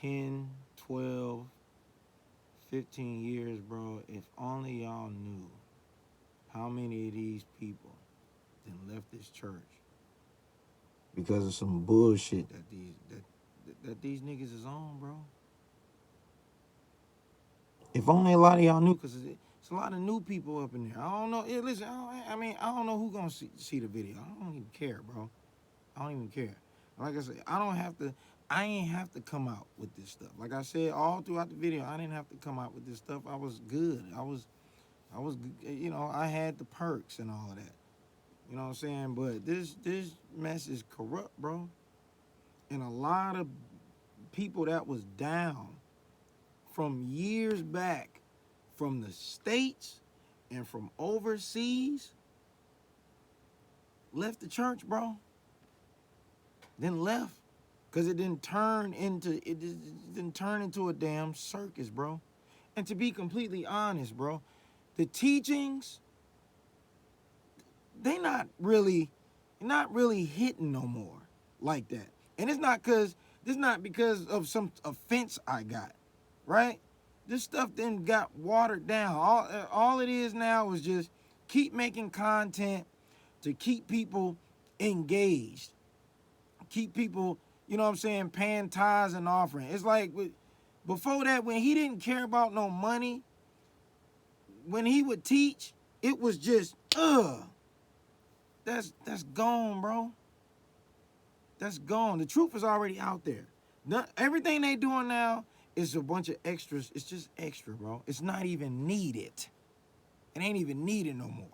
10, 12, 15 years, bro. If only y'all knew how many of these people then left this church because of some bullshit that these niggas is on, bro. If only a lot of y'all knew, because it's a lot of new people up in there. I don't know. Listen, I don't know who gonna see the video. I don't even care, bro. I don't even care. Like I said, I ain't have to come out with this stuff. Like I said, all throughout the video, I didn't have to come out with this stuff. I was good. I was, I had the perks and all of that. You know what I'm saying? But this mess is corrupt, bro. And a lot of people that was down from years back, from the States and from overseas, left the church, bro. Then left. Because it didn't turn into a damn circus, bro. And to be completely honest, bro, the teachings, they not really hitting no more like that. And it's not because of some offense I got, right? This stuff then got watered down. All it is now is just keep making content to keep people engaged. Keep people, you know what I'm saying, paying tithes and offering. It's like before that, when he didn't care about no money, when he would teach, it was just, that's gone, bro. That's gone. The truth is already out there. Everything they doing now is a bunch of extras. It's just extra, bro. It's not even needed. It ain't even needed no more.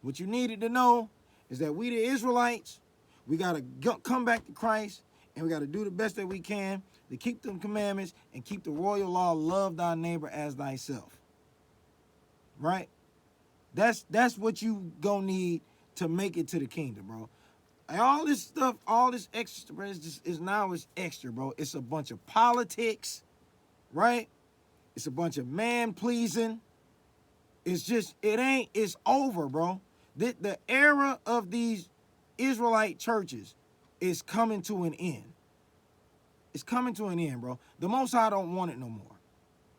What you needed to know is that we the Israelites, we got to come back to Christ, and we got to do the best that we can to keep them commandments and keep the royal law, love thy neighbor as thyself. Right? That's what you gonna need to make it to the kingdom, bro. And all this stuff, all this extra, bro, is extra, bro. It's a bunch of politics, right? It's a bunch of man-pleasing. It's over, bro. The era of these Israelite churches is coming to an end. It's coming to an end, bro. The Most High don't want it no more.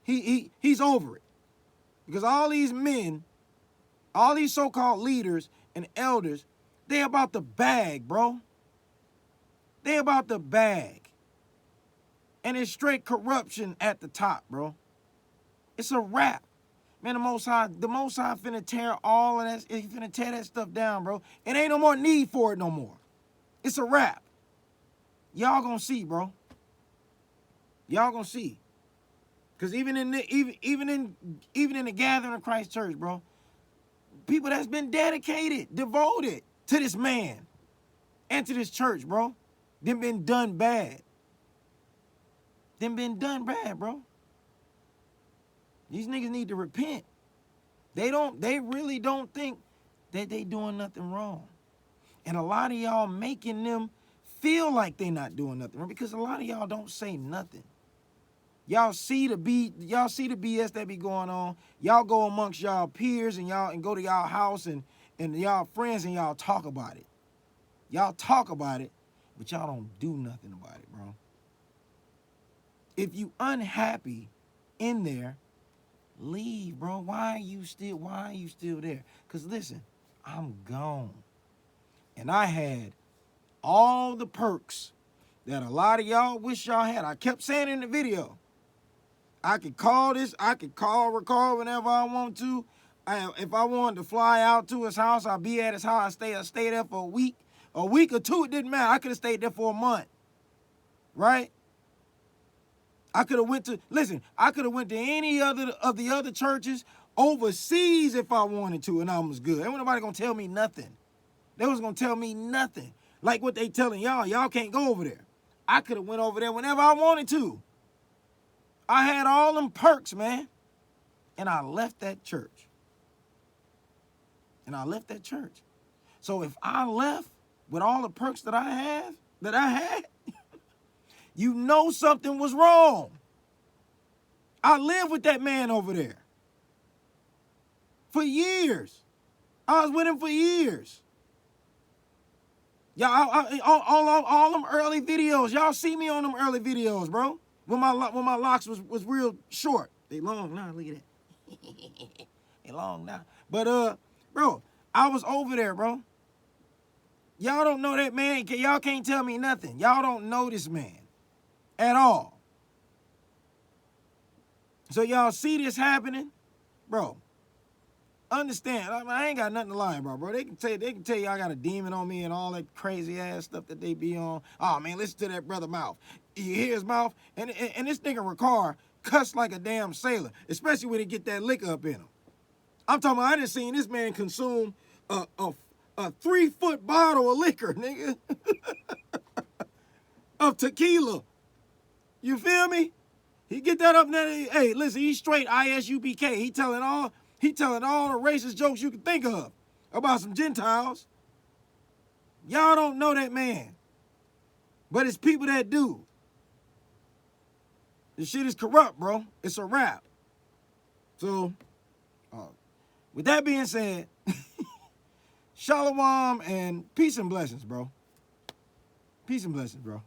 He's over it. Because all these men, all these so-called leaders and elders, they about the bag, bro. They about the bag. And it's straight corruption at the top, bro. It's a wrap. Man, the Most High finna tear all of that. He finna tear that stuff down, bro. It ain't no more need for it no more. It's a wrap. Y'all gonna see, bro. Y'all gonna see. Cause even in the gathering of Christ Church, bro, people that's been dedicated, devoted to this man and to this church, bro, them been done bad. Bro. These niggas need to repent. They really don't think that they doing nothing wrong. And a lot of y'all making them feel like they not doing nothing wrong because a lot of y'all don't say nothing. Y'all see the BS that be going on. Y'all go amongst y'all peers and go to y'all house and y'all friends and y'all talk about it. Y'all talk about it, but y'all don't do nothing about it, bro. If you unhappy in there, leave, bro. Why are you still there? Because listen, I'm gone. And I had all the perks that a lot of y'all wish y'all had. I kept saying in the video, I could call record whenever I want to. If I wanted to fly out to his house, I'll be at his house. I stay there for a week or two. It didn't matter. I could have stayed there for a month, right? I could have went to any of the other churches overseas if I wanted to, and I was good. Ain't nobody gonna tell me nothing. They was gonna tell me nothing. Like what they telling y'all. Y'all can't go over there. I could have went over there whenever I wanted to. I had all them perks, man. And I left that church. So if I left with all the perks that I had, you know something was wrong. I lived with that man over there for years. I was with him for years. Y'all, all them early videos. Y'all see me on them early videos, bro. When my locks was real short. They long now. Look at that. They long now. But bro, I was over there, bro. Y'all don't know that man. Y'all can't tell me nothing. Y'all don't know this man at all. So y'all see this happening, bro. Understand? I ain't got nothing to lie about, bro. They can tell you I got a demon on me and all that crazy ass stuff that they be on. Oh man, listen to that brother mouth. You hear his mouth, and this nigga Ricard cuss like a damn sailor, especially when he get that liquor up in him. I'm talking about I done seen this man consume a 3-foot bottle of liquor, nigga, of tequila. You feel me? He get that up there. Hey, listen, he's straight ISUBK. He telling all the racist jokes you can think of about some Gentiles. Y'all don't know that man. But it's people that do. This shit is corrupt, bro. It's a wrap. So, with that being said, shalom and peace and blessings, bro. Peace and blessings, bro.